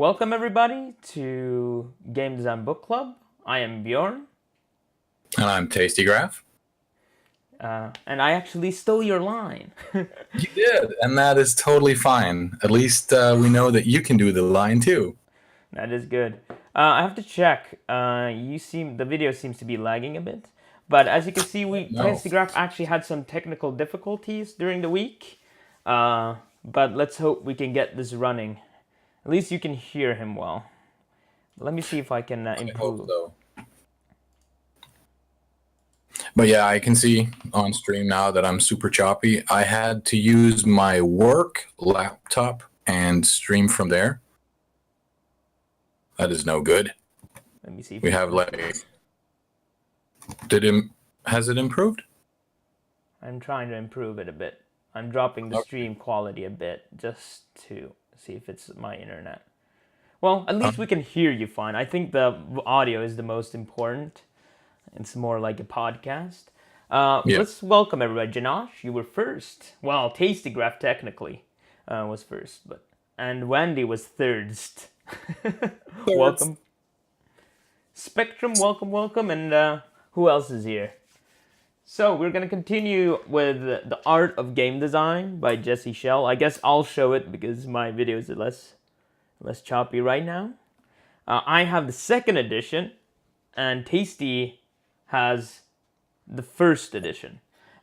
Welcome everybody to Game Design Book Club. I am Bjorn. And I'm Tasty Graph. And I actually stole your line. You did, and that is totally fine. At least we know that you can do the line too. That is good. I have to check. The video seems to be lagging a bit. But as you can see, No. Tasty Graph actually had some technical difficulties during the week. But let's hope we can get this running. At least you can hear him well. Let me see if I can improve. I hope so. But yeah, I can see on stream now that I'm super choppy. I had to use my work laptop and stream from there. That is no good. Let me see. We have has it improved? I'm trying to improve it a bit. I'm dropping the stream quality a bit just to see if it's my internet. Well, at least we can hear you fine. I think the audio is the most important. It's more like a podcast. Let's welcome everybody. Janosh, you were first. Well, Tasty Graph technically was first, and Wendy was thirdst. Welcome. Spectrum, welcome, and who else is here? So we're gonna continue with The Art of Game Design by Jesse Schell. I guess I'll show it because my videos are less choppy right now. I have the second edition, and Tasty has the first edition.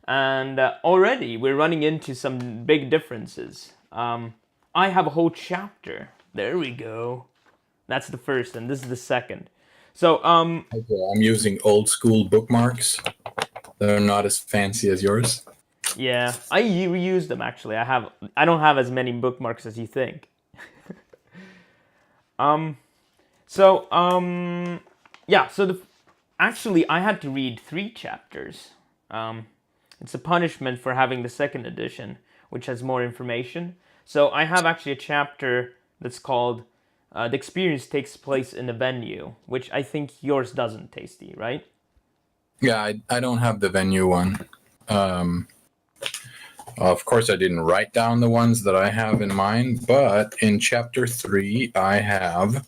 And already we're running into some big differences. I have a whole chapter. There we go. That's the first, and this is the second. So Okay, I'm using old school bookmarks. They're not as fancy as yours. Yeah, I reuse them actually. I don't have as many bookmarks as you think. Actually I had to read 3 chapters. It's a punishment for having the second edition, which has more information. So I have actually a chapter that's called The Experience Takes Place in a Venue, which I think yours doesn't, Tasty, right? Yeah, I don't have the venue one. Of course, I didn't write down the ones that I have in mind, but in chapter 3, I have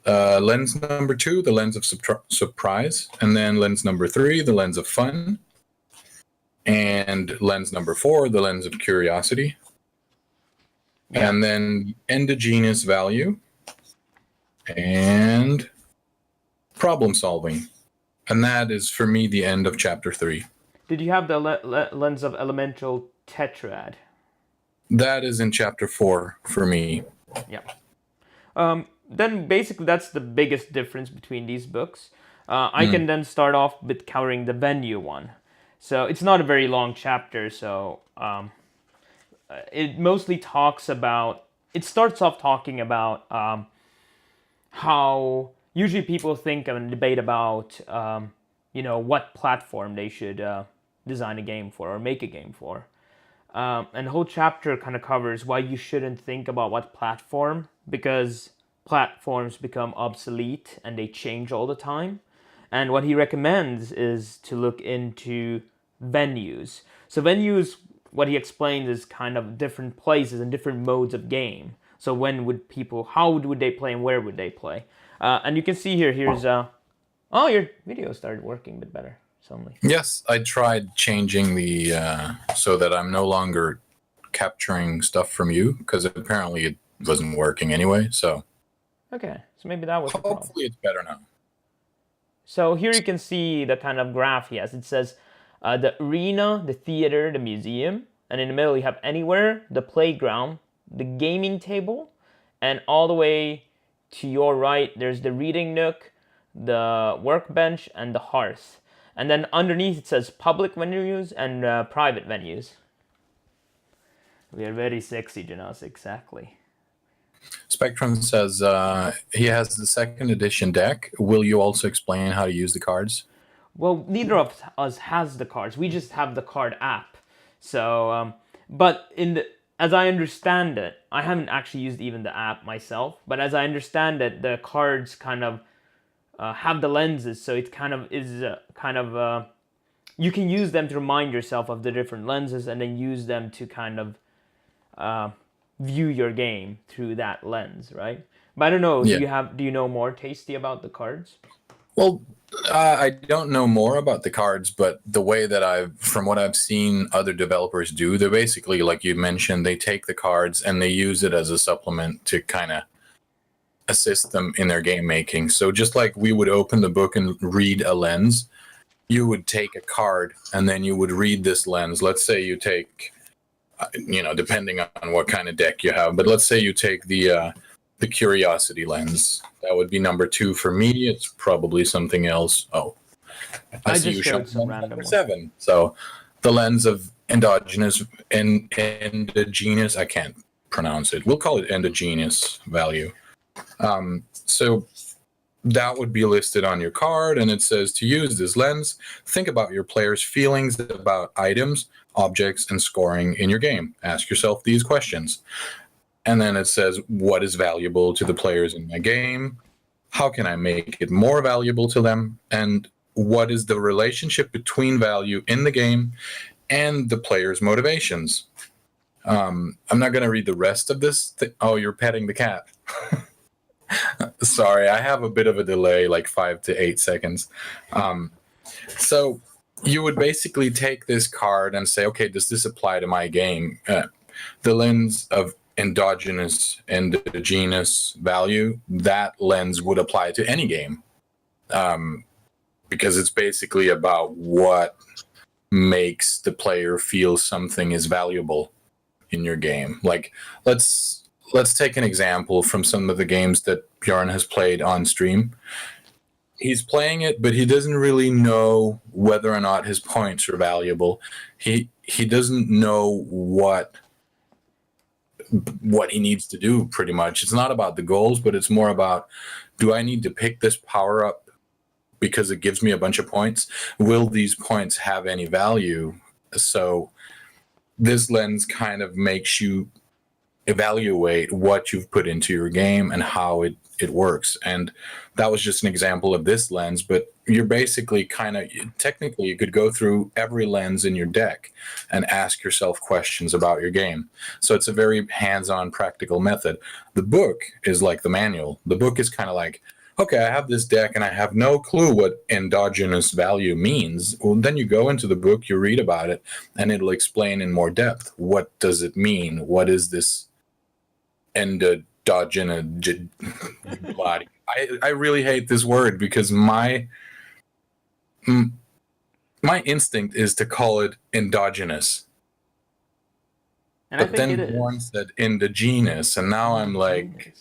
lens number 2, the lens of surprise, and then lens number 3, the lens of fun, and lens number 4, the lens of curiosity, and then endogenous value, and problem solving. And that is, for me, the end of chapter 3. Did you have the lens of elemental tetrad? That is in chapter 4 for me. Yeah. Then basically that's the biggest difference between these books. I can then start off with covering the venue one. So it's not a very long chapter, so it mostly talks about... It starts off talking about how usually people think and debate about what platform they should design a game for or make a game for. And the whole chapter kind of covers why you shouldn't think about what platform, because platforms become obsolete and they change all the time. And what he recommends is to look into venues. So venues, what he explains, is kind of different places and different modes of game. So how would they play and where would they play? And you can see here's oh, your video started working a bit better suddenly. Yes, I tried changing the so that I'm no longer capturing stuff from you, because apparently it wasn't working anyway. So okay, so maybe that was the problem. Hopefully it's better now. So here you can see the kind of graph he has. It says the arena, the theater, the museum, and in the middle you have anywhere, the playground, the gaming table, and all the way to your right there's the reading nook, the workbench, and the hearth. And then underneath it says public venues and private venues. We are very sexy, Janos, exactly. Spectrum says he has the second edition deck. Will you also explain how to use the cards? Well, neither of us has the cards. We just have the card app. So, but as I understand it, I haven't actually used even the app myself, but as I understand it, the cards kind of have the lenses, so it kind of is you can use them to remind yourself of the different lenses and then use them to kind of view your game through that lens, right? But I don't know. Yeah. Do you know more, Tasty, about the cards? Well, I don't know more about the cards, but the way that from what I've seen other developers do, they're basically, like you mentioned, they take the cards and they use it as a supplement to kind of assist them in their game making. So just like we would open the book and read a lens, you would take a card and then you would read this lens. Let's say you take, depending on what kind of deck you have, but let's say you take the curiosity lens. That would be number 2 for me. It's probably something else. Oh, I see just you showed showed some number random 7. So the lens of endogenous and endogenous. I can't pronounce it. We'll call it endogenous value. So that would be listed on your card, and it says to use this lens, think about your player's feelings about items, objects, and scoring in your game. Ask yourself these questions. And then it says, what is valuable to the players in my game? How can I make it more valuable to them? And what is the relationship between value in the game and the player's motivations? I'm not going to read the rest of this. Oh, you're petting the cat. Sorry, I have a bit of a delay, like 5 to 8 seconds. So you would basically take this card and say, okay, does this apply to my game? The lens of endogenous value, that lens would apply to any game, because it's basically about what makes the player feel something is valuable in your game. Like, let's take an example from some of the games that Bjorn has played on stream. He's playing it, but he doesn't really know whether or not his points are valuable. He doesn't know what he needs to do, pretty much. It's not about the goals, but it's more about, do I need to pick this power up because it gives me a bunch of points? Will these points have any value? So this lens kind of makes you evaluate what you've put into your game and how it works. And that was just an example of this lens, but you're basically technically you could go through every lens in your deck and ask yourself questions about your game. So it's a very hands-on, practical method. The book is like the manual. The book is kind of like, okay, I have this deck and I have no clue what endogenous value means. Well, then you go into the book, you read about it, and it'll explain in more depth. What does it mean? What is this endogenous? I really hate this word because my instinct is to call it endogenous. And but I think then it one is. said endogenous, and now I'm like,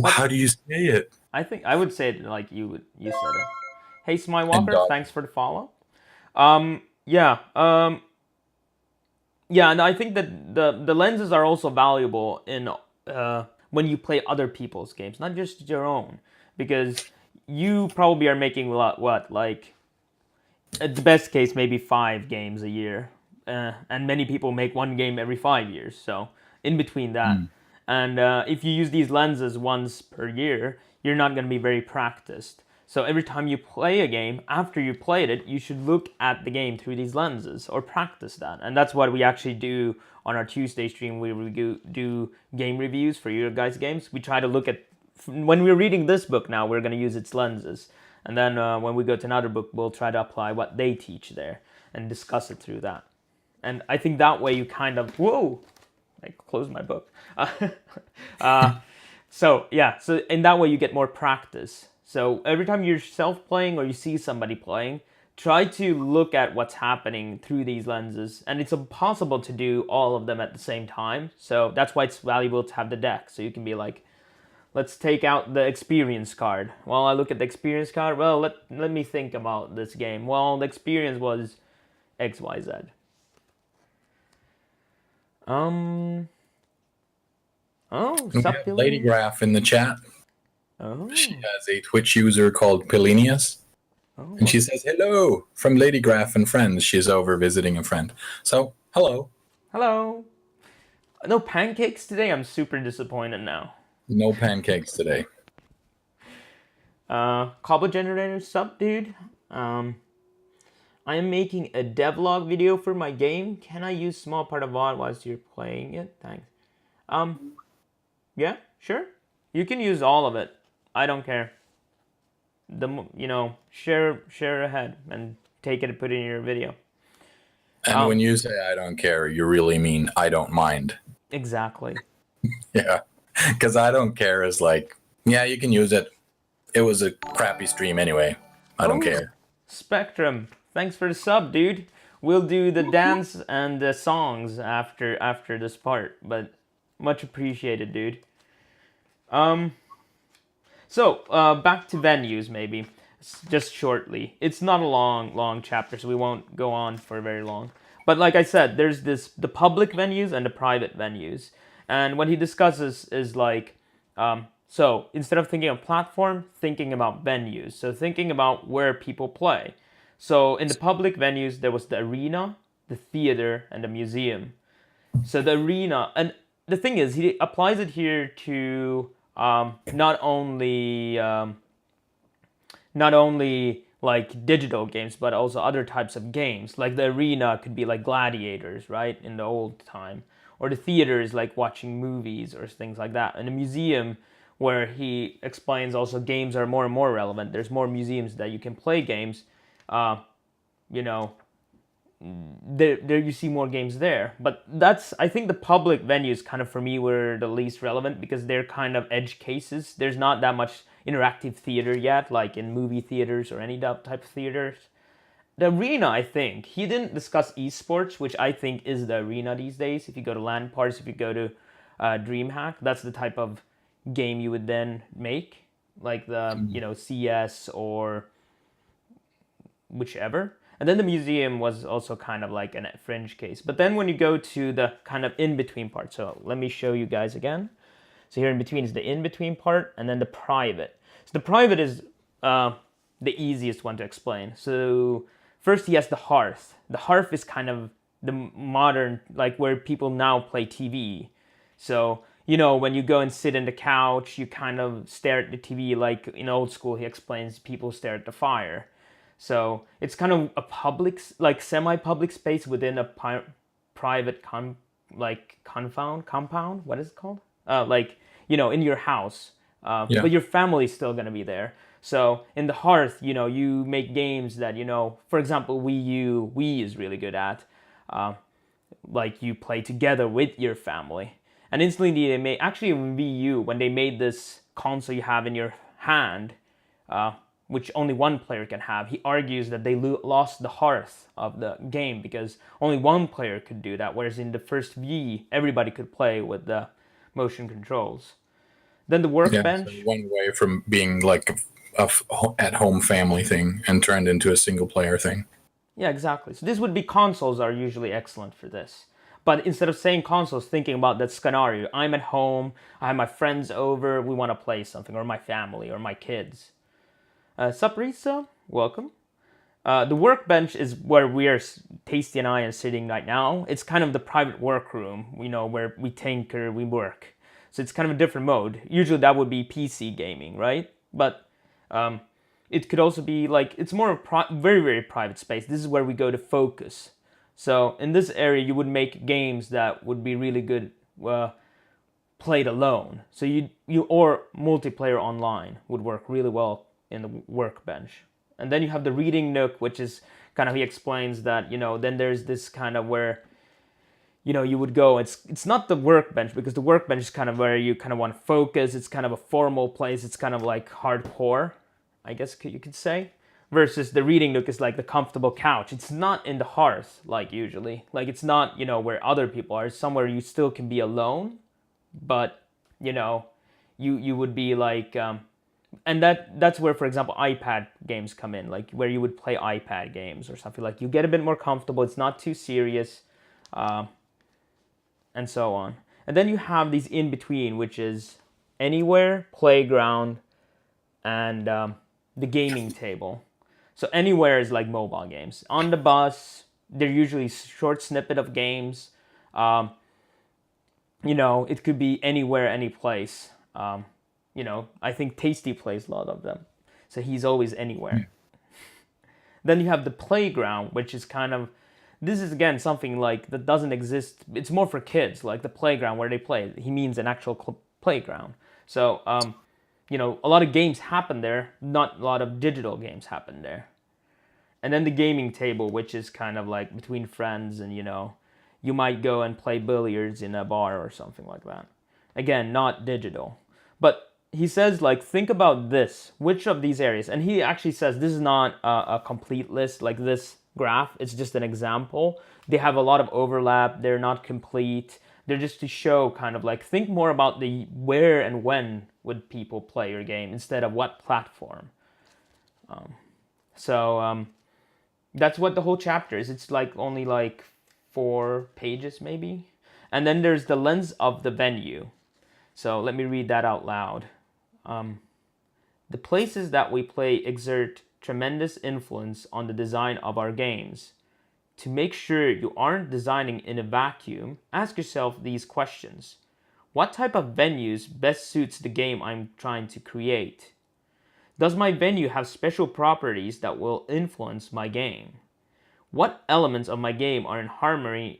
how do you say it? I think I would say it like you said it. Hey, Smile Walker, Endogenous. thanks for the follow. Yeah, and I think that the lenses are also valuable in when you play other people's games, not just your own, because you probably are making like at the best case maybe 5 games a year, and many people make 1 game every 5 years. So in between that, and if you use these lenses once per year, you're not going to be very practiced. So every time you play a game, after you played it, you should look at the game through these lenses or practice that. And that's what we actually do on our Tuesday stream. We do game reviews for your guys' games. We try to look at, when we're reading this book now, we're going to use its lenses. And then when we go to another book, we'll try to apply what they teach there and discuss it through that. And I think that way you kind of, whoa, I closed my book. So in that way you get more practice. So every time you're self-playing or you see somebody playing, try to look at what's happening through these lenses. And it's impossible to do all of them at the same time. So that's why it's valuable to have the deck. So you can be like, let's take out the experience card. Well, I look at the experience card. Well, let me think about this game. Well, the experience was XYZ. Oh, sup, Lady Graph in the chat. Oh. She has a Twitch user called Pilinius. Oh. And she says, hello, from Lady Graph and friends. She's over visiting a friend. So, hello. Hello. No pancakes today? I'm super disappointed now. No pancakes today. Cobble Generator, sup, dude? I am making a devlog video for my game. Can I use small part of VOD whilst you're playing it? Thanks. Yeah, sure. You can use all of it. I don't care. Share ahead and take it and put it in your video. And when you say I don't care, you really mean I don't mind. Exactly. Yeah. Because I don't care is like, yeah, you can use it. It was a crappy stream anyway. I don't care. Spectrum, thanks for the sub, dude. We'll do the dance and the songs after this part, but much appreciated, dude. So back to venues, maybe just shortly. It's not a long chapter, so we won't go on for very long. But like I said, there's the public venues and the private venues, and what he discusses is like, so instead of thinking of platform, thinking about venues. So thinking about where people play. So in the public venues, there was the arena, the theater, and the museum. So the arena, and the thing is, he applies it here to not only like digital games, but also other types of games. Like the arena could be like gladiators, right, in the old time, or the theater is like watching movies or things like that. And the museum, where he explains also games are more and more relevant. There's more museums that you can play games. You know, there you see more games there, but that's, I think the public venues kind of for me were the least relevant because they're kind of edge cases. There's not that much interactive theater yet, like in movie theaters or any type of theaters. The arena, I think he didn't discuss esports, which I think is the arena these days. If you go to LAN parties, if you go to DreamHack, that's the type of game you would then make, like the CS or whichever. And then the museum was also kind of like a fringe case. But then when you go to the kind of in-between part, so let me show you guys again. So here in between is the in-between part, and then the private. So the private is the easiest one to explain. So first he has the hearth. The hearth is kind of the modern, like where people now play TV. So, when you go and sit in the couch, you kind of stare at the TV like in old school, he explains people stare at the fire. So it's kind of a public, like semi-public space within a private compound. What is it called? In your house. Yeah. But your family's still gonna be there. So in the hearth, you make games that for example, Wii is really good at. Like you play together with your family. And instantly they made, actually in Wii U, when they made this console you have in your hand, which only one player can have, he argues that they lost the hearth of the game because only one player could do that, whereas in the first Wii, everybody could play with the motion controls. Then the workbench. So one way from being like a at-home family thing and turned into a single-player thing. Yeah, exactly. So this would be consoles are usually excellent for this. But instead of saying consoles, thinking about that scenario, I'm at home, I have my friends over, we want to play something, or my family, or my kids. Saprisa, welcome. The workbench is where Tasty and I are sitting right now. It's kind of the private workroom, where we tinker, we work. So it's kind of a different mode. Usually that would be PC gaming, right? But it could also be like, it's more of very, very private space. This is where we go to focus. So in this area, you would make games that would be really good played alone. So you or multiplayer online would work really well in the workbench. And then you have the reading nook, which is kind of, he explains that, then there's this kind of where, you would go, it's not the workbench, because the workbench is kind of where you kind of want to focus. It's kind of a formal place. It's kind of like hardcore, I guess you could say. Versus the reading nook is like the comfortable couch. It's not in the hearth, like usually. Like it's not, where other people are. It's somewhere you still can be alone, but, you would be like, and that's where, for example, iPad games come in, like where you would play iPad games or something. Like you get a bit more comfortable. It's not too serious, and so on. And then you have these in between, which is anywhere, playground, and the gaming table. So anywhere is like mobile games. On the bus, they're usually short snippet of games. It could be anywhere, any place. I think Tasty plays a lot of them. So he's always anywhere. Then you have the playground, which is kind of this is again something like that doesn't exist. It's more for kids, like the playground where they play. He means an actual playground. So a lot of games happen there, not a lot of digital games happen there. And then the gaming table, which is kind of like between friends, and you might go and play billiards in a bar or something like that. Again, not digital. But he says, like, think about this. Which of these areas? And he actually says this is not a complete list, like this graph. It's just an example. They have a lot of overlap. They're not complete. They're just to show kind of like, think more about the where and when would people play your game instead of what platform. So that's what the whole chapter is. It's like only like 4 pages maybe. And then there's the lens of the venue. So let me read that out loud. The places that we play exert tremendous influence on the design of our games. To make sure you aren't designing in a vacuum, ask yourself these questions. What type of venues best suits the game I'm trying to create? Does my venue have special properties that will influence my game? What elements of my game are in harmony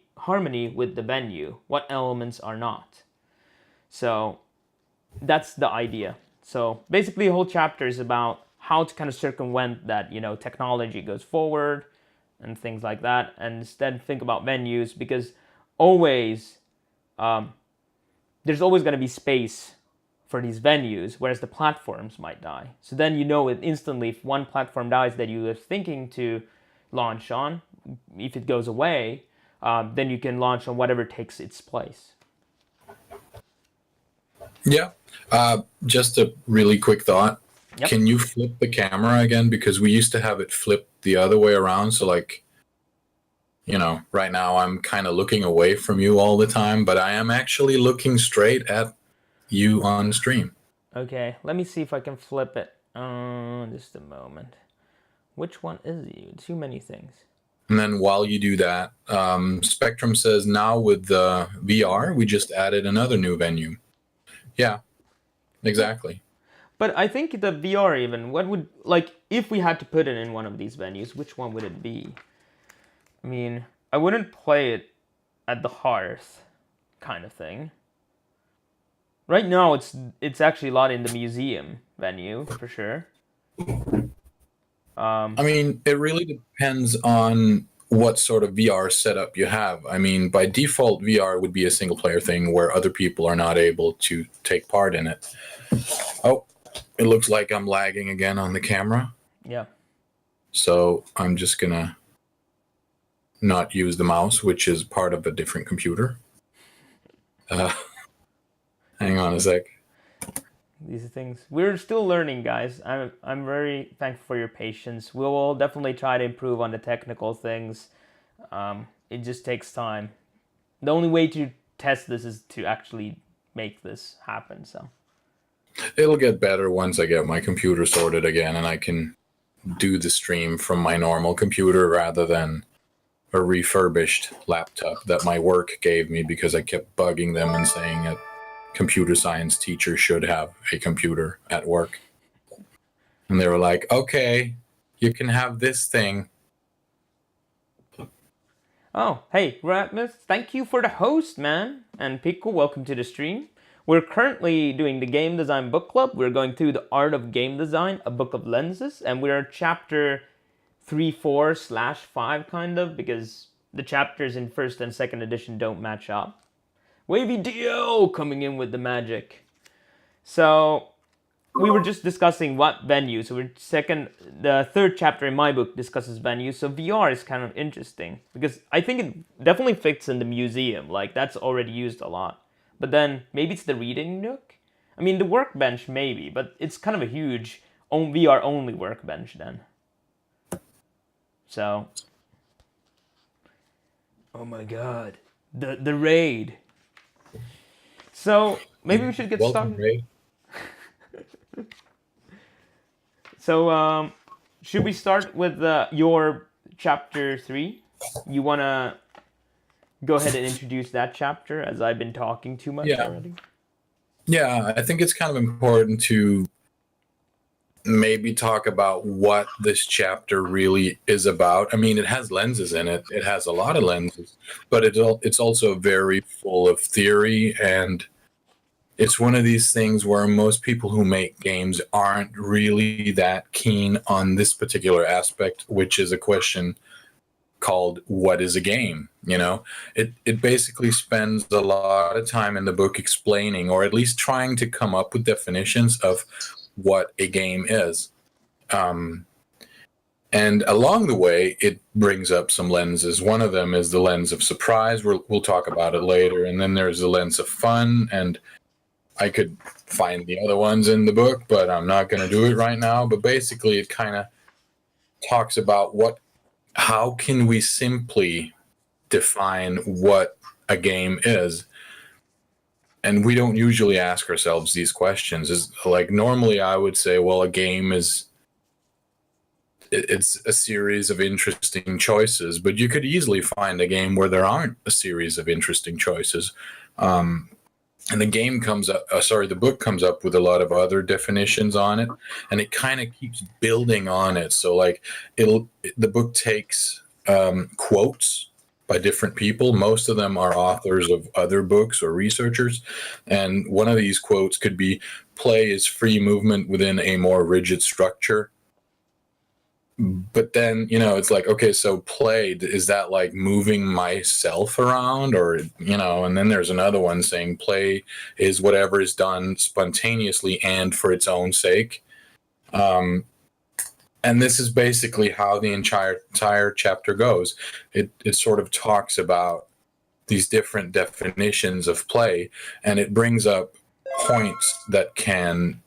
with the venue? What elements are not? So that's the idea. So basically the whole chapter is about how to kind of circumvent that, technology goes forward and things like that, and instead think about venues, because always there's always going to be space for these venues, whereas the platforms might die. So then it instantly, if one platform dies that you were thinking to launch on, if it goes away, then you can launch on whatever takes its place. Yeah. Just a really quick thought. Yep. Can you flip the camera again? Because we used to have it flipped the other way around. So like, right now I'm kind of looking away from you all the time, but I am actually looking straight at you on stream. Okay, let me see if I can flip it. Just a moment. Which one is you? Too many things. And then while you do that, Spectrum says now with the VR, we just added another new venue. Yeah, exactly. But I think the VR even, what would, like, if we had to put it in one of these venues, which one would it be? I mean, I wouldn't play it at the hearth kind of thing. Right now, it's actually a lot in the museum venue, for sure. I mean, it really depends on what sort of VR setup you have. I mean, by default, VR would be a single player thing where other people are not able to take part in it. Oh, it looks like I'm lagging again on the camera. Yeah. So I'm just going to not use the mouse, which is part of a different computer. Hang on a sec. These things, we're still learning, guys. I'm very thankful for your patience. We will definitely try to improve on the technical things. It just takes time. The only way to test this is to actually make this happen. So it'll get better once I get my computer sorted again and I can do the stream from my normal computer rather than a refurbished laptop that my work gave me because I kept bugging them and saying that computer science teacher should have a computer at work. And they were like, okay, you can have this thing. Oh, hey, Ratmus, thank you for the host, man. And Pico, welcome to the stream. We're currently doing the Game Design Book Club. We're going through The Art of Game Design, a book of lenses, and we're chapter 3/4/5 kind of, because the chapters in first and second edition don't match up. Wavy Dio coming in with the magic. So we were just discussing what venues. So the third chapter in my book discusses venues. So VR is kind of interesting because I think it definitely fits in the museum. Like that's already used a lot. But then maybe it's the reading nook. I mean the workbench maybe, but it's kind of a huge VR only workbench then. So, oh my God, the raid. So maybe we should get started. Ray. So should we start with your chapter 3? You wanna go ahead and introduce that chapter as I've been talking too much already? Yeah, I think it's kind of important to maybe talk about what this chapter really is about. I mean, it has lenses in it. It has a lot of lenses, but it's also very full of theory, and it's one of these things where most people who make games aren't really that keen on this particular aspect, which is a question called what is a game. It basically spends a lot of time in the book explaining, or at least trying to come up with definitions of what a game is. And along the way, it brings up some lenses. One of them is the lens of surprise. We'll talk about it later. And then there's the lens of fun. And I could find the other ones in the book, but I'm not going to do it right now. But basically, it kind of talks about how can we simply define what a game is. And we don't usually ask ourselves these questions. Normally I would say, well, a game it's a series of interesting choices, but you could easily find a game where there aren't a series of interesting choices. And the book comes up with a lot of other definitions on it, and it kind of keeps building on it. So the book takes quotes by different people. Most of them are authors of other books or researchers. And one of these quotes could be, play is free movement within a more rigid structure. But then, it's like, okay, so play, is that like moving myself around, or, and then there's another one saying play is whatever is done spontaneously and for its own sake. And this is basically how the entire chapter goes. It sort of talks about these different definitions of play, and it brings up points that can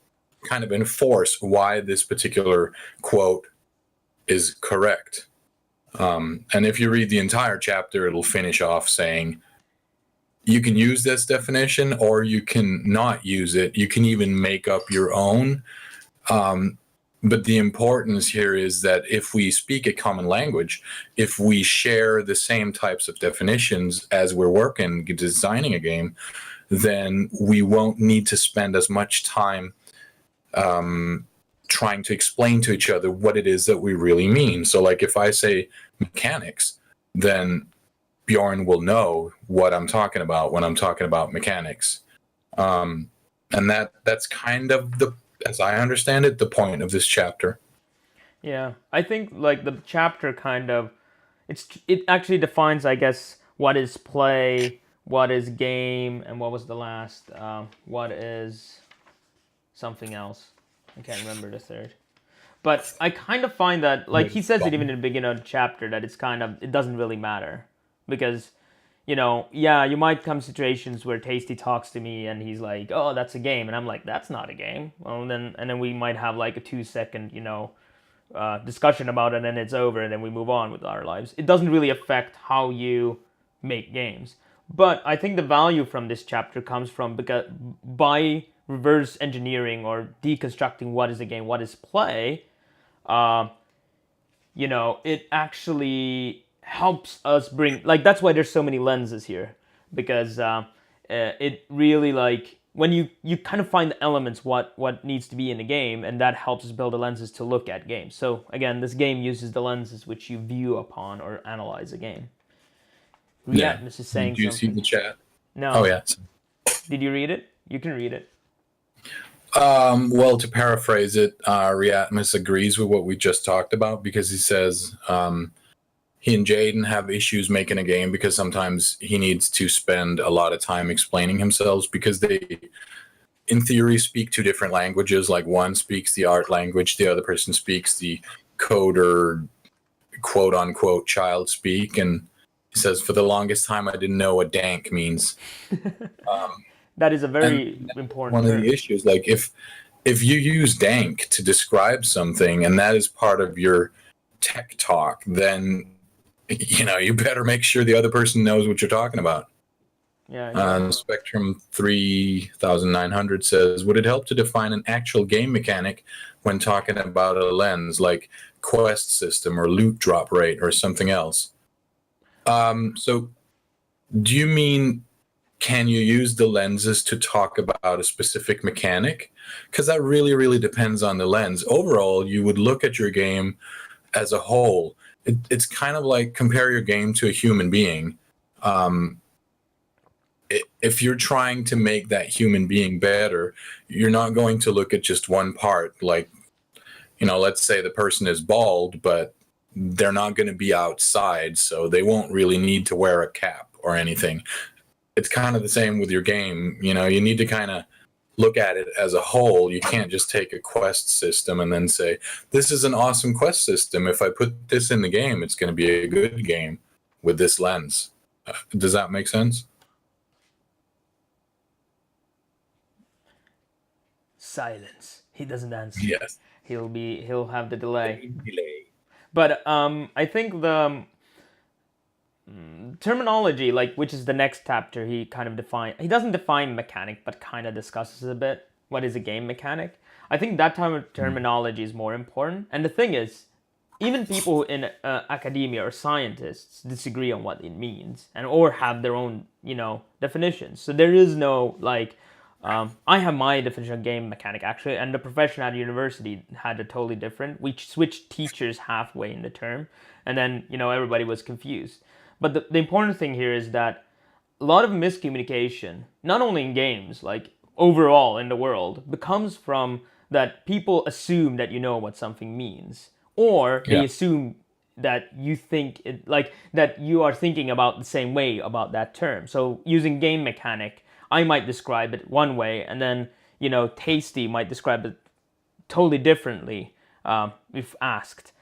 kind of enforce why this particular quote is correct. And if you read the entire chapter, it'll finish off saying, you can use this definition or you can not use it. You can even make up your own. But the importance here is that if we speak a common language, if we share the same types of definitions as we're working, designing a game, then we won't need to spend as much time trying to explain to each other what it is that we really mean. So like if I say mechanics, then Bjorn will know what I'm talking about when I'm talking about mechanics. And that's kind of as I understand it, the point of this chapter. Yeah, I think like the chapter it actually defines, I guess, what is play, what is game, and what was the last? What is something else? I can't remember the third. But I kind of find that, like he says it even in the beginning of the chapter, that it doesn't really matter. Because, you might come situations where Tasty talks to me and he's like, oh, that's a game. And I'm like, that's not a game. Well, and then we might have like a 2-second, discussion about it, and then it's over, and then we move on with our lives. It doesn't really affect how you make games. But I think the value from this chapter comes from by reverse engineering or deconstructing what is a game, what is play, it actually helps us bring, like, that's why there's so many lenses here, because it really, like, when you kind of find the elements what needs to be in a game, and that helps us build the lenses to look at games. So again, this game uses the lenses which you view upon or analyze a game. Yeah, Mrs. saying did you something. see the chat? No. Oh yeah. Did you read it? You can read it. Well, to paraphrase it, Riatmus agrees with what we just talked about, because he says he and Jaden have issues making a game because sometimes he needs to spend a lot of time explaining himself, because they, in theory, speak two different languages. Like one speaks the art language, the other person speaks the coder, quote unquote, child speak. And he says, for the longest time, I didn't know what dank means. That is a very important one term. Of the issues. Like if you use dank to describe something and that is part of your tech talk, then you better make sure the other person knows what you're talking about. Yeah. Spectrum 3900 says, would it help to define an actual game mechanic when talking about a lens, like quest system or loot drop rate or something else? So do you mean can you use the lenses to talk about a specific mechanic? Because that really, really depends on the lens. Overall, you would look at your game as a whole. It's kind of like compare your game to a human being. If you're trying to make that human being better, you're not going to look at just one part. Like, let's say the person is bald, but they're not going to be outside, so they won't really need to wear a cap or anything. It's kind of the same with your game. You need to kind of look at it as a whole. You can't just take a quest system and then say, this is an awesome quest system. If I put this in the game, it's going to be a good game with this lens. Does that make sense? Silence. He doesn't answer. Yes. He'll have the delay. But I think the terminology, like, which is the next chapter, he doesn't define mechanic, but kind of discusses a bit what is a game mechanic. I think that type of terminology is more important. And the thing is, even people in academia or scientists disagree on what it means or have their own, definitions. So there is no, like, I have my definition of game mechanic, actually, and the profession at university had a totally different. We switched teachers halfway in the term, and then, everybody was confused. But the important thing here is that a lot of miscommunication, not only in games, like overall in the world, becomes from that people assume that you know what something means, or they assume that you think it, like that you are thinking about the same way about that term. So using game mechanic, I might describe it one way, and then Tasty might describe it totally differently if asked.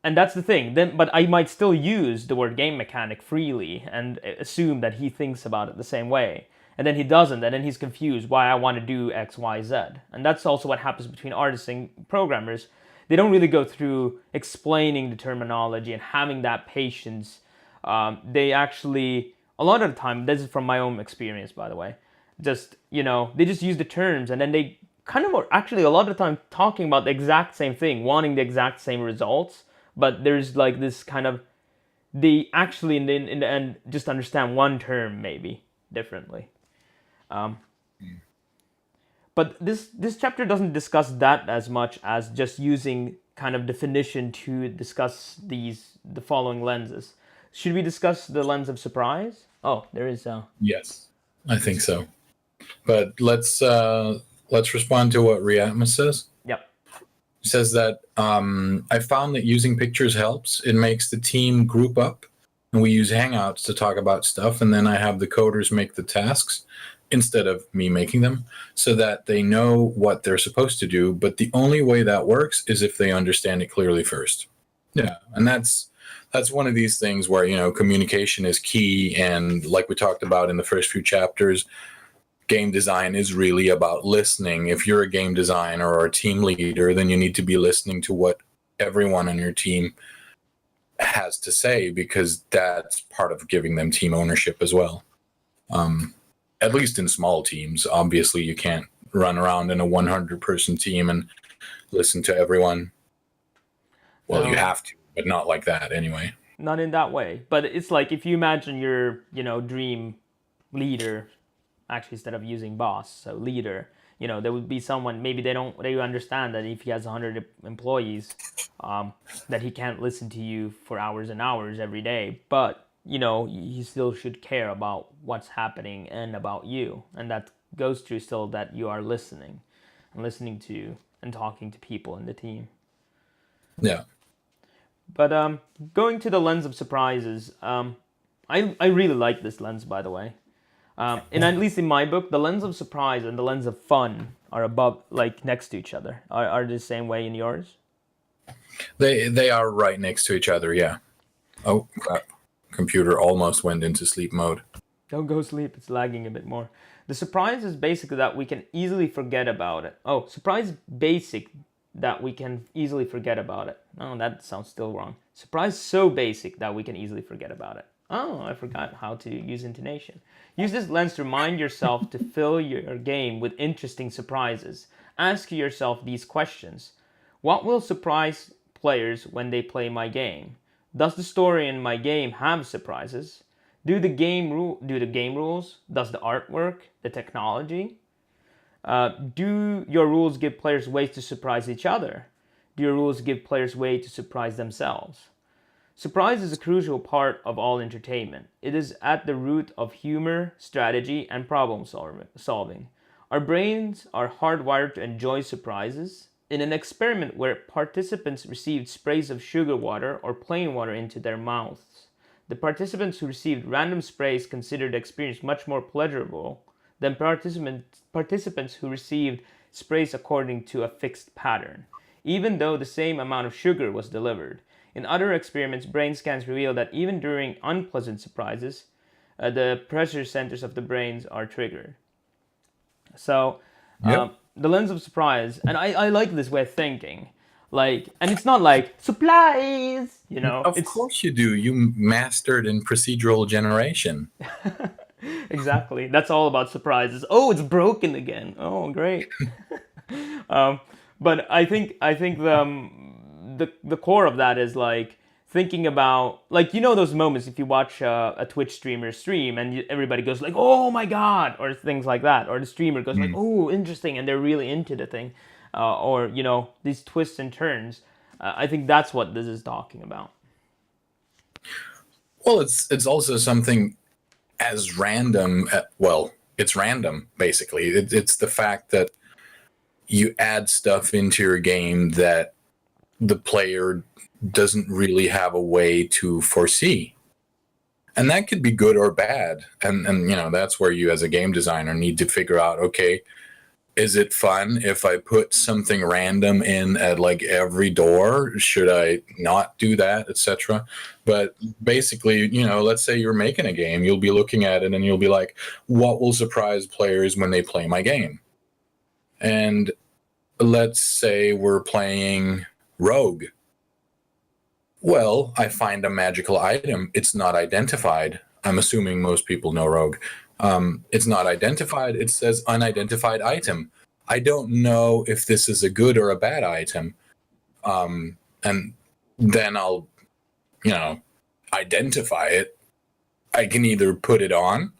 And that's the thing. But I might still use the word game mechanic freely and assume that he thinks about it the same way. And then he doesn't, and then he's confused why I want to do X, Y, Z. And that's also what happens between artists and programmers. They don't really go through explaining the terminology and having that patience. They actually, a lot of the time, this is from my own experience, by the way, they just use the terms, and then they kind of are actually a lot of the time talking about the exact same thing, wanting the exact same results. But there's like this kind of, they actually in the end just understand one term maybe differently. But this chapter doesn't discuss that as much as just using kind of definition to discuss the following lenses. Should we discuss the lens of surprise? Oh, there is. Yes, I think so. But let's respond to what Reatma says. Yep. He says that I found that using pictures helps. It makes the team group up, and we use Hangouts to talk about stuff, and then I have the coders make the tasks instead of me making them, so that they know what they're supposed to do. But the only way that works is if they understand it clearly first. Yeah, and that's one of these things where communication is key, and like we talked about in the first few chapters, game design is really about listening. If you're a game designer or a team leader, then you need to be listening to what everyone on your team has to say, because that's part of giving them team ownership as well. At least in small teams. Obviously, you can't run around in a 100-person team and listen to everyone. Well, you have to, but not like that anyway. Not in that way. But it's like if you imagine your, dream leader, actually instead of using boss, so leader, there would be someone, maybe they understand that if he has 100 employees, that he can't listen to you for hours and hours every day. But he still should care about what's happening and about you. And that goes through still that you are listening to and talking to people in the team. Yeah. But going to the lens of surprises, I really like this lens, by the way. And at least in my book, the lens of surprise and the lens of fun are above, like next to each other. Are they the same way in yours? They are right next to each other, yeah. Oh, crap. Computer almost went into sleep mode. Don't go sleep, it's lagging a bit more. The surprise is basically that we can easily forget about it. Oh, surprise basic that we can easily forget about it. Oh, that sounds still wrong. Surprise so basic that we can easily forget about it. Oh, I forgot how to use intonation. Use this lens to remind yourself to fill your game with interesting surprises. Ask yourself these questions. What will surprise players when they play my game? Does the story in my game have surprises? Do the game rules? Does the artwork, the technology? Do your rules give players ways to surprise each other? Do your rules give players ways to surprise themselves? Surprise is a crucial part of all entertainment. It is at the root of humor, strategy, and problem solving. Our brains are hardwired to enjoy surprises. In an experiment where participants received sprays of sugar water or plain water into their mouths, the participants who received random sprays considered the experience much more pleasurable than participants who received sprays according to a fixed pattern, even though the same amount of sugar was delivered. In other experiments, brain scans reveal that even during unpleasant surprises, the pressure centers of the brains are triggered. So, Yep. the lens of surprise, and I like this way of thinking. Like, and it's not like supplies, Of it's course you do. You mastered in procedural generation. exactly. That's all about surprises. Oh, it's broken again. Oh, great. um, but I think the core of that is like thinking about, like, those moments if you watch a Twitch streamer stream and everybody goes like, oh my god, or things like that, or the streamer goes like, oh, interesting, and they're really into the thing, or these twists and turns. I think that's what this is talking about. Well, it's also something as random. Well, it's random basically. It's the fact that you add stuff into your game that the player doesn't really have a way to foresee. And that could be good or bad. And that's where you as a game designer need to figure out, okay, is it fun if I put something random in at like every door? Should I not do that, etc.? But basically, let's say you're making a game, you'll be looking at it and you'll be like, what will surprise players when they play my game? And let's say we're playing Rogue. Well, I find a magical item. It's not identified. I'm assuming most people know Rogue. It's not identified. It says unidentified item. I don't know if this is a good or a bad item. And then I'll, identify it. I can either put it on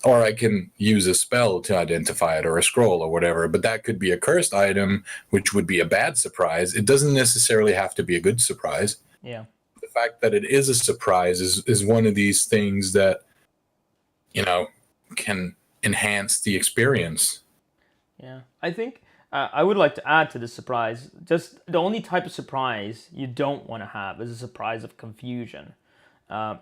or I can use a spell to identify it or a scroll or whatever. But that could be a cursed item, which would be a bad surprise. It doesn't necessarily have to be a good surprise. Yeah. The fact that it is a surprise is one of these things that, can enhance the experience. Yeah, I think I would like to add to the surprise. Just the only type of surprise you don't want to have is a surprise of confusion, and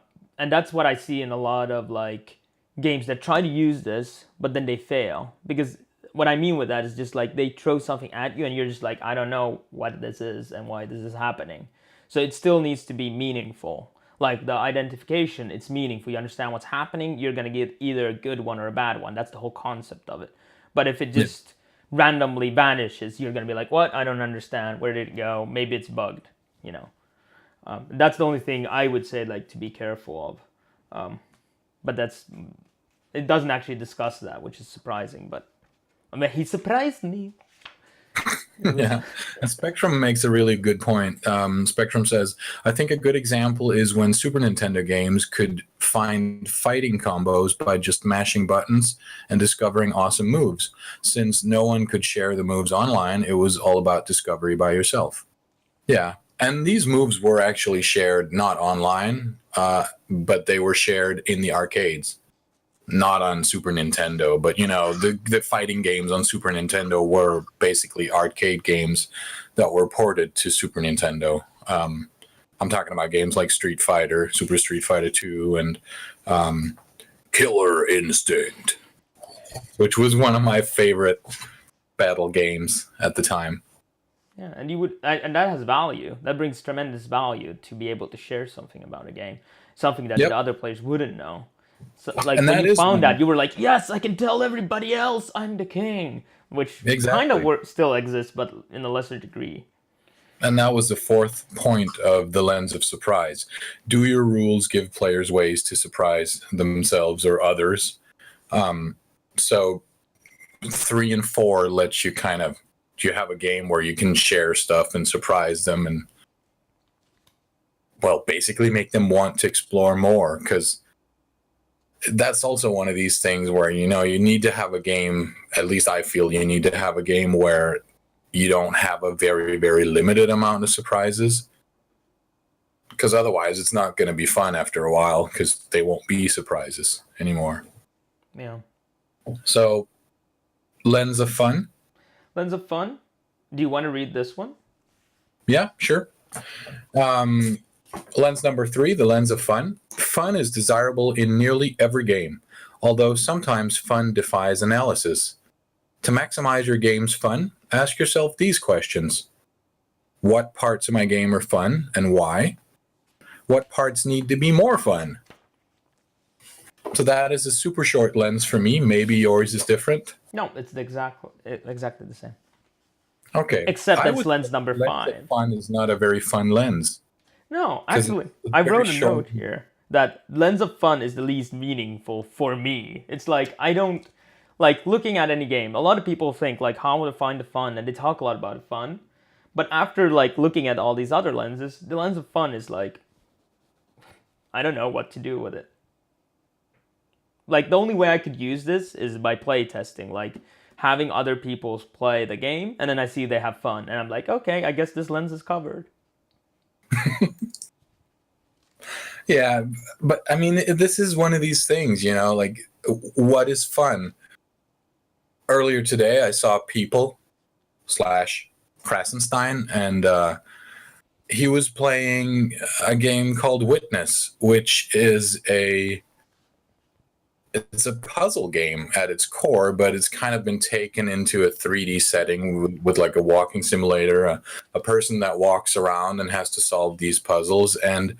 that's what I see in a lot of like games that try to use this, but then they fail. Because what I mean with that is just like they throw something at you, and you're just like, I don't know what this is and why this is happening. So it still needs to be meaningful. Like the identification, it's meaningful. You understand what's happening. You're gonna get either a good one or a bad one. That's the whole concept of it. But if it just randomly vanishes, you're gonna be like, "What? I don't understand. Where did it go? Maybe it's bugged." That's the only thing I would say, like, to be careful of. But it doesn't actually discuss that, which is surprising. But I mean, he surprised me. Yeah, and Spectrum makes a really good point. Spectrum says, I think a good example is when Super Nintendo games could find fighting combos by just mashing buttons and discovering awesome moves. Since no one could share the moves online, it was all about discovery by yourself. Yeah, and these moves were actually shared not online, but they were shared in the arcades. Not on Super Nintendo, but the fighting games on Super Nintendo were basically arcade games that were ported to Super Nintendo. I'm talking about games like Street Fighter, Super Street Fighter 2, and Killer Instinct, which was one of my favorite battle games at the time. Yeah, and that has value. That brings tremendous value to be able to share something about a game, something that the other players wouldn't know. So, like, And when that you is found that, you were like, yes, I can tell everybody else I'm the king, which kind of still exists, but in a lesser degree. And that was the fourth point of the lens of surprise. Do your rules give players ways to surprise themselves or others? So 3 and 4 lets you you have a game where you can share stuff and surprise them and, well, basically make them want to explore more, because that's also one of these things where, you know, you need to have a game, at least I feel you need to have a game where you don't have a very, very limited amount of surprises. Because otherwise it's not going to be fun after a while, because they won't be surprises anymore. Yeah. So, Lens of Fun. Lens of Fun. Do you want to read this one? Yeah, sure. Lens number 3, the Lens of Fun. Fun is desirable in nearly every game, although sometimes fun defies analysis. To maximize your game's fun, ask yourself these questions. What parts of my game are fun and why? What parts need to be more fun? So that is a super short lens for me. Maybe yours is different. No, it's exactly the same. Okay. Except it's lens number Lens 5. of Fun is not a very fun lens. No, 'Cause actually, it's I very wrote a short. note here that Lens of Fun is the least meaningful for me. It's like, I don't, like, looking at any game, a lot of people think, like, how to find the fun, and they talk a lot about fun. But after, like, looking at all these other lenses, the Lens of Fun is like, I don't know what to do with it. Like, the only way I could use this is by play testing, like having other people play the game, and then I see they have fun, and I'm like, okay, I guess this lens is covered. Yeah, but I mean, this is one of these things, you know, like, what is fun? Earlier today, I saw People / Krasenstein, and he was playing a game called Witness, which is it's a puzzle game at its core, but it's kind of been taken into a 3D setting with like a walking simulator, a person that walks around and has to solve these puzzles. And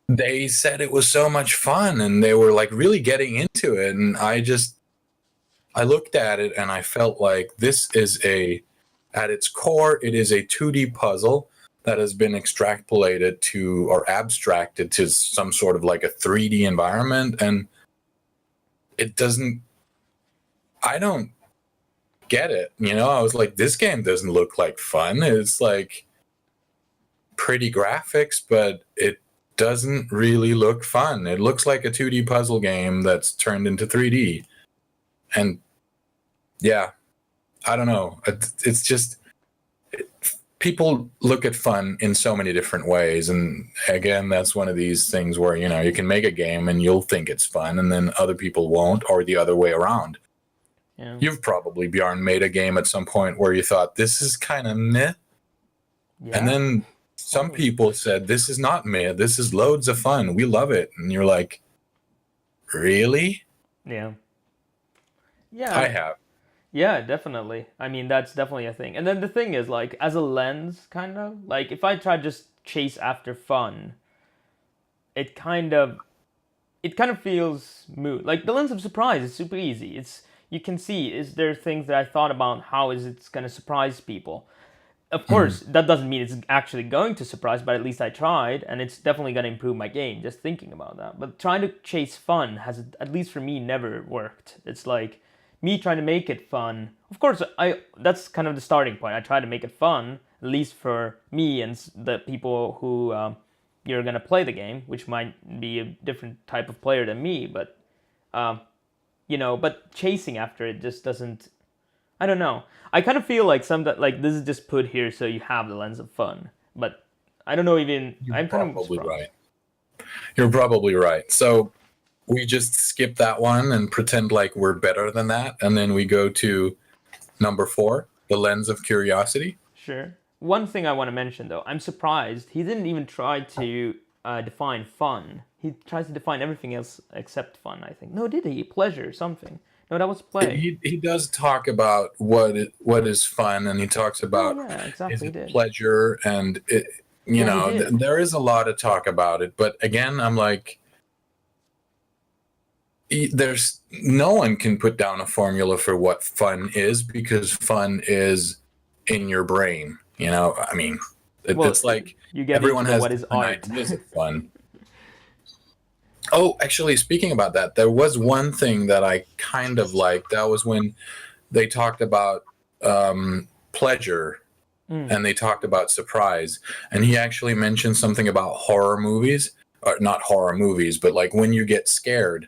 they said it was so much fun, and they were like really getting into it. And I looked at it and I felt like this is at its core, it is a 2D puzzle that has been extrapolated to or abstracted to some sort of like a 3D environment. And I don't get it. You know, I was like, this game doesn't look like fun. It's like pretty graphics, but it doesn't really look fun. It looks like a 2D puzzle game that's turned into 3D. And yeah, I don't know. It's just, people look at fun in so many different ways. And again, that's one of these things where, you know, you can make a game and you'll think it's fun, and then other people won't, or the other way around. Yeah. You've probably, Bjorn, made a game at some point where you thought, this is kind of meh. Yeah. And then some people said, this is not meh. This is loads of fun. We love it. And you're like, really? Yeah. Yeah. I have. Yeah, definitely. I mean, that's definitely a thing. And then the thing is, like, as a lens, kind of, like, if I try to just chase after fun, it kind of feels moot. Like, the Lens of Surprise is super easy. You can see, is there things that I thought about, how is it going to surprise people? Of course, that doesn't mean it's actually going to surprise, but at least I tried, and it's definitely going to improve my game, just thinking about that. But trying to chase fun has, at least for me, never worked. It's like, me trying to make it fun. Of course, that's kind of the starting point. I try to make it fun, at least for me and the people who you're gonna play the game, which might be a different type of player than me. But you know, but chasing after it just doesn't. I don't know. I kind of feel like like this is just put here so you have the Lens of Fun, but I don't know. I'm kind of surprised. Right. You're probably right. So we just skip that one and pretend like we're better than that, and then we go to number 4, the Lens of Curiosity. Sure. One thing I want to mention, though, I'm surprised he didn't even try to define fun. He tries to define everything else except fun, I think. No, did he? Pleasure, something. No, that was play. He does talk about what is fun, and he talks about is it pleasure, and there is a lot of talk about it. But again, I'm like, there's no one can put down a formula for what fun is, because fun is in your brain. You know, I mean, it's like everyone has what is art. Ideas of fun. Oh, actually, speaking about that, there was one thing that I kind of liked. That was when they talked about pleasure, and they talked about surprise. And he actually mentioned something about horror movies. not horror movies, but like when you get scared,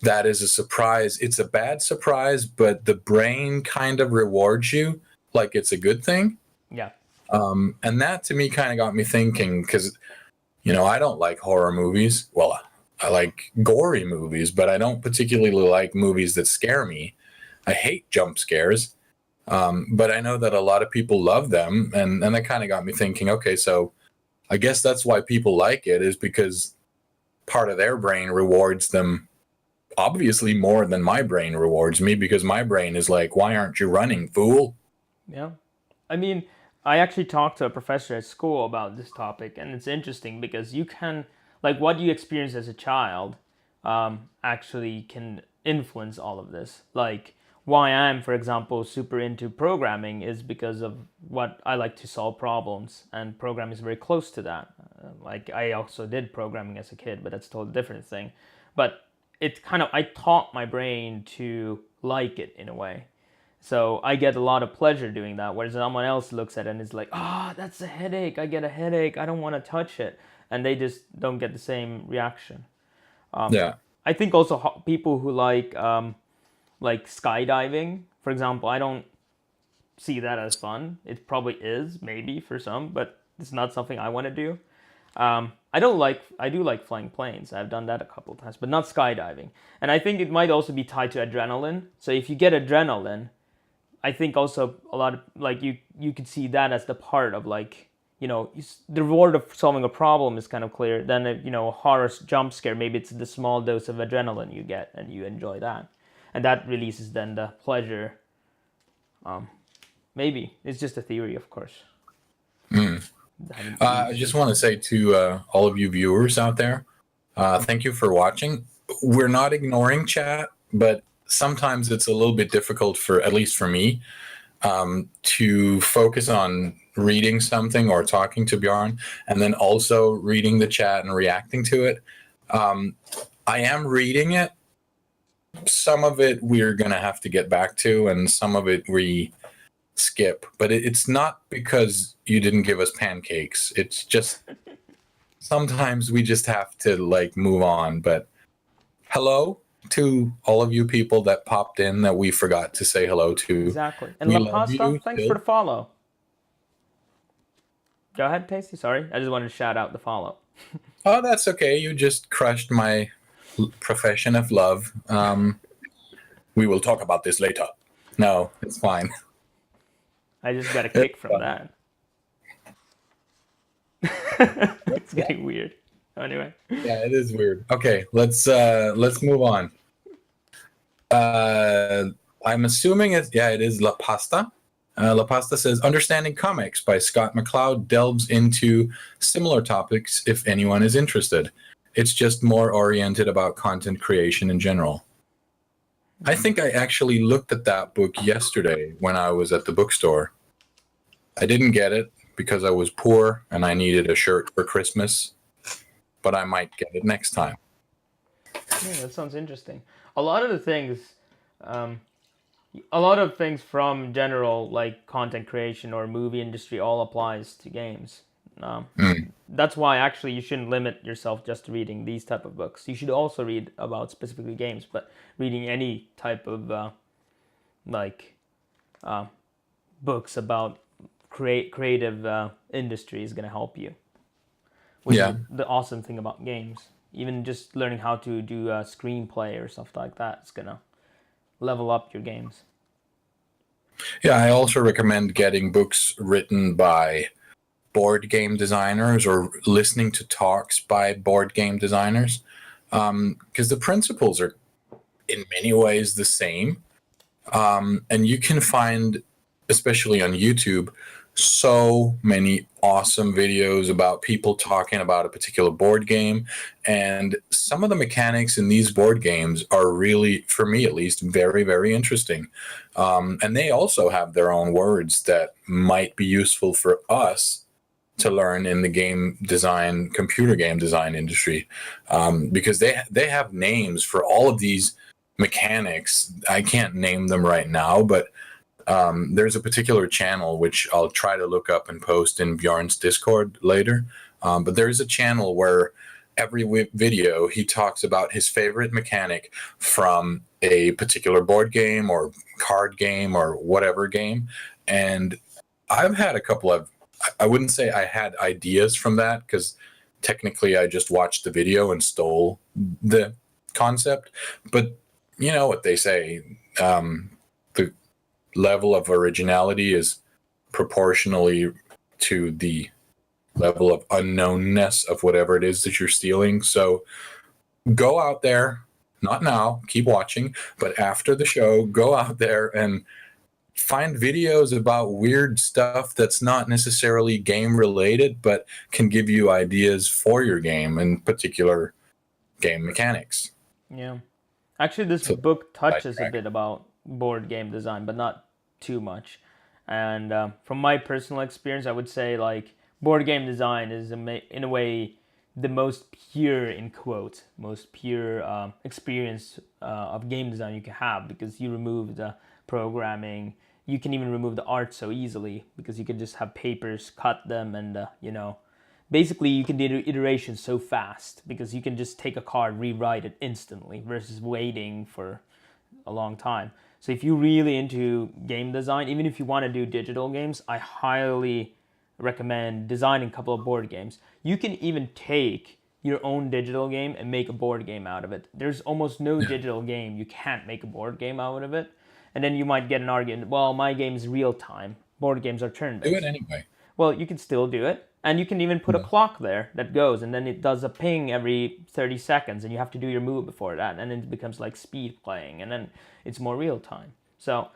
that is a surprise. It's a bad surprise, but the brain kind of rewards you like it's a good thing. Yeah. And that to me kind of got me thinking, because, I don't like horror movies. Well, I like gory movies, but I don't particularly like movies that scare me. I hate jump scares. But I know that a lot of people love them. And that kind of got me thinking, okay, so I guess that's why people like it, is because part of their brain rewards them obviously more than my brain rewards me, because my brain is like, why aren't you running, fool? Yeah. I mean, I actually talked to a professor at school about this topic, and it's interesting because you can, like, what you experience as a child actually can influence all of this. Like, why I'm, for example, super into programming is because of what I like to solve problems, and programming is very close to that. Like, I also did programming as a kid, but that's a totally different thing. But it kind of, I taught my brain to like it in a way. So I get a lot of pleasure doing that, whereas someone else looks at it and is like, that's a headache. I get a headache. I don't want to touch it. And they just don't get the same reaction. Yeah. I think also people who like skydiving, for example, I don't see that as fun. It probably is, maybe for some, but it's not something I want to do. I do like flying planes. I've done that a couple of times, but not skydiving. And I think it might also be tied to adrenaline. So if you get adrenaline, I think also a lot of, like, you could see that as the part of, like, the reward of solving a problem is kind of clear. Then a horror jump scare, maybe it's the small dose of adrenaline you get and you enjoy that, and that releases then the pleasure. Maybe it's just a theory, of course. I just want to say to all of you viewers out there, thank you for watching. We're not ignoring chat, but sometimes it's a little bit difficult, for at least for me, to focus on reading something or talking to Bjorn and then also reading the chat and reacting to it. I am reading it. Some of it we're going to have to get back to, and some of it we skip. But it's not because you didn't give us pancakes. It's just sometimes we just have to, like, move on. But hello to all of you people that popped in that we forgot to say hello to. Exactly. And La Pasta, thanks for the follow. Go ahead, Tasty. Sorry. I just wanted to shout out the follow. Oh, that's okay. You just crushed my profession of love. We will talk about this later. No, it's fine. I just got a kick from that. It's getting weird. Anyway. Yeah, it is weird. Okay, let's move on. I'm assuming it is La Pasta. La Pasta says, Understanding Comics by Scott McCloud delves into similar topics if anyone is interested. It's just more oriented about content creation in general. I think I actually looked at that book yesterday when I was at the bookstore. I didn't get it because I was poor and I needed a shirt for Christmas, but I might get it next time. Yeah, that sounds interesting. A lot of things from general, like, content creation or movie industry all applies to games. That's why actually you shouldn't limit yourself just to reading these type of books. You should also read about specifically games, but reading any type of books about creative industry is going to help you. Which is the awesome thing about games. Even just learning how to do a screenplay or stuff like that is going to level up your games. Yeah, I also recommend getting books written by board game designers or listening to talks by board game designers, because the principles are in many ways the same. And you can find, especially on YouTube, so many awesome videos about people talking about a particular board game. And some of the mechanics in these board games are really, for me at least, very, very interesting. And they also have their own words that might be useful for us to learn in the computer game design industry, because they have names for all of these mechanics. I can't name them right now, but there's a particular channel which I'll try to look up and post in Bjorn's Discord later. But there's a channel where every video he talks about his favorite mechanic from a particular board game or card game or whatever game. And I've had a couple of, I wouldn't say I had ideas from that, because technically I just watched the video and stole the concept. But you know what they say, the level of originality is proportionally to the level of unknownness of whatever it is that you're stealing. So go out there, not now, keep watching, but after the show, go out there and find videos about weird stuff that's not necessarily game related, but can give you ideas for your game, in particular game mechanics. Yeah. Actually, this So, book touches a sidetrack. bit about board game design, but not too much. And from my personal experience, I would say like board game design is in a way the most pure, in quotes, most pure experience of game design you can have, because you remove the programming. You can even remove the art so easily because you can just have papers, cut them, and basically you can do iterations so fast because you can just take a card, rewrite it instantly versus waiting for a long time. So if you're really into game design, even if you want to do digital games, I highly recommend designing a couple of board games. You can even take your own digital game and make a board game out of it. There's almost no digital game you can't make a board game out of it. And then you might get an argument, well, my game is real time. Board games are turn Do it based. anyway. Well, you can still do it. And you can even put a clock there that goes, and then it does a ping every 30 seconds, and you have to do your move before that, and then it becomes like speed playing, and then it's more real time. So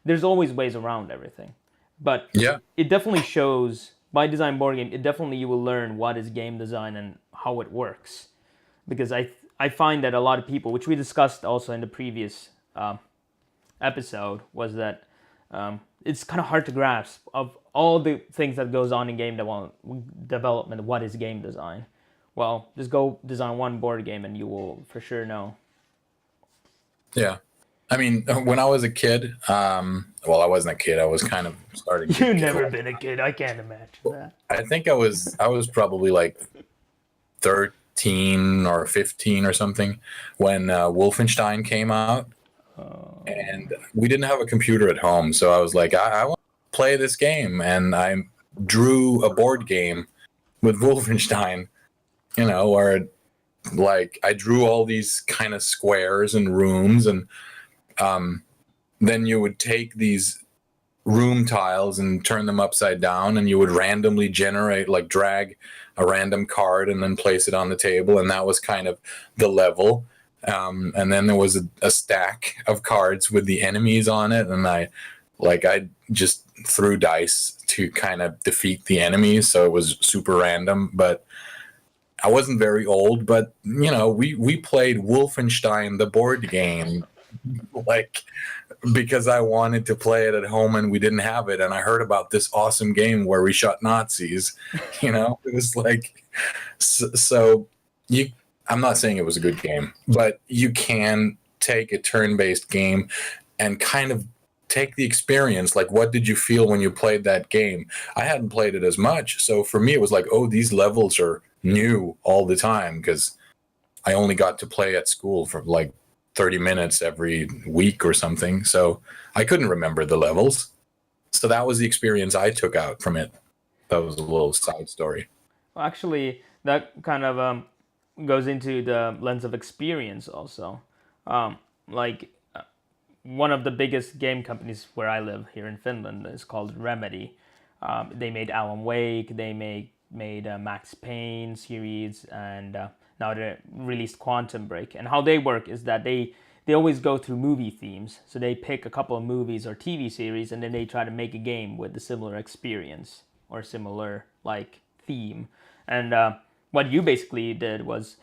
there's always ways around everything. But Yeah. it definitely shows, by design board game, it definitely you will learn what is game design and how it works. Because I find that a lot of people, which we discussed also in the previous episode, was that it's kind of hard to grasp of all the things that goes on in game development. What is game design? Well, just go design one board game and you will for sure know. Yeah. I mean, when I was a kid, well, I wasn't a kid. I was kind of starting. to You've get never old. been a kid. I can't imagine that. I think I was probably like 13 or 15 or something when Wolfenstein came out, and we didn't have a computer at home, so I was like, I want to play this game, and I drew a board game with Wolfenstein, where like I drew all these kind of squares and rooms, and then you would take these room tiles and turn them upside down, and you would randomly generate, like drag a random card and then place it on the table, and that was kind of the level. And then there was a stack of cards with the enemies on it, and I just threw dice to kind of defeat the enemies, so it was super random. But I wasn't very old, but we played Wolfenstein the board game, like, because I wanted to play it at home and we didn't have it, and I heard about this awesome game where we shot Nazis. It was like, so you. I'm not saying it was a good game, but you can take a turn-based game and kind of take the experience. Like, what did you feel when you played that game? I hadn't played it as much, so for me it was like, oh, these levels are new all the time, because I only got to play at school for like 30 minutes every week or something, so I couldn't remember the levels. So that was the experience I took out from it. That was a little side story. Well, actually, that kind of goes into the lens of experience also. Like one of the biggest game companies where I live here in Finland is called Remedy. They made Alan Wake, they made Max Payne series, and now they released Quantum Break. And how they work is that they always go through movie themes. So they pick a couple of movies or TV series, and then they try to make a game with a similar experience or similar like theme. And what you basically did was,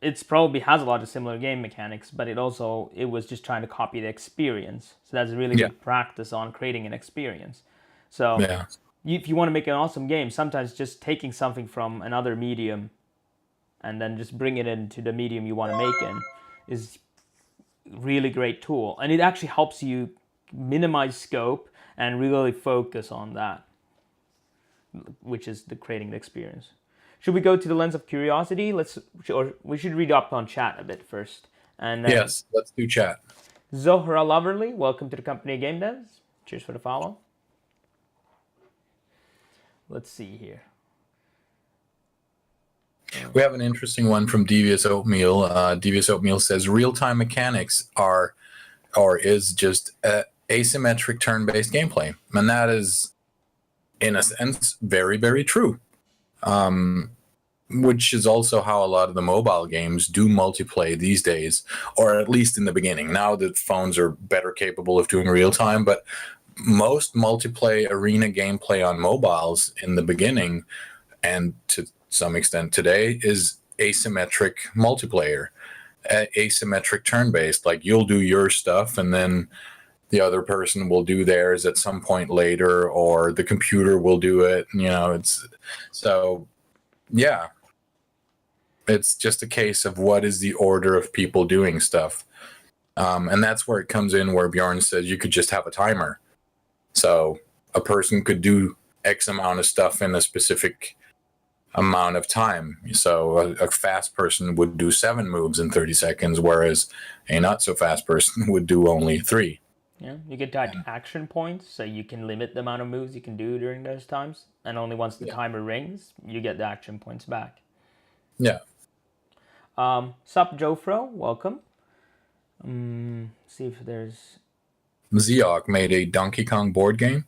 it's probably has a lot of similar game mechanics, but it was just trying to copy the experience. So that's a really Yeah. good practice on creating an experience. So Yeah. if you want to make an awesome game, sometimes just taking something from another medium and then just bring it into the medium you want to make in is really great tool. And it actually helps you minimize scope and really focus on that, which is the creating the experience. Should we go to the lens of curiosity? Or we should read up on chat a bit first. And Yes, let's do chat. Zohra Loverly, welcome to the company of Game Devs. Cheers for the follow. Let's see here. We have an interesting one from Devious Oatmeal. Devious Oatmeal says real-time mechanics is just asymmetric turn-based gameplay, and that is, in a sense, very, very true. Which is also how a lot of the mobile games do multiplayer these days, or at least in the beginning. Now that phones are better capable of doing real time, but most multiplayer arena gameplay on mobiles in the beginning, and to some extent today, is asymmetric multiplayer, asymmetric turn-based. Like, you'll do your stuff and then the other person will do theirs at some point later, or the computer will do it. Yeah, it's just a case of what is the order of people doing stuff. And that's where it comes in, where Bjorn says you could just have a timer. So a person could do X amount of stuff in a specific amount of time. So a fast person would do 7 moves in 30 seconds, whereas a not so fast person would do only 3. Yeah, you get that action points, so you can limit the amount of moves you can do during those times. And only once the timer rings, you get the action points back. Yeah. Sup, Jofro, welcome. See if there's... Zeok made a Donkey Kong board game.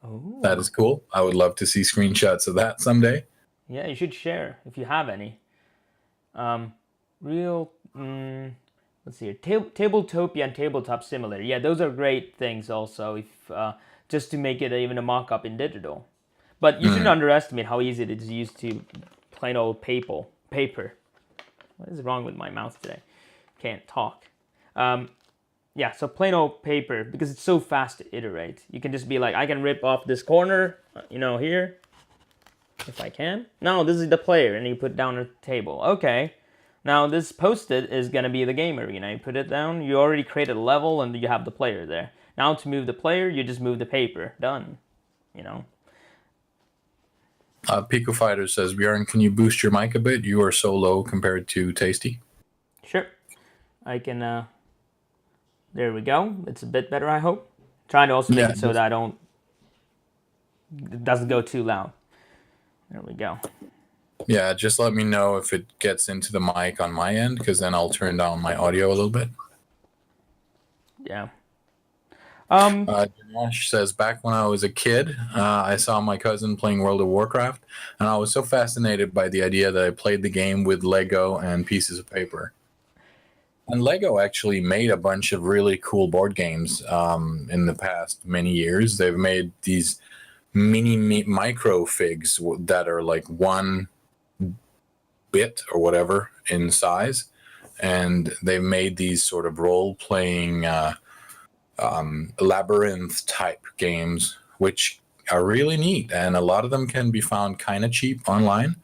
Oh. That is cool. I would love to see screenshots of that someday. Yeah, you should share if you have any. Let's see here. Tabletopia and Tabletop Simulator. Yeah, those are great things also, if just to make it even a mock-up in digital. But you shouldn't underestimate how easy it is to use to plain old paper. What is wrong with my mouth today? Can't talk. Yeah, so plain old paper, because it's so fast to iterate. You can just be like, I can rip off this corner, here, if I can. No, this is the player, and you put it down on the table. Okay. Now this post-it is going to be the game arena. You put it down, you already created a level, and you have the player there. Now to move the player, you just move the paper. Done. Pico Fighter says, Bjorn, can you boost your mic a bit? You are so low compared to Tasty. Sure. I can, there we go. It's a bit better, I hope. Trying to also make it so that it doesn't go too loud. There we go. Yeah, just let me know if it gets into the mic on my end, because then I'll turn down my audio a little bit. Yeah. Dinesh says, back when I was a kid, I saw my cousin playing World of Warcraft, and I was so fascinated by the idea that I played the game with Lego and pieces of paper. And Lego actually made a bunch of really cool board games in the past many years. They've made these mini micro figs that are like 1 bit or whatever in size, and they've made these sort of role-playing labyrinth type games, which are really neat, and a lot of them can be found kind of cheap online.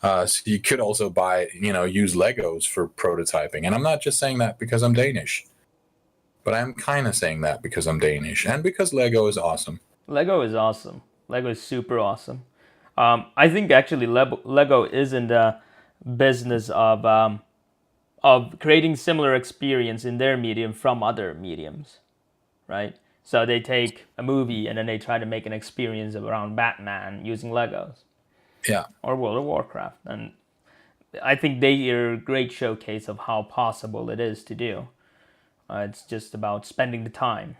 So you could also use Legos for prototyping. And I'm not just saying that because I'm Danish, but I'm kind of saying that because I'm Danish and because Lego is awesome. Lego is awesome. Lego is super awesome. I think actually Lego is in the business of creating similar experience in their medium from other mediums, right? So they take a movie and then they try to make an experience around Batman using Legos. Yeah. Or World of Warcraft. And I think they are a great showcase of how possible it is to do. It's just about spending the time.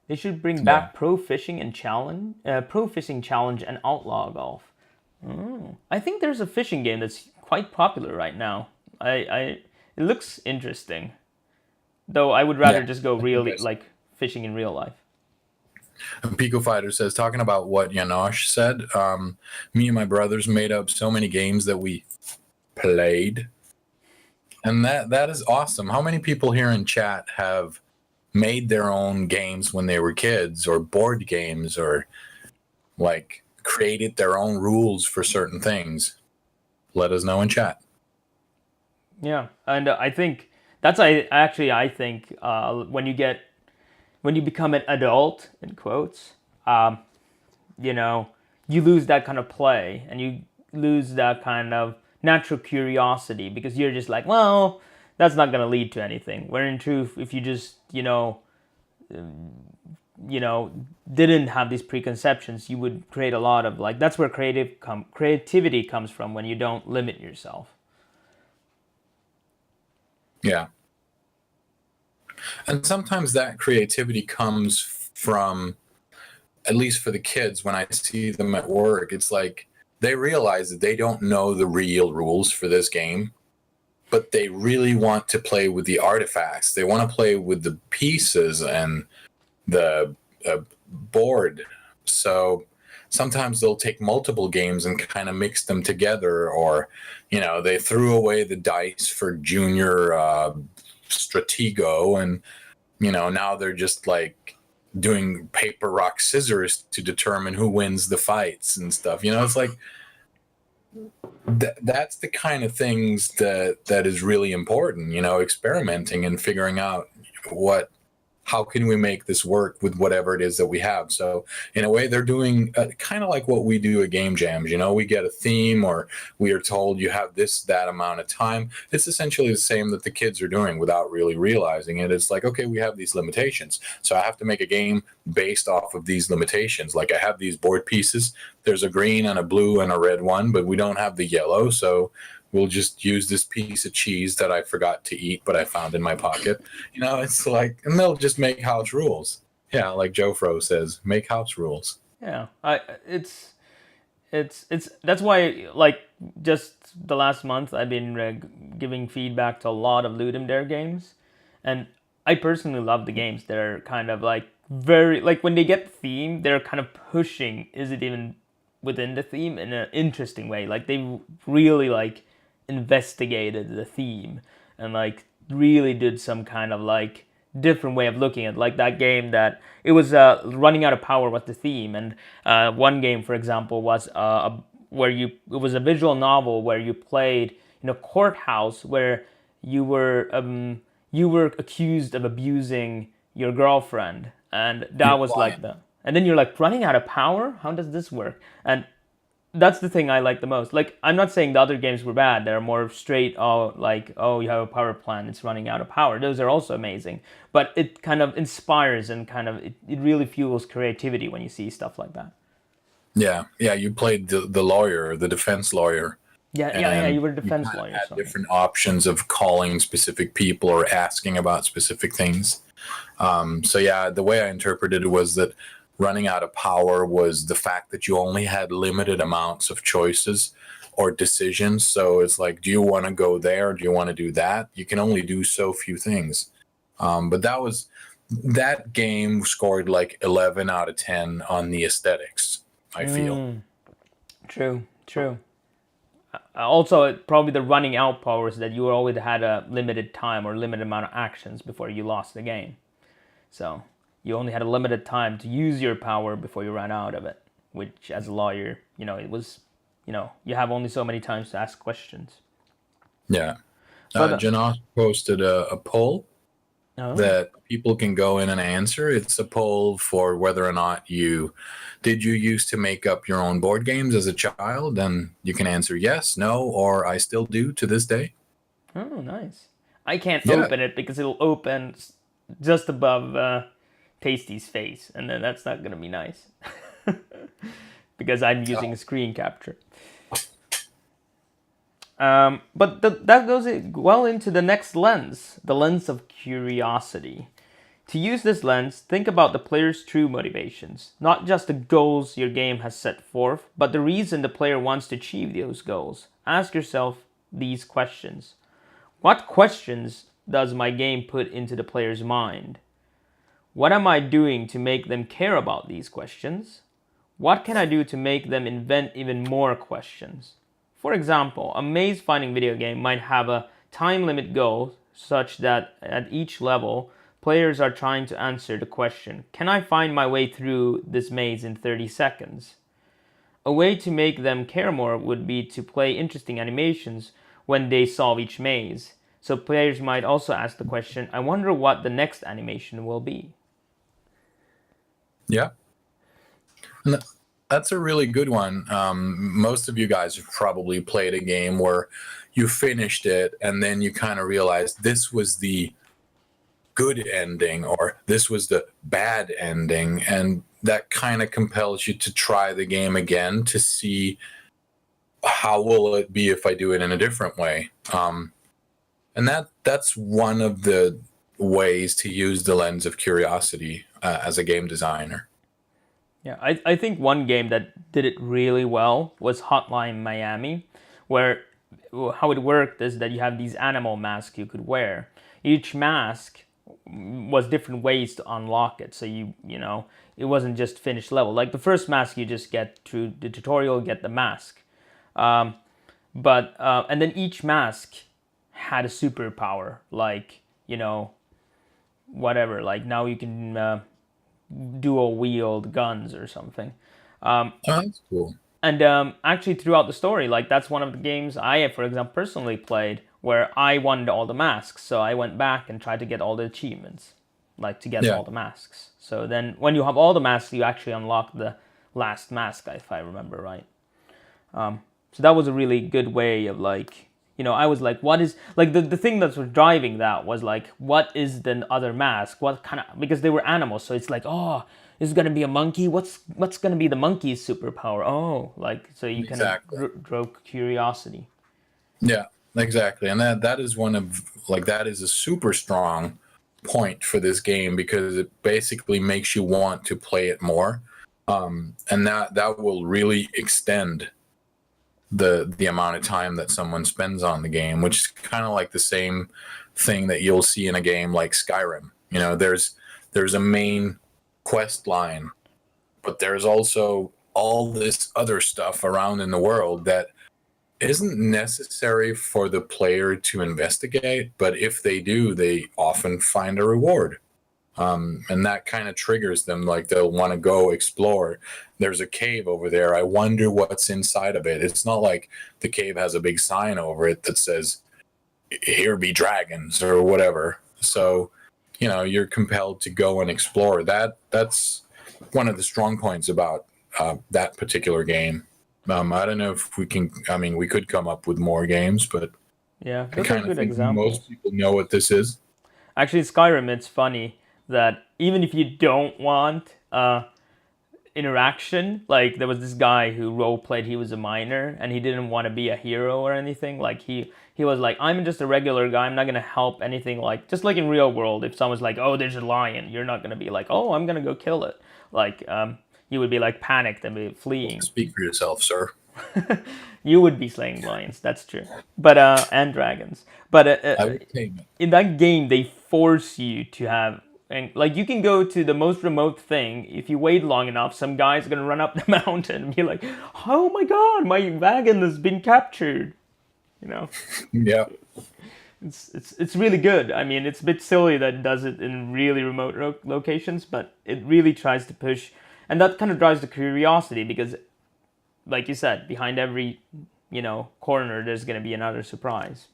They should bring back Pro Fishing Challenge and Outlaw Golf. I think there's a fishing game that's quite popular right now. It looks interesting. Though I would rather just go really like fishing in real life. Pico Fighter says, talking about what Janosch said, me and my brothers made up so many games that we played. And that is awesome. How many people here in chat have made their own games when they were kids, or board games, or like created their own rules for certain things? Let us know in chat. Yeah, and I think that's I think when you become an adult, in quotes, you lose that kind of play, and you lose that kind of natural curiosity because you're just like, well, that's not going to lead to anything. Where in truth, if you just, didn't have these preconceptions, you would create a lot of like, that's where creativity comes from when you don't limit yourself. Yeah. And sometimes that creativity comes from, at least for the kids, when I see them at work, it's like they realize that they don't know the real rules for this game, but they really want to play with the artifacts. They want to play with the pieces and the board. So sometimes they'll take multiple games and kind of mix them together, or they threw away the dice for junior Stratego, and now they're just like doing paper rock scissors to determine who wins the fights and stuff. It's like that's the kind of things that is really important, experimenting and figuring out how can we make this work with whatever it is that we have. So in a way, they're doing kind of like what we do at Game Jams. We get a theme, or we are told you have that amount of time. It's essentially the same that the kids are doing without really realizing it. It's like, okay, we have these limitations, so I have to make a game based off of these limitations. Like I have these board pieces. There's a green and a blue and a red one, but we don't have the yellow. So we'll just use this piece of cheese that I forgot to eat, but I found in my pocket. It's like, and they'll just make house rules. Yeah, like Joe Fro says, make house rules. Yeah, it's that's why, like, just the last month I've been giving feedback to a lot of Ludum Dare games, and I personally love the games. They're kind of like very, like, when they get the theme, they're kind of pushing, is it even within the theme, in an interesting way. Like they really like investigated the theme and like really did some kind of like different way of looking at, like, that game that it was running out of power was the theme, and one game, for example, was it was a visual novel where you played in a courthouse where you were accused of abusing your girlfriend, and that was like and then you're like, running out of power, how does this work? And that's the thing I like the most. Like, I'm not saying the other games were bad. They're more straight, you have a power plant, it's running out of power. Those are also amazing. But it kind of inspires and kind of, it really fuels creativity when you see stuff like that. Yeah. You played the lawyer, the defense lawyer. Yeah, you were a defense lawyer. Had different options of calling specific people or asking about specific things. So yeah, the way I interpreted it was that running out of power was the fact that you only had limited amounts of choices or decisions. So it's like, do you want to go there? Do you want to do that? You can only do so few things. But that game scored like 11 out of 10 on the aesthetics, I feel. True. Also, probably the running out powers that you always had a limited time or limited amount of actions before you lost the game. So you only had a limited time to use your power before you ran out of it, which as a lawyer, it was, you have only so many times to ask questions. Yeah. Janos posted a poll that people can go in and answer. It's a poll for whether or not you used to make up your own board games as a child, and you can answer yes, no, or I still do to this day. Oh, nice. I can't open it because it'll open just above Tasty's face, and then that's not going to be nice because I'm using a screen capture. But that goes well into the next lens, the lens of curiosity. To use this lens, think about the player's true motivations, not just the goals your game has set forth, but the reason the player wants to achieve those goals. Ask yourself these questions. What questions does my game put into the player's mind? What am I doing to make them care about these questions? What can I do to make them invent even more questions? For example, a maze-finding video game might have a time limit goal such that at each level, players are trying to answer the question, can I find my way through this maze in 30 seconds? A way to make them care more would be to play interesting animations when they solve each maze. So players might also ask the question, I wonder what the next animation will be. Yeah. That's a really good one. Most of you guys have probably played a game where you finished it and then you kind of realized this was the good ending or this was the bad ending, and that kind of compels you to try the game again to see how will it be if I do it in a different way. And that's one of the ways to use the lens of curiosity as a game designer. Yeah, I think one game that did it really well was Hotline Miami, where how it worked is that you have these animal masks you could wear. Each mask was different ways to unlock it. So you know, it wasn't just finished level. Like the first mask you just get through the tutorial, get the mask. But and then each mask had a superpower, like, you know, whatever. Like now you can dual wield guns or something. Oh, that's cool. And actually, throughout the story, like that's one of the games I, for example, personally played where I won all the masks. So I went back and tried to get all the achievements, like to get all the masks. So then, when you have all the masks, you actually unlock the last mask, if I remember right. So that was a really good way of like, you know, I was like, what is like the thing that was driving that was like, what is the other mask? What kind of, because they were animals, so it's like, oh, is it gonna be a monkey? What's gonna be the monkey's superpower? Oh, like so you kind of drove curiosity. Yeah, exactly, and that is one of like that is a super strong point for this game because it basically makes you want to play it more, and that will really extend the amount of time that someone spends on the game, which is kind of like the same thing that you'll see in a game like Skyrim. You know, there's a main quest line, but there's also all this other stuff around in the world that isn't necessary for the player to investigate, but if they do, they often find a reward. And that kind of triggers them, like they'll want to go explore. There's a cave over there. I wonder what's inside of it. It's not like the cave has a big sign over it that says, here be dragons or whatever. So, you know, you're compelled to go and explore. That's one of the strong points about that particular game. I don't know if we can, I mean, we could come up with more games, but yeah, I those are kind good of think examples. most people know what this is. Actually, Skyrim, it's funny that even if you don't want interaction, like there was this guy who role played, he was a miner and he didn't want to be a hero or anything. Like he was like, I'm just a regular guy, I'm not gonna help anything. Like just like in real world, if someone's like, oh, there's a lion, you're not gonna be like, oh, I'm gonna go kill it. Like you would be like panicked and be fleeing. Speak for yourself, sir. You would be slaying lions, that's true, but and dragons. But I would tame it. in that game, they force you to have, and like you can go to the most remote thing. If you wait long enough, some guy's gonna run up the mountain and be like, "Oh my god, my wagon has been captured." You know, Yeah. it's really good. I mean, it's a bit silly that it does it in really remote locations, but it really tries to push, and that kind of drives the curiosity because, like you said, behind every corner, there's gonna be another surprise.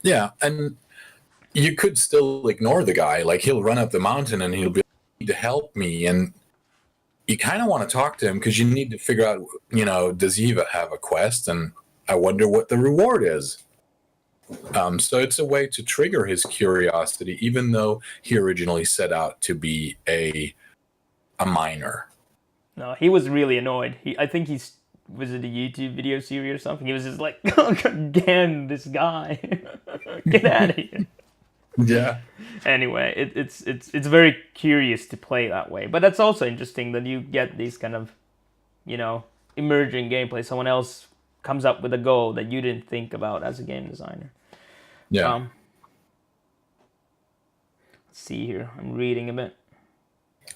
Yeah, and you could still ignore the guy. Like he'll run up the mountain and he'll be like, to help me, and you kind of want to talk to him because you need to figure out, you know, does he even have a quest, and I wonder what the reward is. So it's a way to trigger his curiosity, even though he originally set out to be a miner. No, he was really annoyed. I think was it a YouTube video series or something? He was just like, oh, again, this guy, get out of here. Yeah. Anyway, it's very curious to play that way, but that's also interesting that you get these kind of, emerging gameplay. Someone else comes up with a goal that you didn't think about as a game designer. Yeah. Let's see here. I'm reading a bit.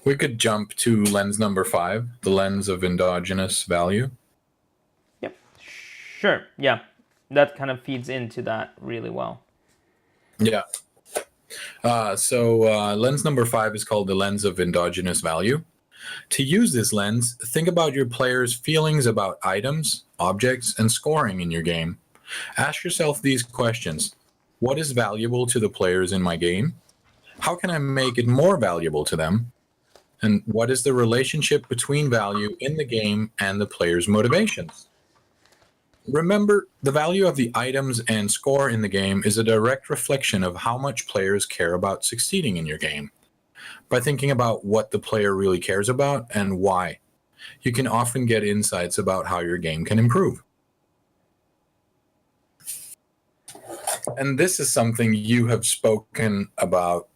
We could jump to lens number 5, the lens of endogenous value. Yep. Sure. Yeah. That kind of feeds into that really well. Yeah. So lens number 5 is called the lens of endogenous value. To use this lens, think about your player's feelings about items, objects, and scoring in your game. Ask yourself these questions. What is valuable to the players in my game? How can I make it more valuable to them? And what is the relationship between value in the game and the player's motivations? Remember, the value of the items and score in the game is a direct reflection of how much players care about succeeding in your game. By thinking about what the player really cares about and why, you can often get insights about how your game can improve. And this is something you have spoken about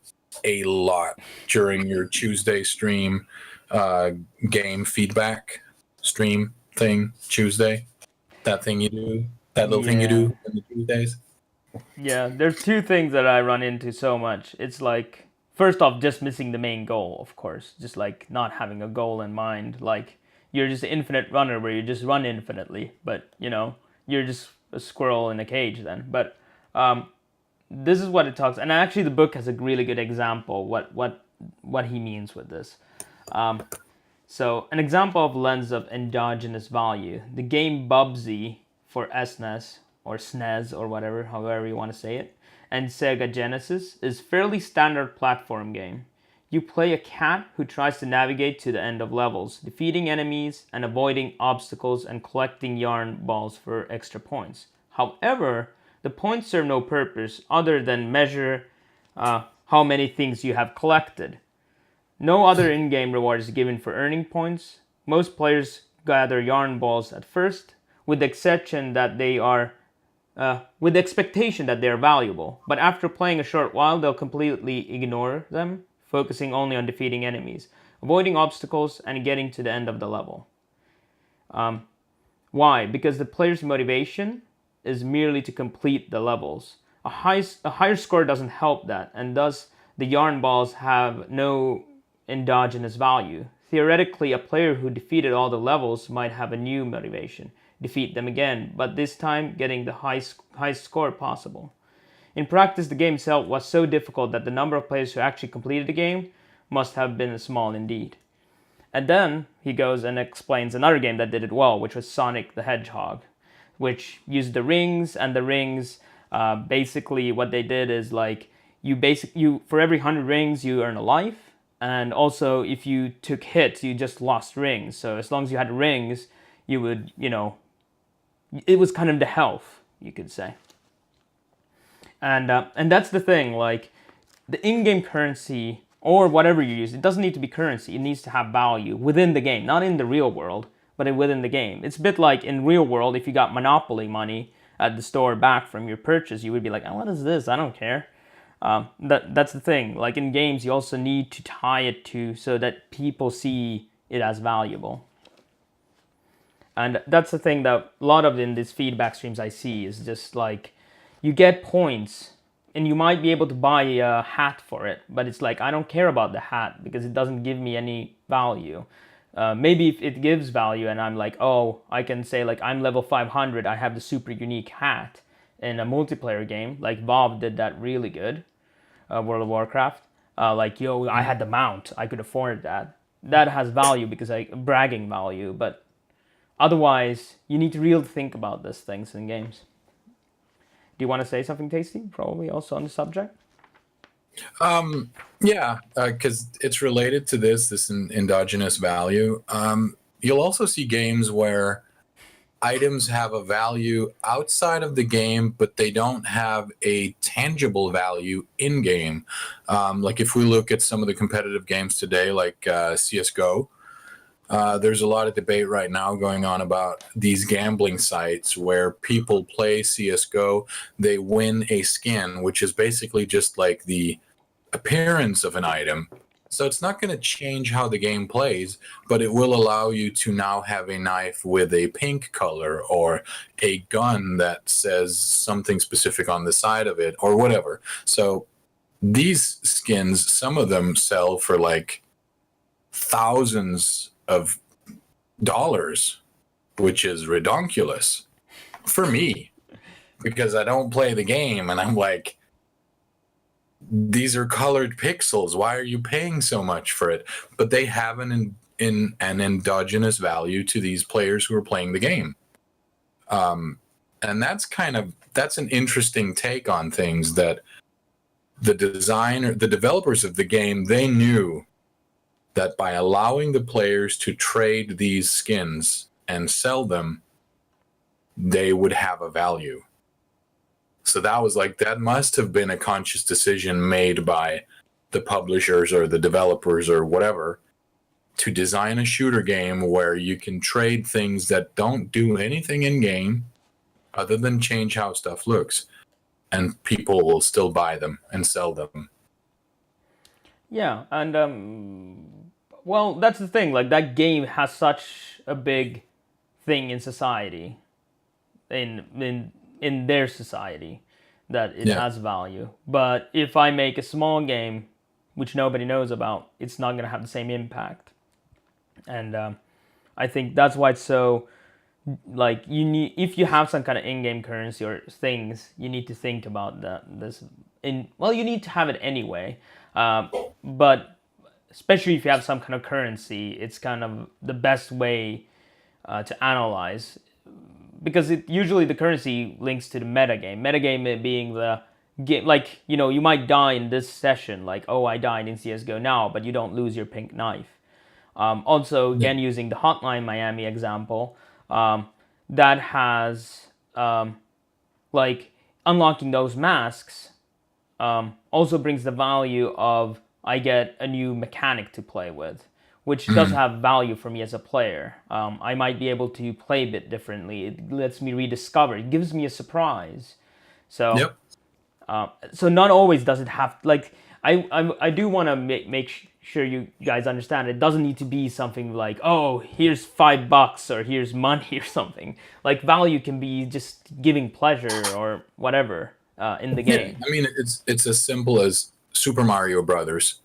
a lot during your Tuesday stream, game feedback stream thing, Tuesday. That thing you do, that little thing you do on the Tuesdays. Yeah, there's two things that I run into so much. It's like, first off, just missing the main goal, of course. Just like not having a goal in mind. Like, you're just an infinite runner where you just run infinitely, but you're just a squirrel in a cage then. But this is what it talks, and actually the book has a really good example what he means with this. So an example of lens of endogenous value. The game Bubsy for SNES or SNES or whatever, however you want to say it, and Sega Genesis is fairly standard platform game. You play a cat who tries to navigate to the end of levels, defeating enemies and avoiding obstacles and collecting yarn balls for extra points. However, the points serve no purpose other than measure how many things you have collected. No other in-game reward is given for earning points. Most players gather yarn balls at first, with the exception that they are, with the expectation that they are valuable. But after playing a short while, they'll completely ignore them, focusing only on defeating enemies, avoiding obstacles, and getting to the end of the level. Why? Because the player's motivation is merely to complete the levels. A higher score doesn't help that, and thus the yarn balls have no endogenous value. Theoretically, a player who defeated all the levels might have a new motivation, defeat them again, but this time getting the highest score possible. In practice, the game itself was so difficult that the number of players who actually completed the game must have been small indeed. And then he goes and explains another game that did it well, which was Sonic the Hedgehog, which used the rings, and the rings, basically what they did is like, you for every 100 rings you earn a life, and also if you took hits you just lost rings. So as long as you had rings, you would, it was kind of the health, you could say. And that's the thing, like the in-game currency or whatever you use, it doesn't need to be currency, it needs to have value within the game, not in the real world, but within the game. It's a bit like in real world, if you got Monopoly money at the store back from your purchase, you would be like, oh, what is this? I don't care. That's the thing. Like in games, you also need to tie it to so that people see it as valuable. And that's the thing that a lot of in these feedback streams I see is just like, you get points and you might be able to buy a hat for it, but it's like, I don't care about the hat because it doesn't give me any value. Maybe if it gives value and I'm like, oh, I can say like, I'm level 500, I have the super unique hat in a multiplayer game, like Valve did that really good, World of Warcraft. Like, yo, I had the mount, I could afford that. That has value because bragging value, but otherwise, you need to really think about these things in games. Do you want to say something, Tasty? Probably also on the subject? Yeah, because it's related to this endogenous value. You'll also see games where items have a value outside of the game, but they don't have a tangible value in game. Like if we look at some of the competitive games today, like CSGO, there's a lot of debate right now going on about these gambling sites where people play CSGO, they win a skin, which is basically just like the appearance of an item. So it's not going to change how the game plays, but it will allow you to now have a knife with a pink color or a gun that says something specific on the side of it or whatever. So these skins, some of them sell for like thousands of dollars, which is redonkulous for me because I don't play the game and I'm like, these are colored pixels. Why are you paying so much for it? But they have an endogenous value to these players who are playing the game. And that's an interesting take on things that the developers of the game, they knew that by allowing the players to trade these skins and sell them, they would have a value. So that was like, that must have been a conscious decision made by the publishers or the developers or whatever to design a shooter game where you can trade things that don't do anything in game other than change how stuff looks, and people will still buy them and sell them. Yeah, and well, that's the thing. Like that game has such a big thing in society, in their society, that it has value. But if I make a small game, which nobody knows about, it's not going to have the same impact. And I think that's why it's so, like, you need, if you have some kind of in-game currency or things, you need to think about you need to have it anyway. But especially if you have some kind of currency, it's kind of the best way to analyze, because usually the currency links to the metagame. Metagame being the game, like, you might die in this session, like, oh, I died in CS:GO now, but you don't lose your pink knife. Also, again, using the Hotline Miami example, that has, like, unlocking those masks also brings the value of, I get a new mechanic to play with, which does have value for me as a player. I might be able to play a bit differently. It lets me rediscover. It gives me a surprise. So, so not always does it have, like, I do want to make sure you guys understand, it doesn't need to be something like, oh, here's $5 or here's money or something. Like, value can be just giving pleasure or whatever in the game. I mean, it's as simple as Super Mario Brothers.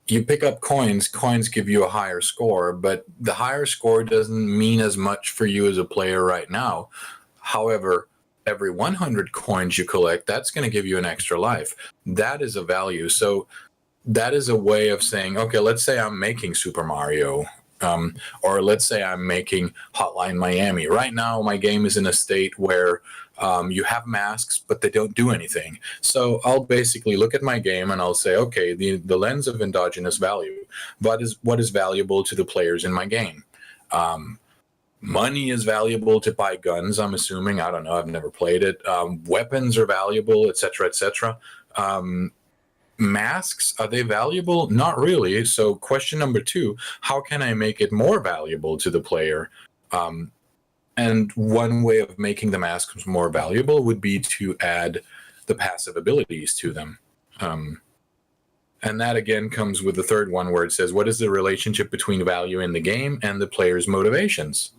You pick up coins give you a higher score, but the higher score doesn't mean as much for you as a player right now. However, every 100 coins you collect, that's going to give you an extra life. That is a value. So that is a way of saying, okay, let's say I'm making Super Mario, or let's say I'm making Hotline Miami. Right now, my game is in a state where you have masks, but they don't do anything. So I'll basically look at my game and I'll say, okay, the lens of endogenous value. What is valuable to the players in my game? Money is valuable to buy guns, I'm assuming. I don't know. I've never played it. Weapons are valuable, etc., etc. Masks, are they valuable? Not really. So question number 2, how can I make it more valuable to the player? And one way of making the masks more valuable would be to add the passive abilities to them. And that again comes with the third one, where it says, what is the relationship between value in the game and the player's motivations?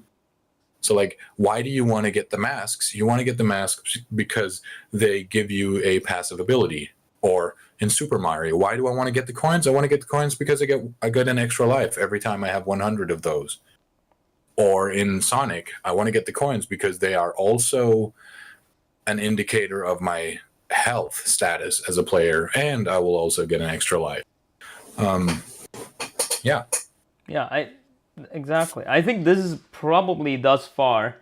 So, like, why do you want to get the masks? You want to get the masks because they give you a passive ability. Or in Super Mario, why do I want to get the coins? I want to get the coins because I get an extra life every time I have 100 of those. Or in Sonic, I want to get the coins because they are also an indicator of my health status as a player, and I will also get an extra life. Yeah. Yeah, exactly. I think this is probably thus far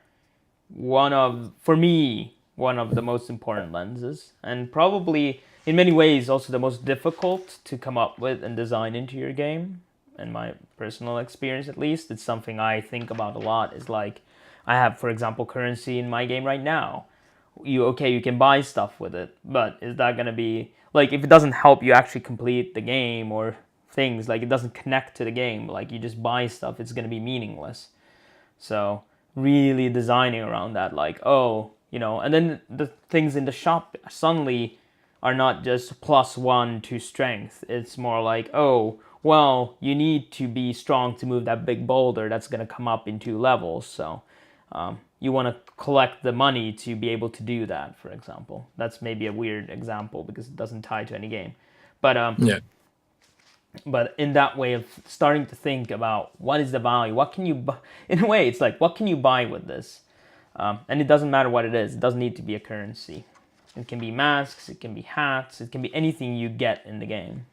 one of the most important lenses, and probably in many ways also the most difficult to come up with and design into your game. In my personal experience, at least, it's something I think about a lot. Is like, I have, for example, currency in my game right now. You can buy stuff with it, but is that gonna be, like, if it doesn't help you actually complete the game or things, like it doesn't connect to the game, like you just buy stuff, it's gonna be meaningless. So really designing around that, like, and then the things in the shop suddenly are not just +1 to strength. It's more like, oh, well, you need to be strong to move that big boulder that's going to come up in 2 levels. So you want to collect the money to be able to do that, for example. That's maybe a weird example because it doesn't tie to any game. But But in that way of starting to think about what is the value, what can you buy? In a way, it's like, what can you buy with this? And it doesn't matter what it is. It doesn't need to be a currency. It can be masks, it can be hats, it can be anything you get in the game.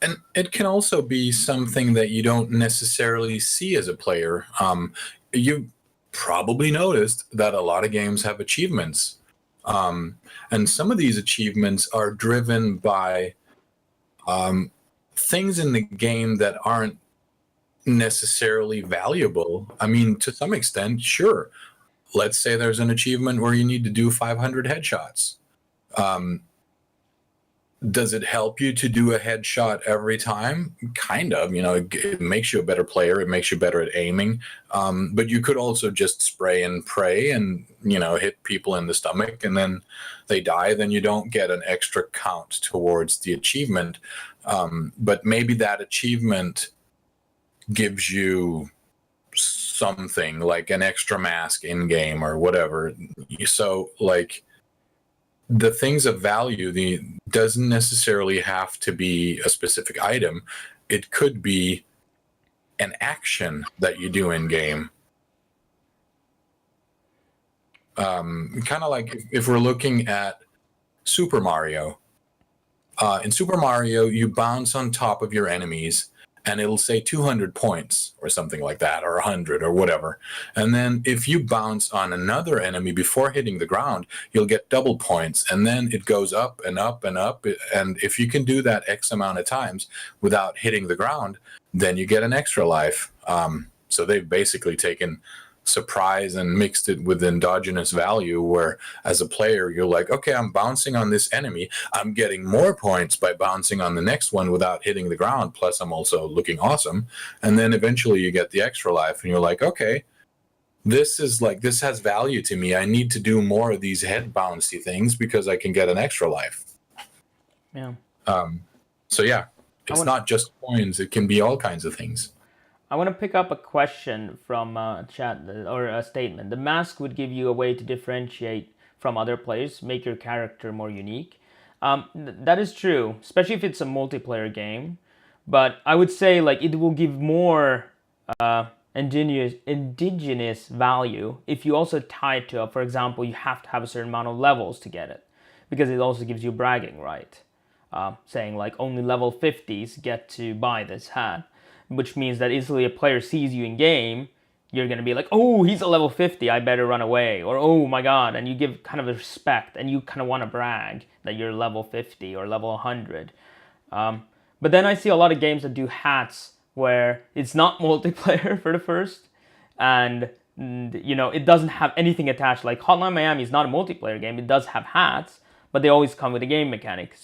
And it can also be something that you don't necessarily see as a player. You probably noticed that a lot of games have achievements. And some of these achievements are driven by things in the game that aren't necessarily valuable. I mean, to some extent, sure. Let's say there's an achievement where you need to do 500 headshots. Does it help you to do a headshot every time? Kind of. It makes you a better player. It makes you better at aiming. But you could also just spray and pray and hit people in the stomach, and then they die. Then you don't get an extra count towards the achievement. But maybe that achievement gives you something like an extra mask in game or whatever. So like, the things of value doesn't necessarily have to be a specific item. It could be an action that you do in game. Kind of like if we're looking at Super Mario. In Super Mario, you bounce on top of your enemies, and it'll say 200 points or something like that, or 100 or whatever. And then if you bounce on another enemy before hitting the ground, you'll get double points. And then it goes up and up and up. And if you can do that X amount of times without hitting the ground, then you get an extra life. So they've basically taken surprise and mixed it with endogenous value, where as a player you're like, okay, I'm bouncing on this enemy, I'm getting more points by bouncing on the next one without hitting the ground, plus I'm also looking awesome. And then eventually you get the extra life and you're like, okay, this has value to me. I need to do more of these head bouncy things because I can get an extra life. Yeah. So yeah, it's not just coins, it can be all kinds of things. I want to pick up a question from chat, or a statement. The mask would give you a way to differentiate from other players, make your character more unique. That is true, especially if it's a multiplayer game. But I would say like it will give more indigenous value if you also tie it to, for example, you have to have a certain amount of levels to get it, because it also gives you bragging right, saying like only level 50s get to buy this hat. Which means that easily a player sees you in game, you're going to be like, oh, he's a level 50, I better run away. Or, oh my god, and you give kind of a respect, and you kind of want to brag that you're level 50 or level 100. But then I see a lot of games that do hats where it's not multiplayer for the first, and it doesn't have anything attached. Like Hotline Miami is not a multiplayer game, it does have hats, but they always come with a game mechanic.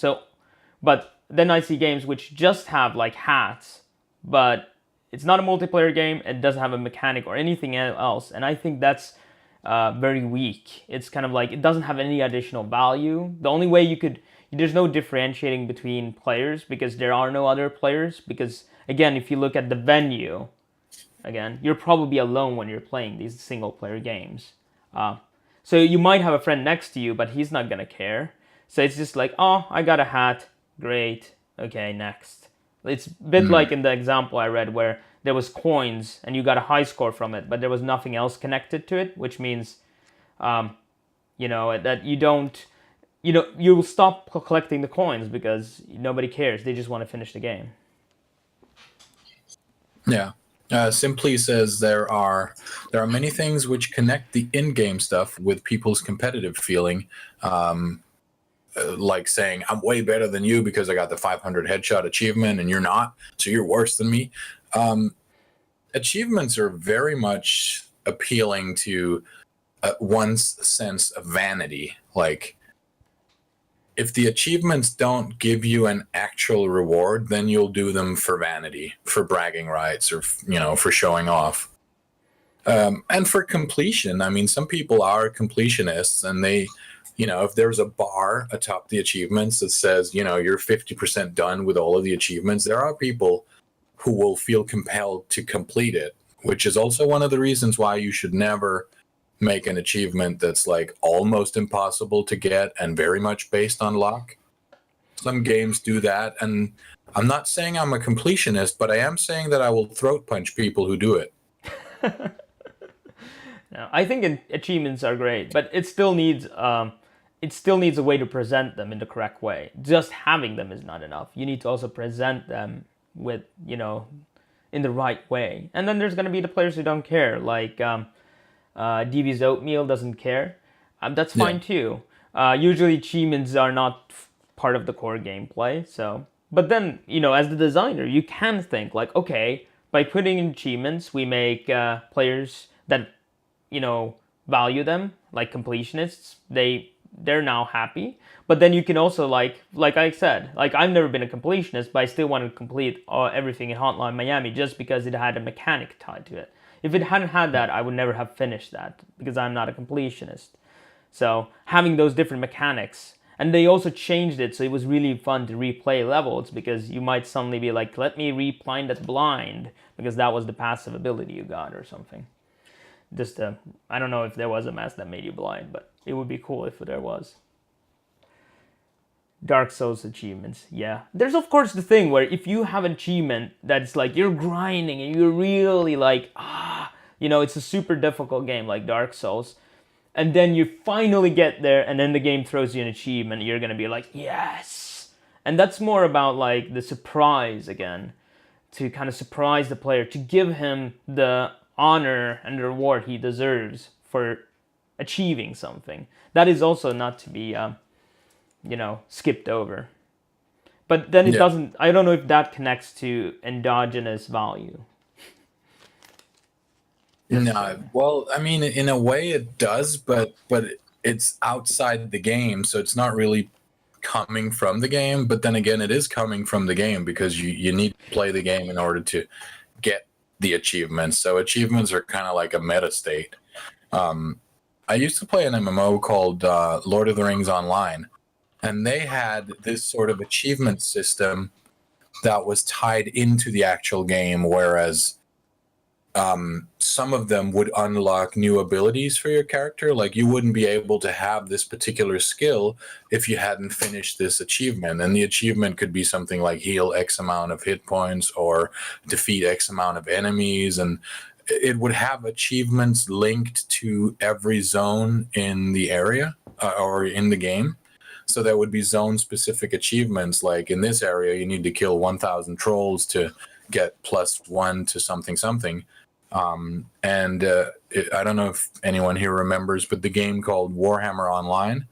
But then I see games which just have like hats, but it's not a multiplayer game, it doesn't have a mechanic or anything else, and I think that's very weak. It's kind of like, it doesn't have any additional value. The only way there's no differentiating between players, because there are no other players, because again, if you look at the venue, again, you're probably alone when you're playing these single player games. So you might have a friend next to you, but he's not gonna care. So it's just like, oh, I got a hat, great, okay, next. It's a bit like in the example I read where there was coins and you got a high score from it, but there was nothing else connected to it, which means, that you don't, you will stop collecting the coins because nobody cares. They just want to finish the game. Yeah. Simply says there are many things which connect the in-game stuff with people's competitive feeling. Like saying, I'm way better than you because I got the 500 headshot achievement and you're not, so you're worse than me. Achievements are very much appealing to one's sense of vanity. Like, if the achievements don't give you an actual reward, then you'll do them for vanity, for bragging rights, or for showing off. And for completion, I mean, some people are completionists, and they, if there's a bar atop the achievements that says, you're 50% done with all of the achievements, there are people who will feel compelled to complete it, which is also one of the reasons why you should never make an achievement that's like almost impossible to get and very much based on luck. Some games do that, and I'm not saying I'm a completionist, but I am saying that I will throat punch people who do it. No, I think achievements are great, but it still needs a way to present them in the correct way. Just having them is not enough. You need to also present them with, in the right way. And then there's going to be the players who don't care, like DB's Oatmeal doesn't care. That's fine too. Usually achievements are not part of the core gameplay, so But then, as the designer, you can think like, okay, by putting in achievements, we make players that, value them, like completionists. They're now happy. But then you can also like I said, like I've never been a completionist, but I still want to complete everything in Hotline Miami just because it had a mechanic tied to it. If it hadn't had that, I would never have finished that because I'm not a completionist. So having those different mechanics, and they also changed it so it was really fun to replay levels because you might suddenly be like, let me replay that blind because that was the passive ability you got or something. Just I don't know if there was a mask that made you blind, but it would be cool if there was. Dark Souls achievements, yeah. There's of course the thing where if you have an achievement that's like you're grinding and you're really like, it's a super difficult game like Dark Souls, and then you finally get there and then the game throws you an achievement, you're gonna be like, yes! And that's more about like the surprise again, to kind of surprise the player, to give him the honor and the reward he deserves for achieving something. That is also not to be, skipped over. But then it doesn't, I don't know if that connects to endogenous value. No, well, I mean, in a way it does, but it's outside the game, so it's not really coming from the game. But then again, it is coming from the game because you need to play the game in order to get the achievements. So achievements are kind of like a meta state. I used to play an MMO called Lord of the Rings Online, and they had this sort of achievement system that was tied into the actual game, whereas some of them would unlock new abilities for your character. Like you wouldn't be able to have this particular skill if you hadn't finished this achievement. And the achievement could be something like heal X amount of hit points or defeat X amount of enemies. And it would have achievements linked to every zone in the area or in the game. So there would be zone specific achievements. Like in this area, you need to kill 1,000 trolls to get +1 to something. I don't know if anyone here remembers, but the game called Warhammer Online,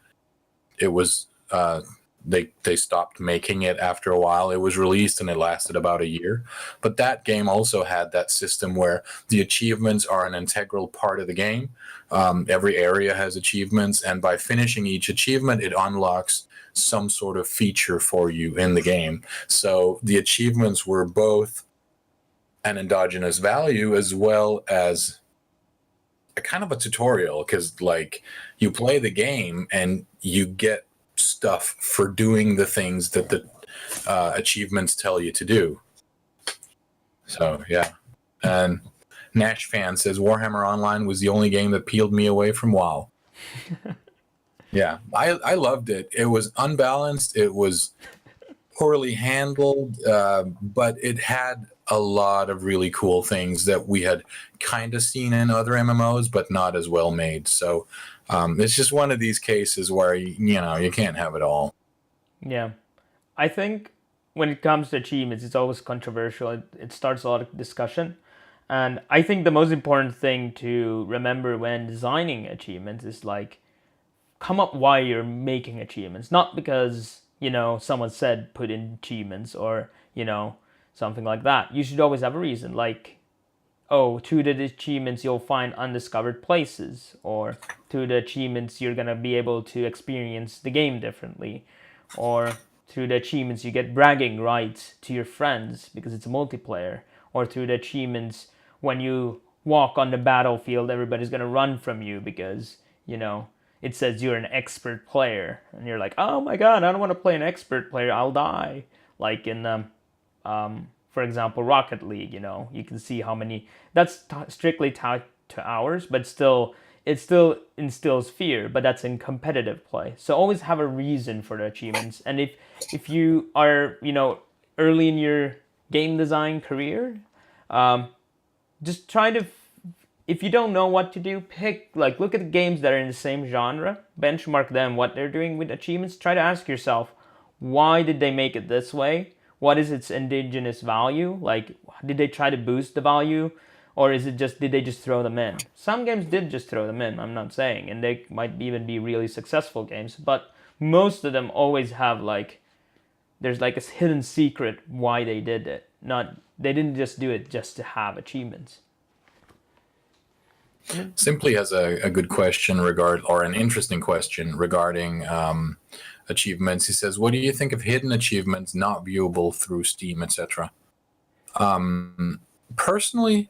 it was they stopped making it after a while. It was released and it lasted about a year. But that game also had that system where the achievements are an integral part of the game. Every area has achievements, and by finishing each achievement, it unlocks some sort of feature for you in the game. So the achievements were both an endogenous value as well as a kind of a tutorial, because like you play the game and you get stuff for doing the things that the achievements tell you to do. So yeah. And Nash fan says Warhammer Online was the only game that peeled me away from WoW. Yeah, I loved it. It was unbalanced, it was poorly handled, but it had a lot of really cool things that we had kind of seen in other MMOs, but not as well made. So it's just one of these cases where, you can't have it all. Yeah. I think when it comes to achievements, it's always controversial. It starts a lot of discussion. And I think the most important thing to remember when designing achievements is like, come up why you're making achievements. Not because, someone said put in achievements or, something like that. You should always have a reason, like, through the achievements you'll find undiscovered places, or through the achievements you're gonna be able to experience the game differently, or through the achievements you get bragging rights to your friends because it's a multiplayer, or through the achievements when you walk on the battlefield everybody's gonna run from you because, it says you're an expert player, and you're like, oh my god, I don't want to play an expert player, I'll die. Like in for example, Rocket League, you can see how many, that's strictly tied to hours, but it still instills fear, but that's in competitive play. So always have a reason for the achievements. And if you are, early in your game design career, just try to, if you don't know what to do, look at the games that are in the same genre, benchmark them, what they're doing with achievements, try to ask yourself, why did they make it this way? What is its indigenous value? Like, did they try to boost the value? Or did they just throw them in? Some games did just throw them in, I'm not saying, and they might even be really successful games, but most of them always have there's like a hidden secret why they did it. Not they didn't just do it just to have achievements. Simply has a good question or an interesting question regarding achievements. He says, "What do you think of hidden achievements not viewable through Steam, etc.?" Personally,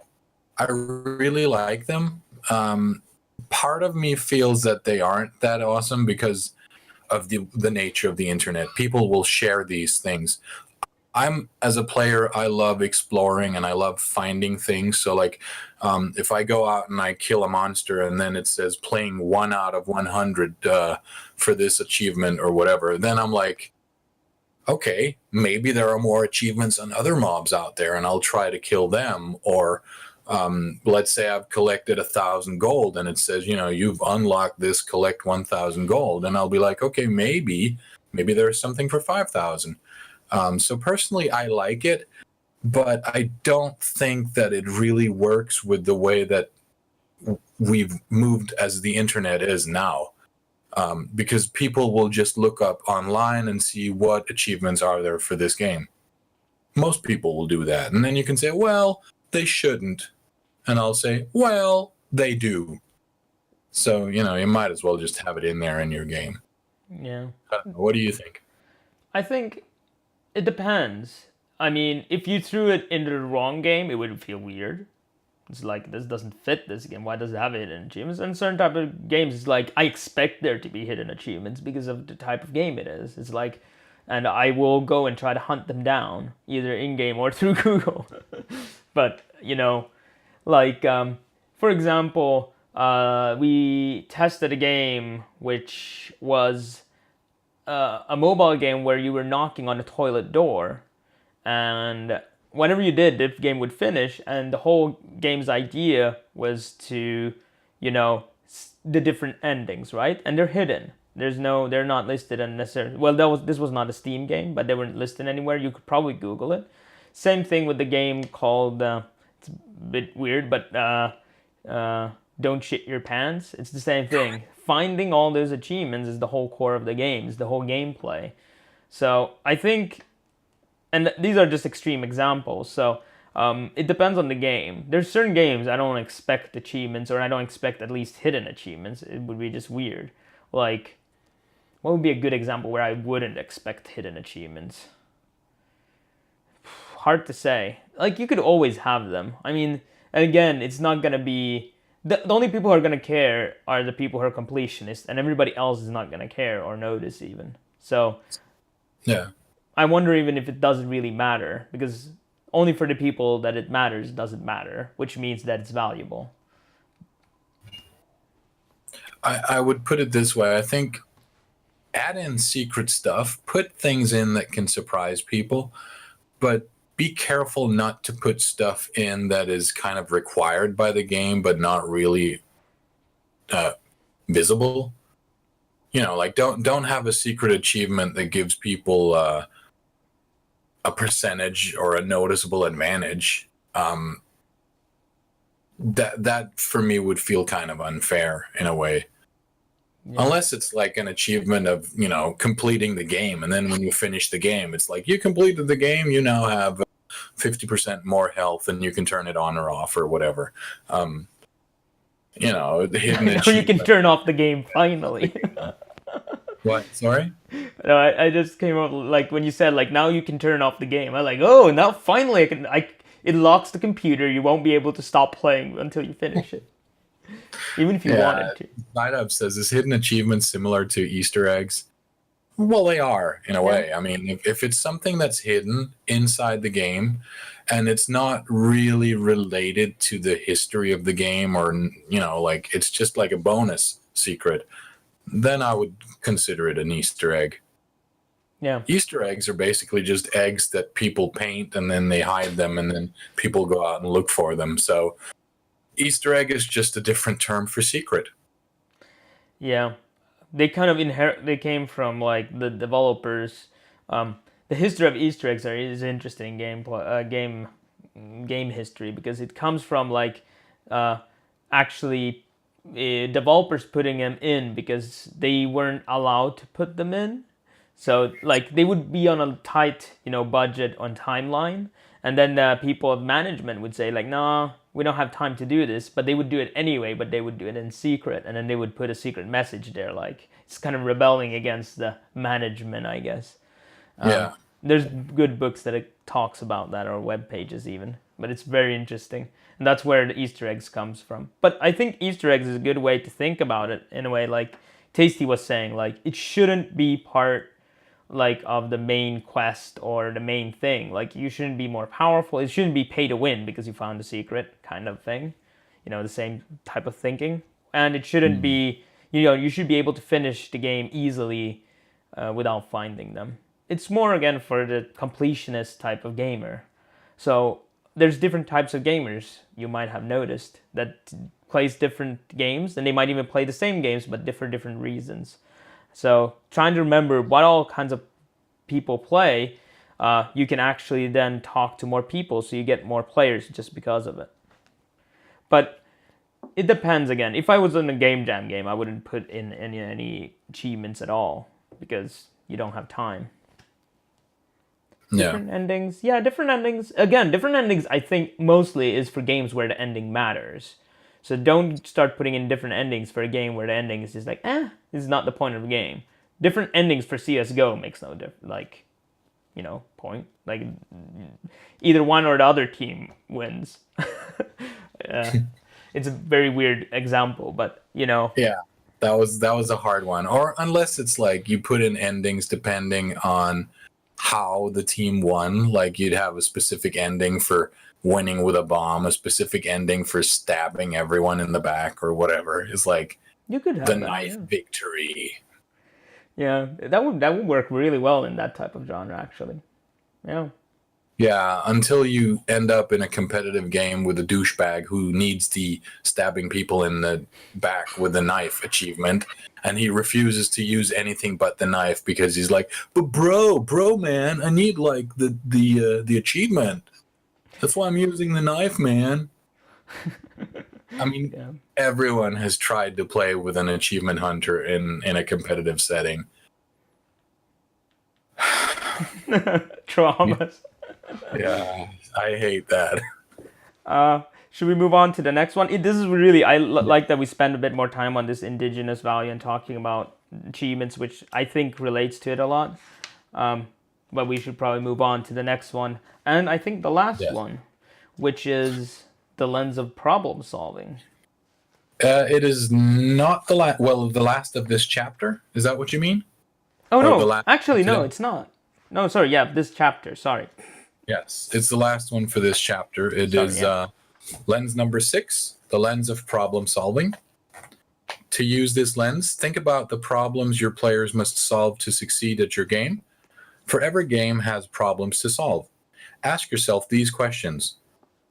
I really like them. Part of me feels that they aren't that awesome because of the nature of the internet. People will share these things. As a player, I love exploring and I love finding things. So like, if I go out and I kill a monster and then it says playing 1 out of 100 for this achievement or whatever, then I'm like, okay, maybe there are more achievements on other mobs out there and I'll try to kill them. Or let's say I've collected 1,000 gold and it says, you've unlocked this, collect 1,000 gold. And I'll be like, okay, maybe there's something for 5,000. So personally, I like it, but I don't think that it really works with the way that we've moved as the internet is now. Because people will just look up online and see what achievements are there for this game. Most people will do that. And then you can say, well, they shouldn't. And I'll say, well, they do. So, you might as well just have it in there in your game. Yeah. What do you think? I think it depends. I mean, if you threw it into the wrong game, it would feel weird. It's like, this doesn't fit this game. Why does it have hidden achievements? And certain type of games, it's like, I expect there to be hidden achievements because of the type of game it is. It's like, and I will go and try to hunt them down, either in-game or through Google. But, like, for example, we tested a game which was a mobile game where you were knocking on a toilet door, and whenever you did, the game would finish, and the whole game's idea was to, the different endings, right? And they're hidden. They're not listed unnecessarily. Well, this was not a Steam game, but they weren't listed anywhere. You could probably Google it. Same thing with the game called, it's a bit weird, but Don't Shit Your Pants. It's the same thing. Finding all those achievements is the whole core of the game, is the whole gameplay. So I think, and these are just extreme examples, so it depends on the game. There's certain games I don't expect achievements, or I don't expect at least hidden achievements. It would be just weird. Like, what would be a good example where I wouldn't expect hidden achievements? Hard to say. Like, you could always have them. I mean, and again, it's not going to be... The only people who are going to care are the people who are completionists, and everybody else is not going to care or notice even. So, yeah. I wonder even if it doesn't really matter, because only for the people that it matters doesn't matter, which means that it's valuable. I would put it this way. I think add in secret stuff, put things in that can surprise people, but be careful not to put stuff in that is kind of required by the game, but not really visible. Like don't have a secret achievement that gives people a percentage or a noticeable advantage. That for me would feel kind of unfair in a way. Yeah. Unless it's like an achievement of, completing the game. And then when you finish the game, it's like, you completed the game, you now have 50% more health and you can turn it on or off or whatever. The hidden achievement. You can turn off the game finally. What? Sorry? No, I just came up, like, when you said, like, now you can turn off the game. I'm like, oh, now finally it locks the computer. You won't be able to stop playing until you finish it. Even if you wanted to. SideUp says, is hidden achievements similar to Easter eggs? Well, they are, in a way. I mean, if it's something that's hidden inside the game and it's not really related to the history of the game, or, like it's just like a bonus secret, then I would consider it an Easter egg. Yeah. Easter eggs are basically just eggs that people paint and then they hide them and then people go out and look for them. So Easter egg is just a different term for secret. Yeah. They kind of they came from like the developers. The history of Easter eggs is interesting game history, because it comes from like actually developers putting them in because they weren't allowed to put them in. So like they would be on a tight, budget on timeline, and then the people of management would say like, "No, we don't have time to do this," but they would do it anyway, but they would do it in secret, and then they would put a secret message there, like it's kind of rebelling against the management, I guess. Yeah. There's good books that it talks about that, or web pages even, but it's very interesting, and that's where the Easter eggs comes from. But I think Easter eggs is a good way to think about it in a way, like Tasty was saying, like it shouldn't be part like of the main quest or the main thing. Like you shouldn't be more powerful. It shouldn't be pay to win because you found a secret kind of thing. The same type of thinking. And it shouldn't be, you should be able to finish the game easily without finding them. It's more again for the completionist type of gamer. So there's different types of gamers you might have noticed that plays different games, and they might even play the same games but for different reasons. So trying to remember what all kinds of people play, you can actually then talk to more people, so you get more players just because of it. But it depends again. If I was in a game jam game, I wouldn't put in any achievements at all because you don't have time. Yeah. Different endings. Yeah, different endings. Again, different endings I think mostly is for games where the ending matters. So don't start putting in different endings for a game where the ending is just like, this is not the point of the game. Different endings for CSGO makes no difference, point. Like, either one or the other team wins. It's a very weird example, but, Yeah, that was a hard one. Or unless it's like you put in endings depending on how the team won, like you'd have a specific ending for winning with a bomb, a specific ending for stabbing everyone in the back or whatever. Is like you could have the that, knife victory. Yeah, that would work really well in that type of genre, actually. Yeah. Yeah, until you end up in a competitive game with a douchebag who needs the stabbing people in the back with a knife achievement, and he refuses to use anything but the knife because he's like, "But bro, man, I need like the achievement. That's why I'm using the knife, man." I mean, Yeah. everyone has tried to play with an achievement hunter in a competitive setting. Traumas. Yeah, I hate that. Should we move on to the next one? This is really, like that we spend a bit more time on this indigenous value and talking about achievements, which I think relates to it a lot. But we should probably move on to the next one. And I think the last one, which is the lens of problem solving. It is not the last. Well, the last of this chapter. Is that what you mean? Oh, no. Actually, no, it's not. No, sorry. Yeah, this chapter. Sorry. Yes, it's the last one for this chapter. It is lens number 6, the lens of problem solving. To use this lens, think about the problems your players must solve to succeed at your game. For every game has problems to solve. Ask yourself these questions.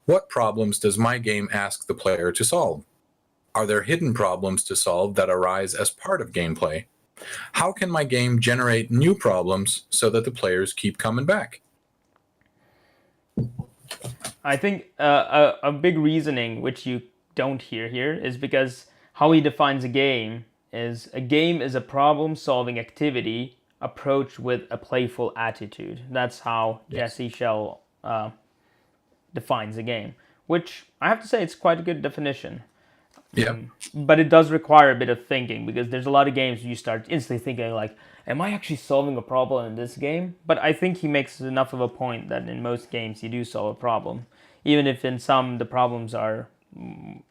What problems does my game ask the player to solve? Are there hidden problems to solve that arise as part of gameplay? How can my game generate new problems so that the players keep coming back? I think a big reasoning which you don't hear here is because how he defines a game is a problem-solving activity approached with a playful attitude. That's how Jesse Shell defines a game, which I have to say it's quite a good definition. Yeah. But it does require a bit of thinking because there's a lot of games you start instantly thinking like, am I actually solving a problem in this game? But I think he makes enough of a point that in most games you do solve a problem. Even if in some the problems are a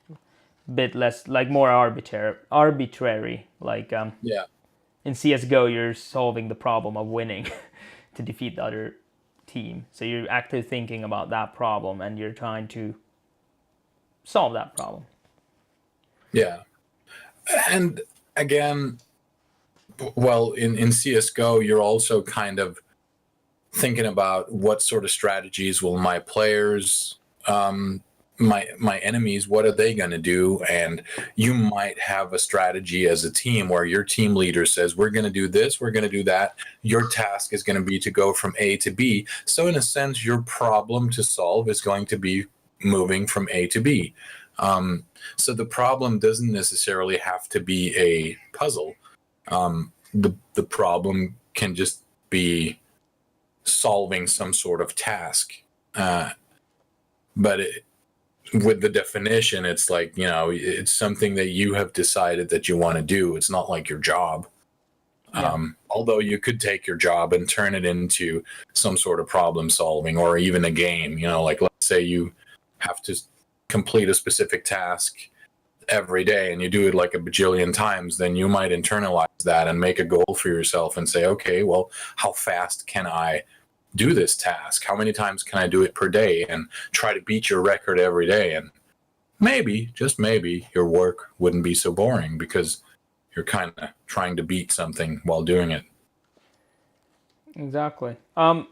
bit less, like more arbitrary. Like in CSGO you're solving the problem of winning to defeat the other team. So you're actively thinking about that problem and you're trying to solve that problem. Yeah. And again, well, in CSGO, you're also kind of thinking about what sort of strategies will my players, my enemies, what are they going to do? And you might have a strategy as a team where your team leader says, we're going to do this, we're going to do that. Your task is going to be to go from A to B. So in a sense, your problem to solve is going to be moving from A to B. So the problem doesn't necessarily have to be a puzzle. The problem can just be solving some sort of task. But with the definition, it's like, it's something that you have decided that you want to do. It's not like your job. Yeah. Although you could take your job and turn it into some sort of problem solving or even a game, like let's say you have to complete a specific task every day and you do it like a bajillion times, then you might internalize that and make a goal for yourself and say, okay, well, how fast can I do this task? How many times can I do it per day? And try to beat your record every day. And maybe, just maybe, your work wouldn't be so boring because you're kind of trying to beat something while doing it. Exactly.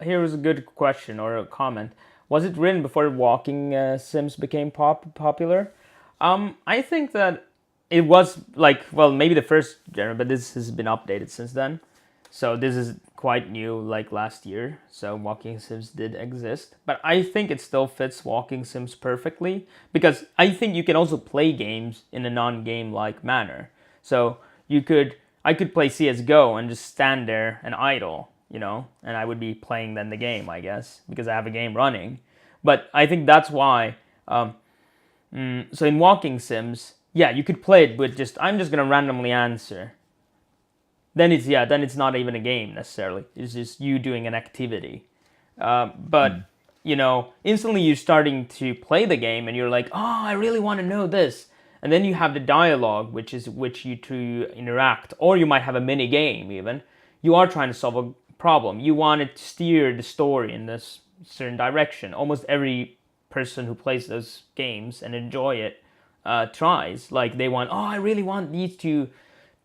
Here is a good question or a comment. Was it written before walking sims became popular? I think that it was maybe the first genre, but this has been updated since then. So this is quite new, like last year. So walking sims did exist, but I think it still fits walking sims perfectly because I think you can also play games in a non-game like manner. So I could play CS:GO and just stand there and idle, and I would be playing then the game, I guess, because I have a game running. But I think that's why. So in walking sims, yeah, you could play it with I'm just gonna randomly answer. Then it's not even a game necessarily. It's just you doing an activity. But instantly you're starting to play the game and you're like, oh, I really want to know this. And then you have the dialogue, which you to interact, or you might have a mini game even. You are trying to solve a problem. You want to steer the story in this certain direction. Almost every person who plays those games and enjoy it tries. Like they want, oh, I really want these two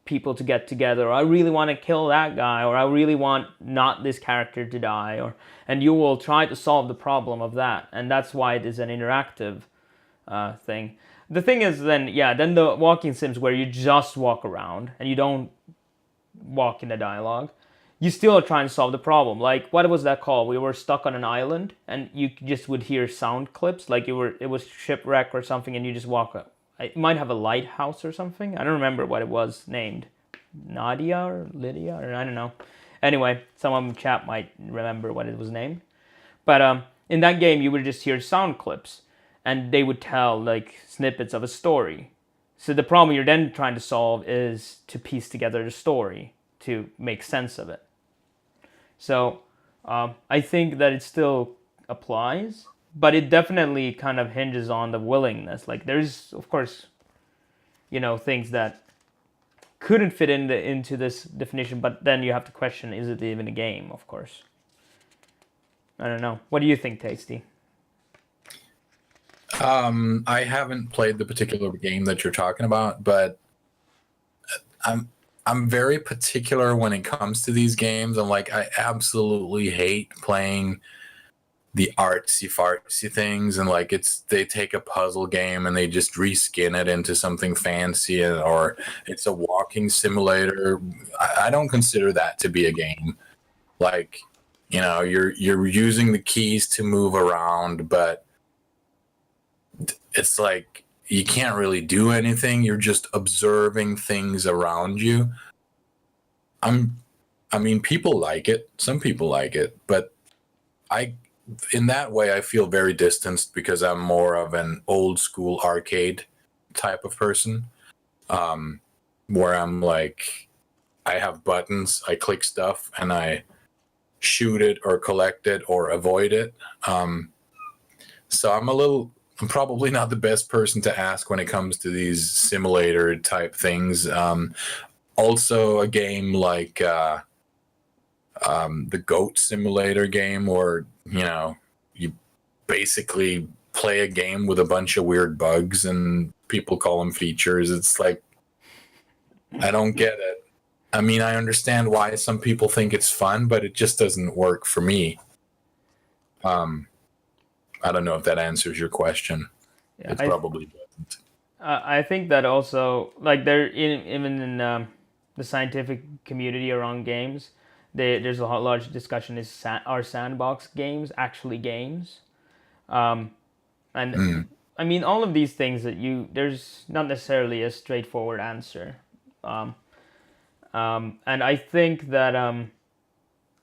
people to get together, or I really want to kill that guy, or I really want not this character to die, and you will try to solve the problem of that, and that's why it is an interactive thing. The thing is then the walking sims where you just walk around and you don't walk in the dialogue, you still are trying to solve the problem. Like, what was that called? We were stuck on an island and you just would hear sound clips, like it was shipwreck or something, and you just walk up. It might have a lighthouse or something. I don't remember what it was named. Nadia or Lydia, or I don't know. Anyway, someone in chat might remember what it was named. But in that game, you would just hear sound clips, and they would tell like snippets of a story. So the problem you're then trying to solve is to piece together the story to make sense of it. So I think that it still applies, but it definitely kind of hinges on the willingness. Like there's, of course, things that couldn't fit into this definition, but then you have to question, is it even a game, of course. I don't know. What do you think, Tasty? I haven't played the particular game that you're talking about, but I'm very particular when it comes to these games. I absolutely hate playing the artsy fartsy things, and they take a puzzle game and they just reskin it into something fancy, or it's a walking simulator. I don't consider that to be a game. You're using the keys to move around, but it's like you can't really do anything. You're just observing things around you. People like it. Some people like it, but in that way, I feel very distanced because I'm more of an old school arcade type of person, where I'm like, I have buttons, I click stuff, and I shoot it or collect it or avoid it. So I'm probably not the best person to ask when it comes to these simulator type things. Also, a game like the Goat Simulator game, where you basically play a game with a bunch of weird bugs and people call them features. It's like, I don't get it. I understand why some people think it's fun, but it just doesn't work for me. I don't know if that answers your question. Yeah, it probably doesn't. I think that also, like even in the scientific community around games, there's a large discussion: are sandbox games actually games? And all of these things there's not necessarily a straightforward answer. And I think that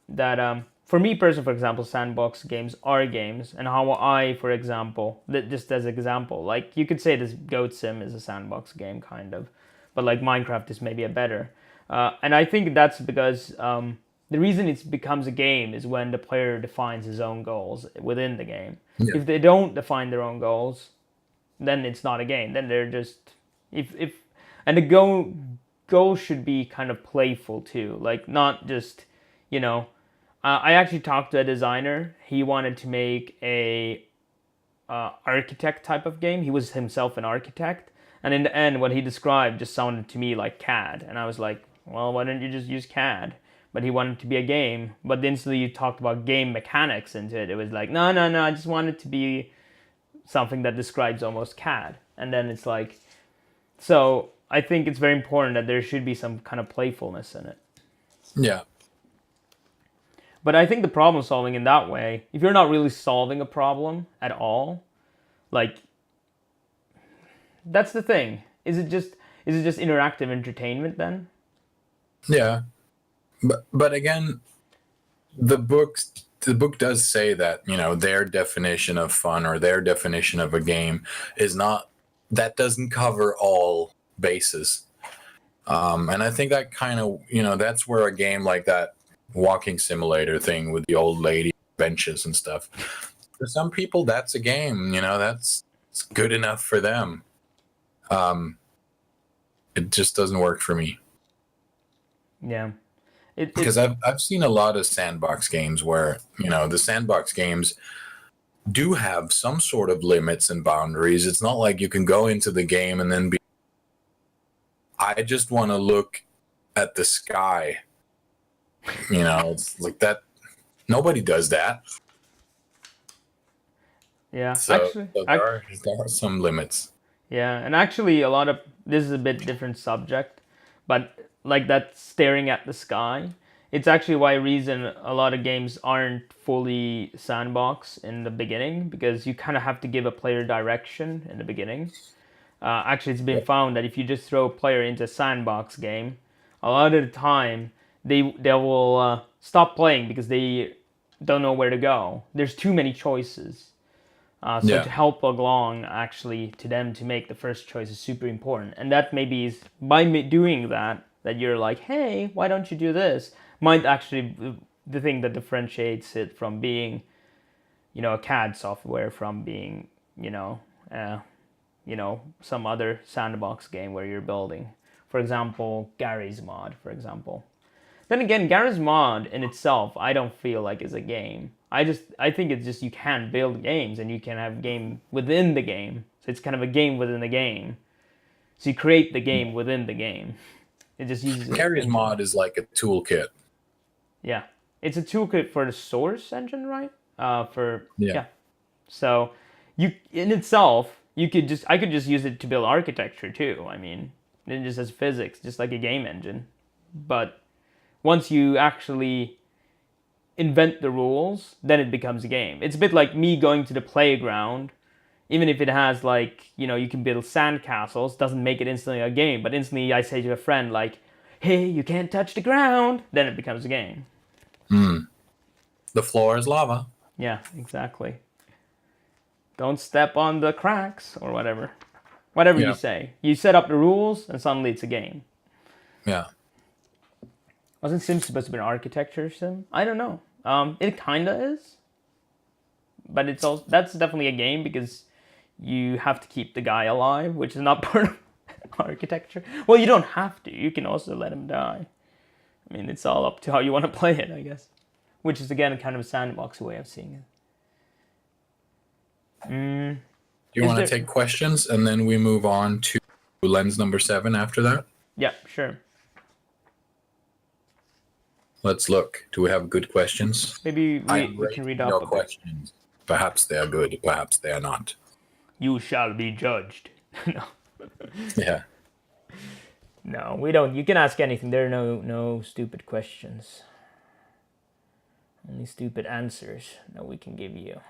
that for me personally, for example, sandbox games are games, and how I, for example, just as example, like you could say this Goat Sim is a sandbox game, kind of, but like Minecraft is maybe a better. And I think that's because the reason it becomes a game is when the player defines his own goals within the game. Yeah. If they don't define their own goals, then it's not a game. Then they're just if and the goal should be kind of playful too, like not just you know. I actually talked to a designer. He wanted to make a architect type of game. He was himself an architect, and in the end, what he described just sounded to me like CAD. And I was like, well, why don't you just use CAD? But he wanted it to be a game. But instantly you talked about game mechanics into it. It was like, no, no, no. I just want it to be something that describes almost CAD. And then it's like, so I think it's very important that there should be some kind of playfulness in it. Yeah. But I think the problem solving in that way, if you're not really solving a problem at all, like that's the thing. Is it just interactive entertainment then? Yeah. But again, the book does say that, their definition of fun or their definition of a game is not, that doesn't cover all bases. And I think that kind of, that's where a game like that walking simulator thing with the old lady benches and stuff, for some people that's a game, that's it's good enough for them. It just doesn't work for me. Yeah. Because I've seen a lot of sandbox games where, the sandbox games do have some sort of limits and boundaries. It's not like you can go into the game and then I just want to look at the sky. It's like that. Nobody does that. Yeah. So, actually, there are some limits. yeah, and actually this is a bit different subject, but like that staring at the sky, it's actually why reason a lot of games aren't fully sandbox in the beginning, because you kind of have to give a player direction in the beginning. Actually, it's been found that if you just throw a player into a sandbox game, a lot of the time they will stop playing because they don't know where to go. There's too many choices. To help along, actually, to them to make the first choice is super important. And that maybe is by doing that you're like, hey, why don't you do this? Might actually the thing that differentiates it from being, a CAD software from being, some other sandbox game where you're building. For example, Garry's Mod, for example. Then again, Garry's Mod in itself, I don't feel like is a game. I think it's just you can build games and you can have game within the game. So it's kind of a game within the game. So you create the game within the game. It just uses Garry's Mod is like a toolkit. Yeah, it's a toolkit for the source engine, right? Yeah. So you in itself, I could just use it to build architecture too. I mean, it just has physics, just like a game engine. But once you actually invent the rules, then it becomes a game. It's a bit like me going to the playground, even if it has like, you can build sand castles, doesn't make it instantly a game, but instantly I say to a friend like, hey, you can't touch the ground, then it becomes a game. The floor is lava. Yeah, exactly. Don't step on the cracks or whatever. Whatever you say. You set up the rules and suddenly it's a game. Yeah. Wasn't Sim supposed to be an architecture sim? I don't know. It kinda is, but that's definitely a game because you have to keep the guy alive, which is not part of architecture. Well, you don't have to. You can also let him die. I mean, it's all up to how you want to play it, I guess. Which is again kind of a sandbox way of seeing it. Do you want to take questions and then we move on to lens number 7 after that? Yeah, sure. Let's look. Do we have good questions? Maybe we can read up no questions. Perhaps they are good. Perhaps they are not. You shall be judged. No. Yeah. No, we don't. You can ask anything. There are no stupid questions. Only stupid answers that we can give you.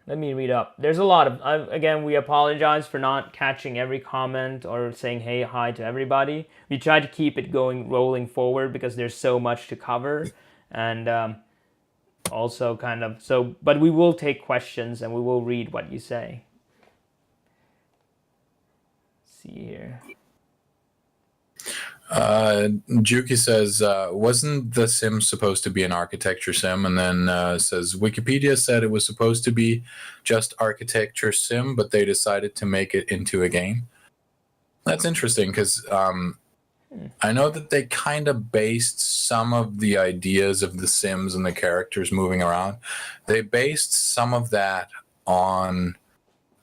Let me read up. There's a lot of. Again, we apologize for not catching every comment or saying hey, hi to everybody. We try to keep it rolling forward because there's so much to cover, and also kind of so. But we will take questions and we will read what you say. Let's see here. Juki says, wasn't The Sims supposed to be an architecture sim? And then says, Wikipedia said it was supposed to be just architecture sim, but they decided to make it into a game. That's interesting because I know that they kind of based some of the ideas of The Sims and the characters moving around. They based some of that on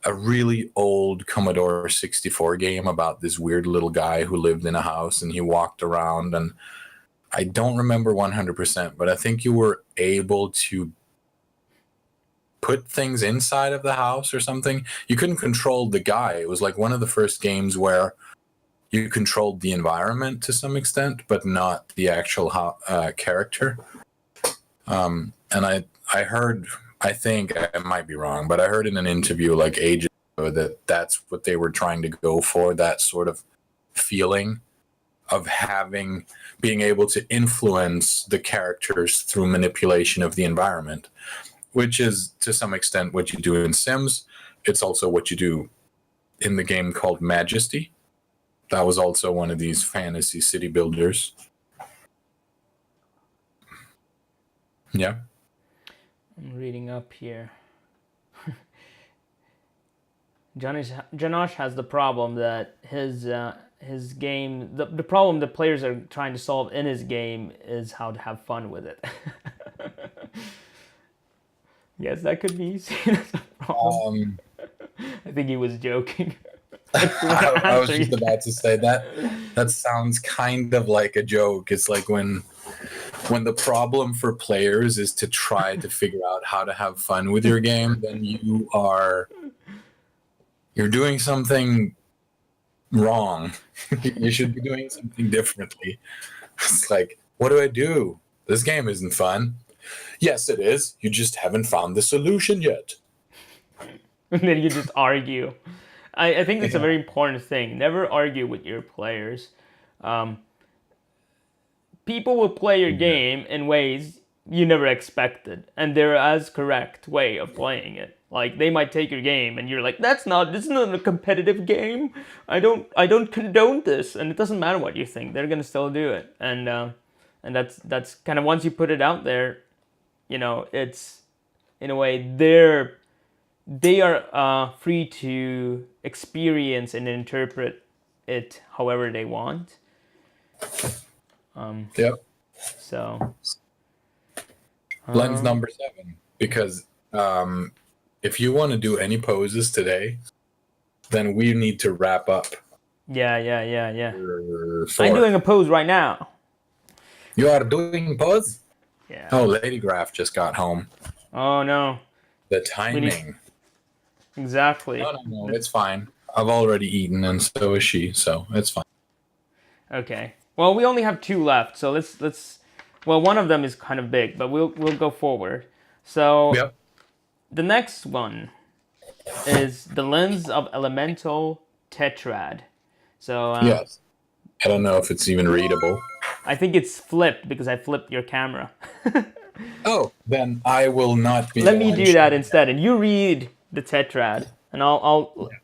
a really old Commodore 64 game about this weird little guy who lived in a house and he walked around, and I don't remember 100%, but I think you were able to put things inside of the house or something. You couldn't control the guy. It was like one of the first games where you controlled the environment to some extent, but not the actual character. And I heard, I think I might be wrong, but I heard in an interview like ages ago that that's what they were trying to go for, that sort of feeling of being able to influence the characters through manipulation of the environment, which is to some extent what you do in Sims. It's also what you do in the game called Majesty. That was also one of these fantasy city builders. Yeah. I'm reading up here. Janosh has the problem that his game, the problem that players are trying to solve in his game is how to have fun with it. Yes, that could be seen as a problem. I think he was joking. I was just about to say that sounds kind of like a joke. It's like when the problem for players is to try to figure out how to have fun with your game, then you're doing something wrong. You should be doing something differently. It's like, what do I do? This game isn't fun. Yes, it is. You just haven't found the solution yet. And then you just argue. I think that's a very important thing. Never argue with your players. People will play your game in ways you never expected, and they're as correct way of playing it. Like they might take your game, and you're like, this is not a competitive game. I don't condone this, and it doesn't matter what you think. They're gonna still do it, and that's kind of once you put it out there, it's in a way they are free to experience and interpret it however they want. Yep. So lens number 7, because if you want to do any poses today, then we need to wrap up. Yeah. I'm doing a pose right now. You are doing pose? Yeah. Oh, Lady Graph just got home. Oh no. The timing. Exactly. No, it's fine. I've already eaten, and so is she, so it's fine. Okay. Well, we only have 2 left, so let's. Well, one of them is kind of big, but we'll go forward. So yep. The next one is the lens of elemental tetrad. So yes. I don't know if it's even readable. I think it's flipped because I flipped your camera. Oh, then I will not be. Let me do that instead, and you read the tetrad, and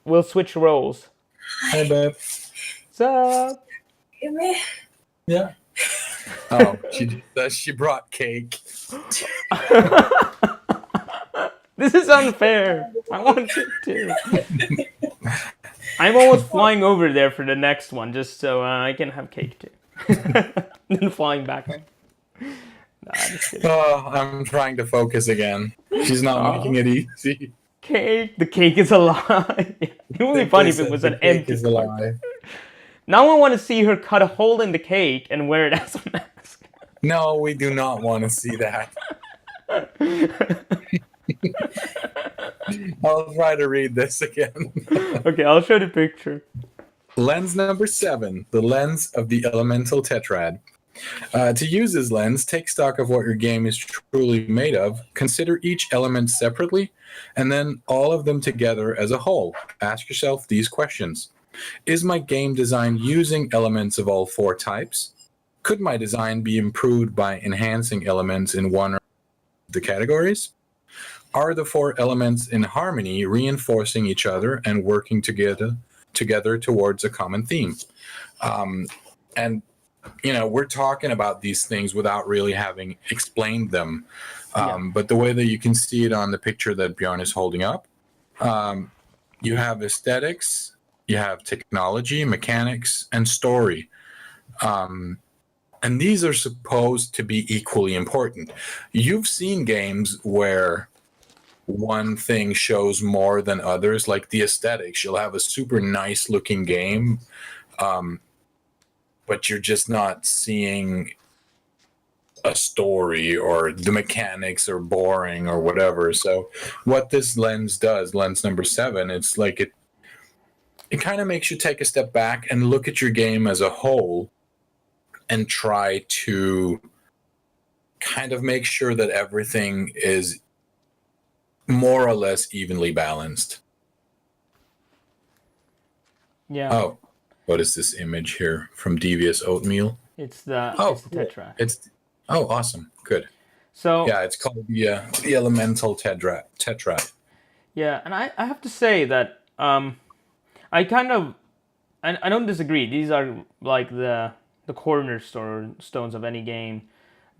we'll switch roles. Hey, babe. What's up? Give me. Yeah. Oh, she brought cake. This is unfair. I want it too. I'm almost flying over there for the next one, just so I can have cake too. Then flying back home. Nah, just kidding. Oh, I'm trying to focus again. She's not making it easy. Cake. The cake is a lie. It would be funny if it was an empty. Is a lie. Now I want to see her cut a hole in the cake and wear it as a mask. No, we do not want to see that. I'll try to read this again. Okay, I'll show the picture. Lens number 7, the lens of the elemental tetrad. To use this lens, take stock of what your game is truly made of, consider each element separately, and then all of them together as a whole. Ask yourself these questions. Is my game design using elements of all four types? Could my design be improved by enhancing elements in one or the categories? Are the four elements in harmony, reinforcing each other and working together towards a common theme? And we're talking about these things without really having explained them. But the way that you can see it on the picture that Bjorn is holding up, you have aesthetics, you have technology, mechanics, and story. And these are supposed to be equally important. You've seen games where one thing shows more than others, like the aesthetics. You'll have a super nice looking game, but you're just not seeing a story, or the mechanics are boring or whatever. So what this lens does, lens number 7, it's like it kind of makes you take a step back and look at your game as a whole and try to kind of make sure that everything is more or less evenly balanced. Yeah. Oh, what is this image here from Devious Oatmeal? It's the Tetra. Awesome. Good. So yeah, it's called the Elemental Tetra. Yeah, and I have to say that I don't disagree. These are like the cornerstones of any game.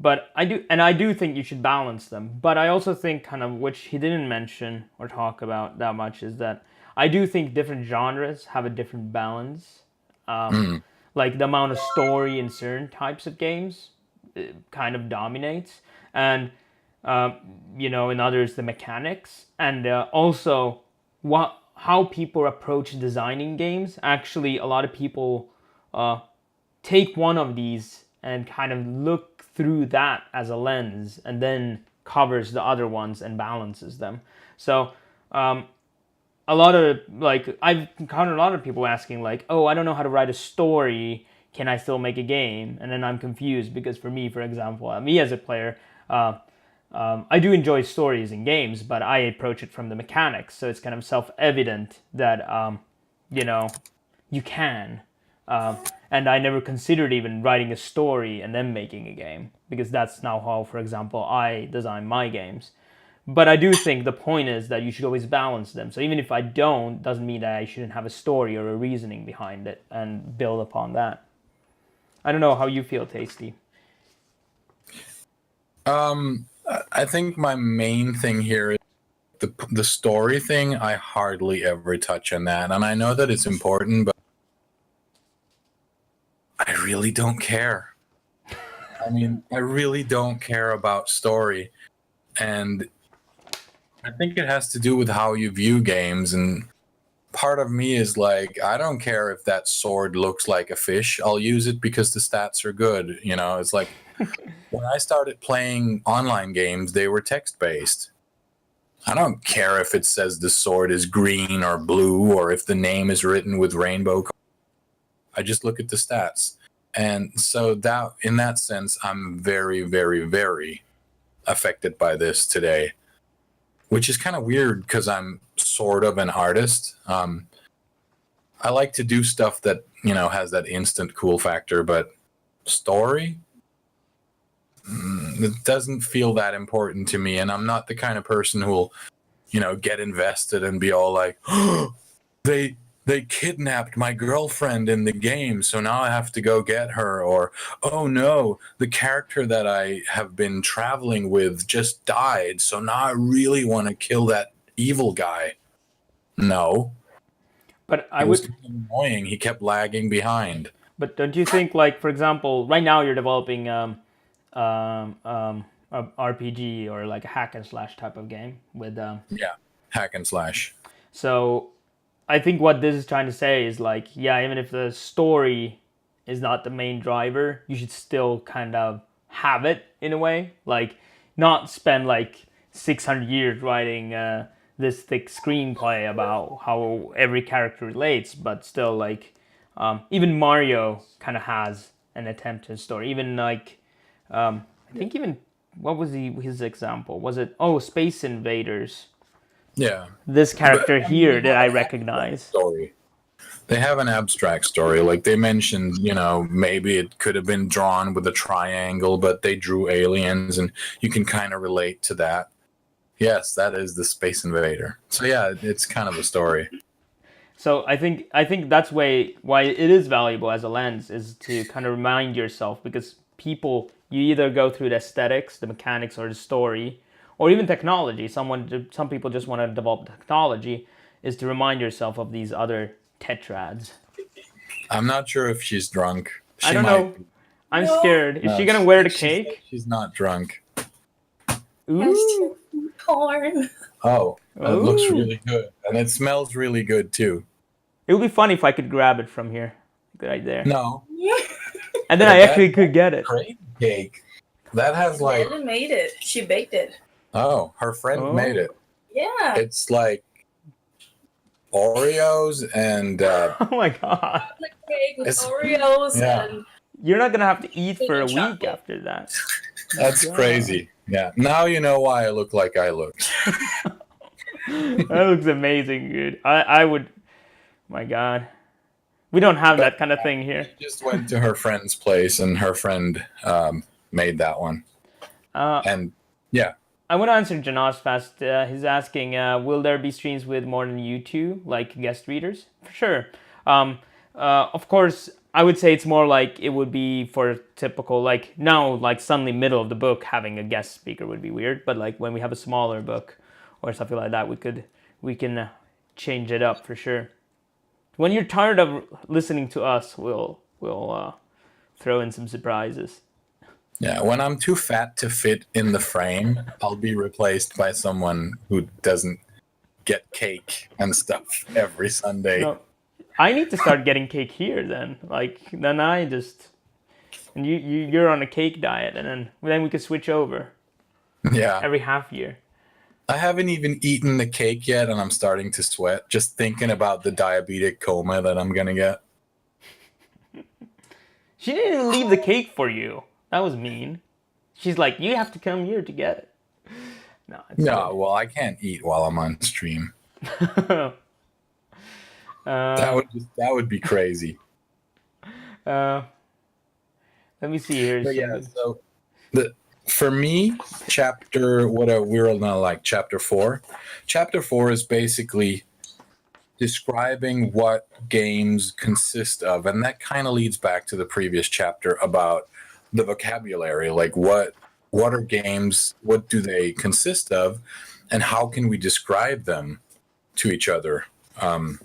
But I do think you should balance them. But I also think kind of, which he didn't mention or talk about that much, is that I do think different genres have a different balance. Like the amount of story in certain types of games kind of dominates, and in others the mechanics, and also how people approach designing games. Actually, a lot of people take one of these and kind of look through that as a lens, and then covers the other ones and balances them. So a lot of, like, I've encountered a lot of people asking like, oh, I don't know how to write a story, can I still make a game? And then I'm confused, because for me, for example, me as a player, I do enjoy stories in games, but I approach it from the mechanics. So it's kind of self-evident that you can. And I never considered even writing a story and then making a game, because that's now how, for example, I design my games. But I do think the point is that you should always balance them. So even if I don't, doesn't mean that I shouldn't have a story or a reasoning behind it and build upon that. I don't know how you feel, Tasty. I think my main thing here is the story thing. I hardly ever touch on that, and I know that it's important, but I really don't care. I mean, I really don't care about story, and I think it has to do with how you view games. And part of me is like, I don't care if that sword looks like a fish. I'll use it because the stats are good. It's like when I started playing online games, they were text-based. I don't care if it says the sword is green or blue, or if the name is written with rainbow colors. I just look at the stats. And so that, in that sense, I'm very, very, very affected by this today, which is kind of weird because I'm sort of an artist. I like to do stuff that, has that instant cool factor, but story, it doesn't feel that important to me. And I'm not the kind of person who will, get invested and be all like, oh, they kidnapped my girlfriend in the game, so now I have to go get her. Or, oh no, the character that I have been traveling with just died, so now I really want to kill that evil guy. No. But it was kind of annoying. He kept lagging behind. But don't you think, like, for example, right now you're developing a RPG or like a hack and slash type of game with hack and slash. So I think what this is trying to say is like, yeah, even if the story is not the main driver, you should still kind of have it in a way. Like, not spend like 600 years writing this thick screenplay about how every character relates, but still, like, even Mario kind of has an attempt to story. Even like, I think even what was his example? Was it Space Invaders? Yeah. This character But, I mean, here they that have I an abstract recognize. story. They have an abstract story. Like they mentioned, maybe it could have been drawn with a triangle, but they drew aliens, and you can kind of relate to that. Yes, that is the Space Invader. So yeah, it's kind of a story. So I think that's why it is valuable as a lens is to kind of remind yourself, because people, you either go through the aesthetics, the mechanics, or the story, or even technology. Some people just want to develop technology, is to remind yourself of these other tetrads. I'm not sure if she's drunk. I She don't might know. be. I'm No. scared. Is No, she gonna wear the she said cake? she's not drunk. Ooh. Corn. Oh, it looks Ooh. really good, and it smells really good too. It would be funny if I could grab it from here, right there, No, and then I actually could get it. crazy cake. That has like, Ella made it. She baked it. oh, her friend Oh. made it. Yeah. It's like Oreos and Oh my god! Chocolate cake with It's- Oreos yeah. and You're not gonna have to eat for a week Chocolate. after that. that's God. crazy. Yeah, now you know why I look like I look. That looks amazing, dude. I would. My God, we don't have that kind of thing here. Just went to her friend's place, and her friend made that one. And yeah, I want to answer Janosh fast. He's asking, will there be streams with more than you two, like guest readers? For sure. Of course, I would say it's more like it would be for typical, like now, like suddenly middle of the book having a guest speaker would be weird. But like when we have a smaller book or something like that, we can change it up for sure. When you're tired of listening to us, we'll throw in some surprises. yeah. When I'm too fat to fit in the frame, I'll be replaced by someone who doesn't get cake and stuff every Sunday. No, I need to start getting cake here then. Like then I just and you're on a cake diet, and then we could switch over Yeah, every half year. I haven't even eaten the cake yet, and I'm starting to sweat just thinking about the diabetic coma that I'm gonna get. She didn't even leave the cake for you. That was mean. She's like, you have to come here to get it. No, it's No, well, I can't eat while I'm on stream. good. That would be crazy. Let me see here. But yeah, so for me, we're on like chapter 4. Chapter 4 is basically describing what games consist of, and that kind of leads back to the previous chapter about the vocabulary, like what are games, what do they consist of, and how can we describe them to each other. Are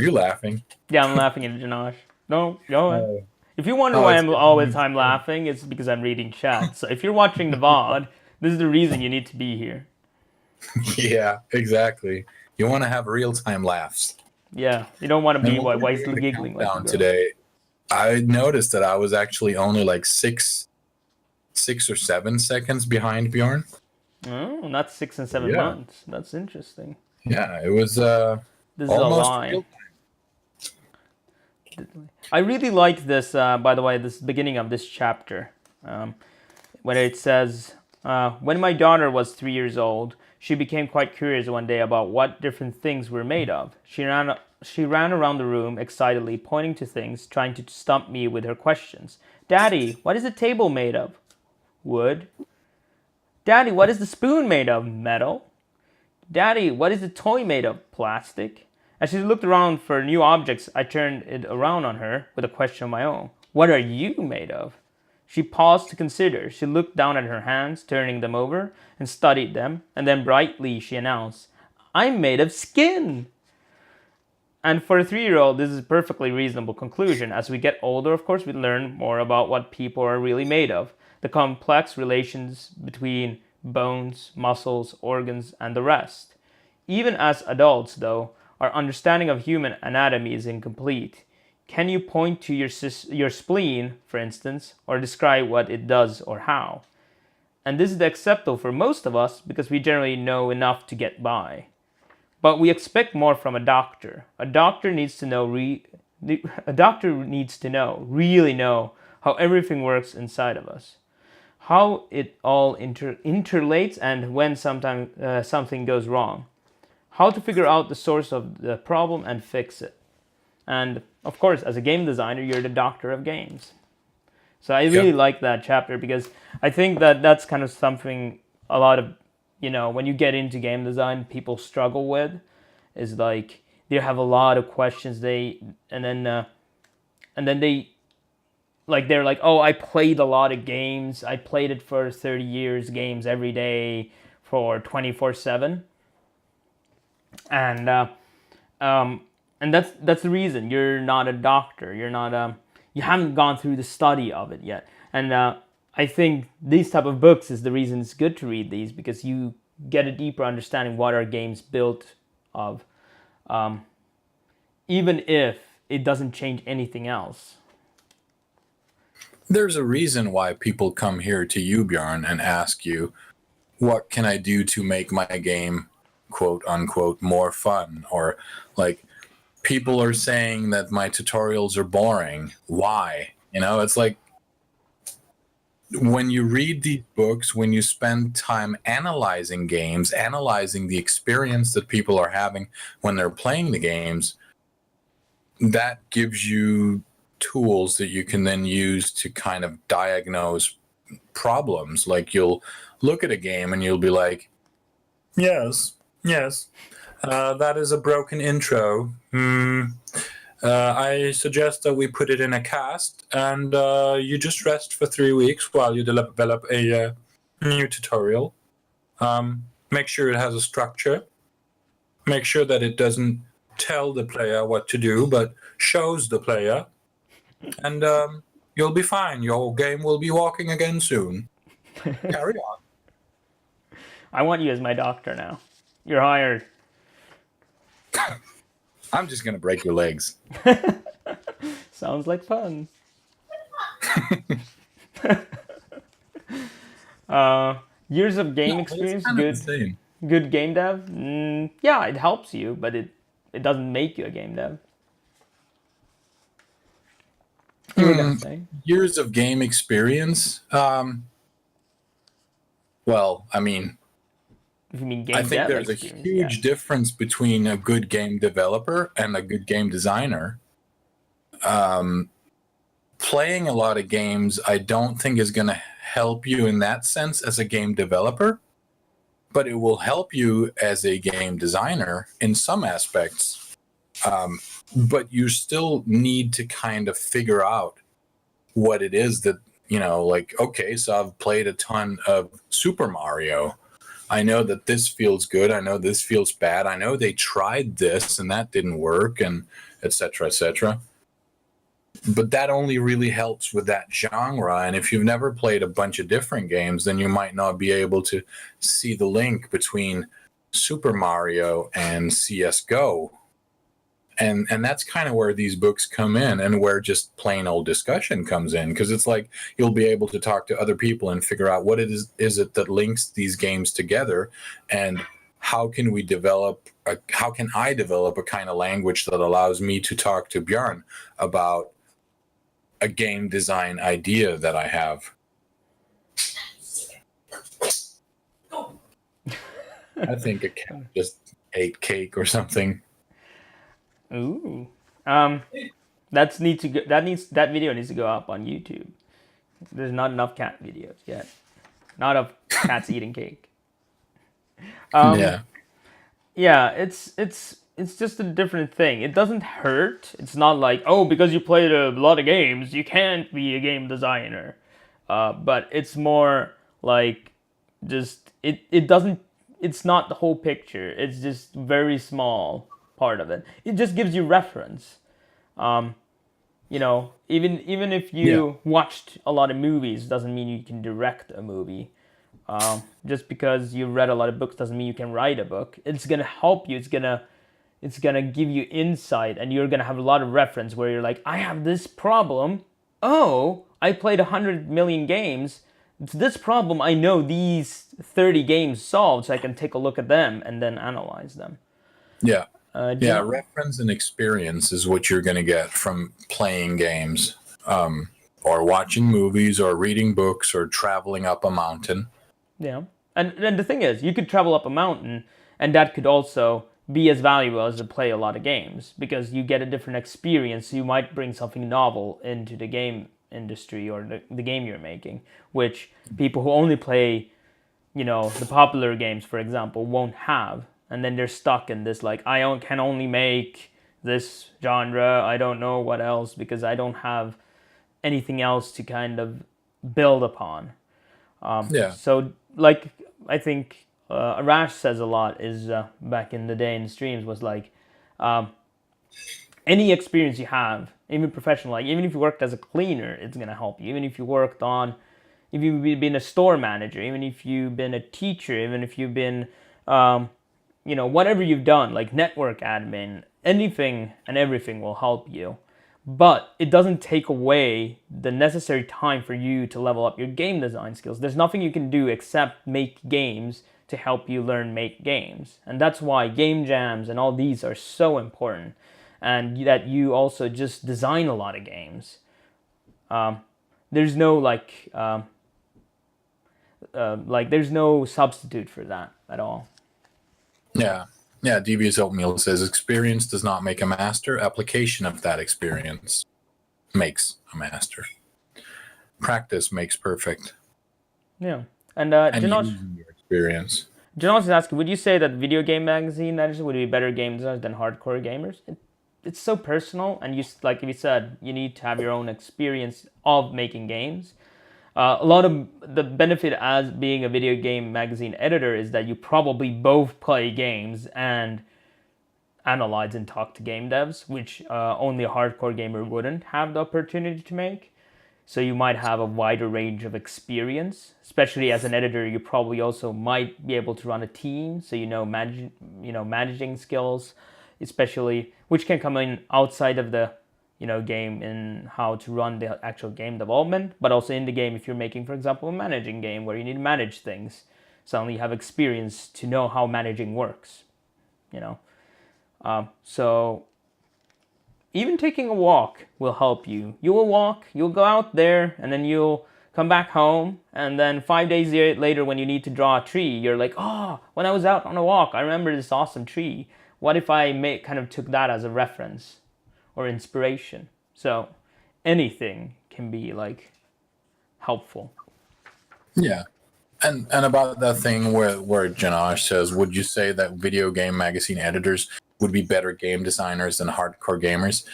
you laughing? Yeah, I'm laughing at Janosh. No, go ahead. If you wonder Oh, why it's I'm good. all the time laughing, it's because I'm reading chat. So if you're watching the VOD, this is the reason you need to be here. Yeah, exactly. You want to have real-time laughs. Yeah, you don't want to be And when we why were he's doing the giggling like a countdown girl. today, I noticed that I was actually only like 6 or 7 seconds behind Bjorn. Oh, not 6 and 7 Yeah. months. That's interesting. Yeah, it was This is a almost lie. real. I really like this, by the way, this beginning of this chapter, when it says, when my daughter was 3 years old, she became quite curious one day about what different things were made of. She ran around the room excitedly, pointing to things, trying to stump me with her questions. Daddy, what is the table made of? Wood. Daddy, what is the spoon made of? Metal. Daddy, what is the toy made of? Plastic. As she looked around for new objects, I turned it around on her with a question of my own. What are you made of? She paused to consider. She looked down at her hands, turning them over, and studied them, and then brightly she announced, I'm made of skin! And for a 3-year-old, this is a perfectly reasonable conclusion. As we get older, of course, we learn more about what people are really made of, the complex relations between bones, muscles, organs, and the rest. Even as adults, though, our understanding of human anatomy is incomplete. Can you point to your spleen, for instance, or describe what it does or how? And this is acceptable for most of us because we generally know enough to get by. But we expect more from a doctor. A doctor needs to know a doctor needs to really know how everything works inside of us, how it all interlates, and when sometimes something goes wrong, how to figure out the source of the problem and fix it. And of course, as a game designer, you're the doctor of games. So I really like that chapter, because I think that that's kind of something a lot of, when you get into game design, people struggle with, is like they have a lot of questions. And then they, like, they're like, oh, I played a lot of games. I played it for 30 years, games every day for 24/7. And that's the reason you're not a doctor. You haven't gone through the study of it yet. And I think these type of books is the reason it's good to read these, because you get a deeper understanding what are games built of, even if it doesn't change anything else. There's a reason why people come here to you, Bjorn, and ask you, what can I do to make my game, quote unquote, more fun? Or like, people are saying that my tutorials are boring. Why? It's like, when you read these books, when you spend time analyzing games, analyzing the experience that people are having when they're playing the games, that gives you tools that you can then use to kind of diagnose problems. Like, you'll look at a game and you'll be like, yes, that is a broken intro. I suggest that we put it in a cast, and you just rest for 3 weeks while you develop a new tutorial. Make sure it has a structure. Make sure that it doesn't tell the player what to do, but shows the player. And you'll be fine. Your game will be walking again soon. Carry on. I want you as my doctor now. You're hired. I'm just going to break your legs. Sounds like fun. Years of game experience, good game dev. Yeah, it helps you, but it doesn't make you a game dev. You were gonna say? Years of game experience. Well, I mean, If you mean game I think dev there's a experience, huge difference between a good game developer and a good game designer. Playing a lot of games, I don't think is going to help you in that sense as a game developer, but it will help you as a game designer in some aspects. But you still need to kind of figure out what it is that, like, okay, so I've played a ton of Super Mario. I know that this feels good. I know this feels bad. I know they tried this and that didn't work, and et cetera, et cetera. But that only really helps with that genre. And if you've never played a bunch of different games, then you might not be able to see the link between Super Mario and CSGO. And that's kind of where these books come in, and where just plain old discussion comes in, because it's like you'll be able to talk to other people and figure out what is it that links these games together, and how can I develop a kind of language that allows me to talk to Bjorn about a game design idea that I have. I think a cat just ate cake or something. Ooh. That video needs to go up on YouTube. There's not enough cat videos yet. Not of cats eating cake. Yeah, it's just a different thing. It doesn't hurt. It's not like, oh, because you played a lot of games, you can't be a game designer. But it's more like just it doesn't. It's not the whole picture. It's just very small part of it. It just gives you reference. Even if you watched a lot of movies doesn't mean you can direct a movie. Just because you read a lot of books doesn't mean you can write a book. It's gonna help you. It's gonna give you insight, and you're gonna have a lot of reference where you're like, I have this problem. Oh, I played 100 million games. It's this problem I know these 30 games solved, so I can take a look at them and then analyze them. Yeah. Yeah, reference and experience is what you're going to get from playing games, or watching movies, or reading books, or traveling up a mountain. Yeah. And the thing is, you could travel up a mountain, and that could also be as valuable as to play a lot of games because you get a different experience. You might bring something novel into the game industry or the game you're making, which people who only play, the popular games, for example, won't have. And then they're stuck in this, like, can only make this genre. I don't know what else because I don't have anything else to kind of build upon. Yeah. So, like, I think Arash says a lot is back in the day in streams was like, any experience you have, even professional, like even if you worked as a cleaner, it's gonna help you. Even if you worked if you've been a store manager, even if you've been a teacher, even if you've been, whatever you've done, like network admin, anything and everything will help you. But it doesn't take away the necessary time for you to level up your game design skills. There's nothing you can do except make games to help you learn make games. And that's why game jams and all these are so important. And that you also just design a lot of games. There's no there's no substitute for that at all. Yeah. Yeah, Devious Oatmeal says experience does not make a master. Application of that experience makes a master. Practice makes perfect. Yeah. And Janosh, using your experience. Janosh is asking, would you say that video game magazine editors would be better game designers than hardcore gamers? It's so personal, and like you said, you need to have your own experience of making games. A lot of the benefit as being a video game magazine editor is that you probably both play games and analyze and talk to game devs, which only a hardcore gamer wouldn't have the opportunity to make. So you might have a wider range of experience. Especially as an editor, you probably also might be able to run a team, so managing skills, especially which can come in outside of the game in how to run the actual game development, but also in the game if you're making, for example, a managing game where you need to manage things. Suddenly you have experience to know how managing works, So even taking a walk will help you. You will walk, you'll go out there, and then you'll come back home, and then 5 days later when you need to draw a tree, you're like, when I was out on a walk, I remember this awesome tree. What if I kind of took that as a reference or inspiration? So anything can be like helpful. Yeah. And about that thing where Janosh says, would you say that video game magazine editors would be better game designers than hardcore gamers?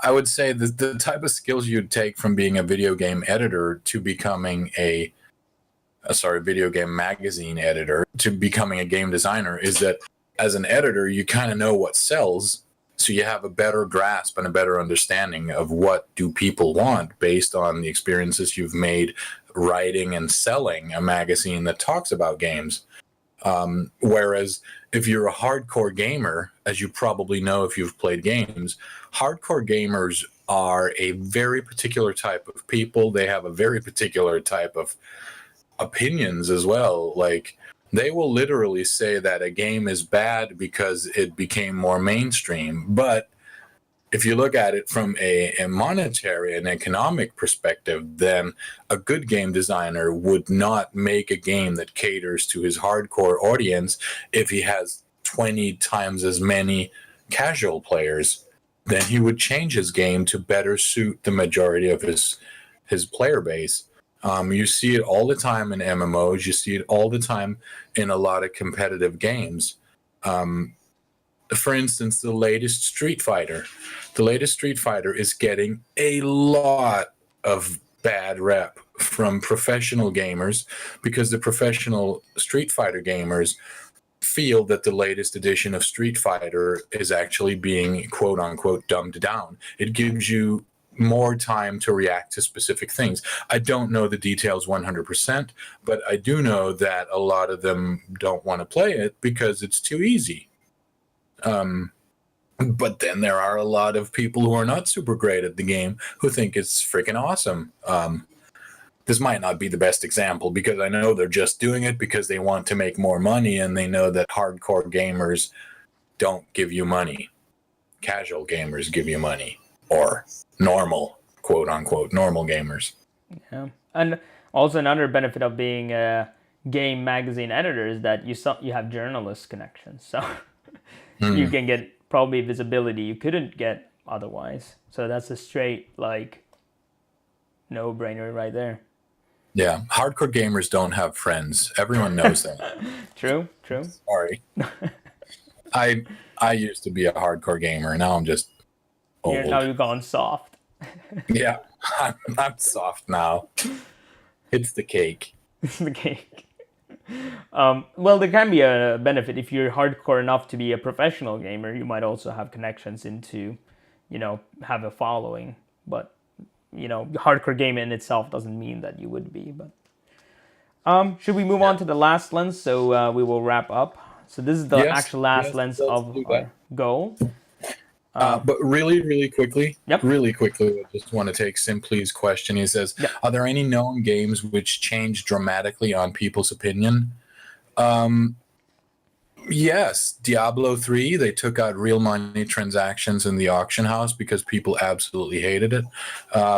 I would say that the type of skills you'd take from being a video game editor to becoming video game magazine editor to becoming a game designer is that as an editor, you kind of know what sells. So you have a better grasp and a better understanding of what do people want based on the experiences you've made writing and selling a magazine that talks about games. Whereas if you're a hardcore gamer, as you probably know if you've played games, hardcore gamers are a very particular type of people. They have a very particular type of opinions as well. Like, they will literally say that a game is bad because it became more mainstream. But if you look at it from a monetary and economic perspective, then a good game designer would not make a game that caters to his hardcore audience if he has 20 times as many casual players. Then he would change his game to better suit the majority of his player base. You see it all the time in MMOs. You see it all the time in a lot of competitive games. For instance, the latest Street Fighter. The latest Street Fighter is getting a lot of bad rep from professional gamers because the professional Street Fighter gamers feel that the latest edition of Street Fighter is actually being quote unquote dumbed down. It gives you more time to react to specific things. I don't know the details 100%, but I do know that a lot of them don't want to play it because it's too easy. But then there are a lot of people who are not super great at the game who think it's freaking awesome. this might not be the best example because I know they're just doing it because they want to make more money and they know that hardcore gamers don't give you money. Casual gamers give you money, or normal, quote unquote, normal gamers. Yeah, and also another benefit of being a game magazine editor is that you have journalist connections, so you can get probably visibility you couldn't get otherwise. So that's a straight like no-brainer right there. Yeah, hardcore gamers don't have friends. Everyone knows that. True. Sorry. I used to be a hardcore gamer. Now I'm just old. Now you've gone soft. Yeah, I'm soft now. It's the cake. The cake. Well, there can be a benefit if you're hardcore enough to be a professional gamer. You might also have connections into, have a following. But hardcore gaming in itself doesn't mean that you would be. But should we move on to the last lens? So we will wrap up. So this is the actual last lens of our goal. But really quickly, Yep. I just want to take Simply's question. He says, are there any known games which change dramatically on people's opinion? Yes, Diablo 3, they took out real money transactions in the auction house because people absolutely hated it.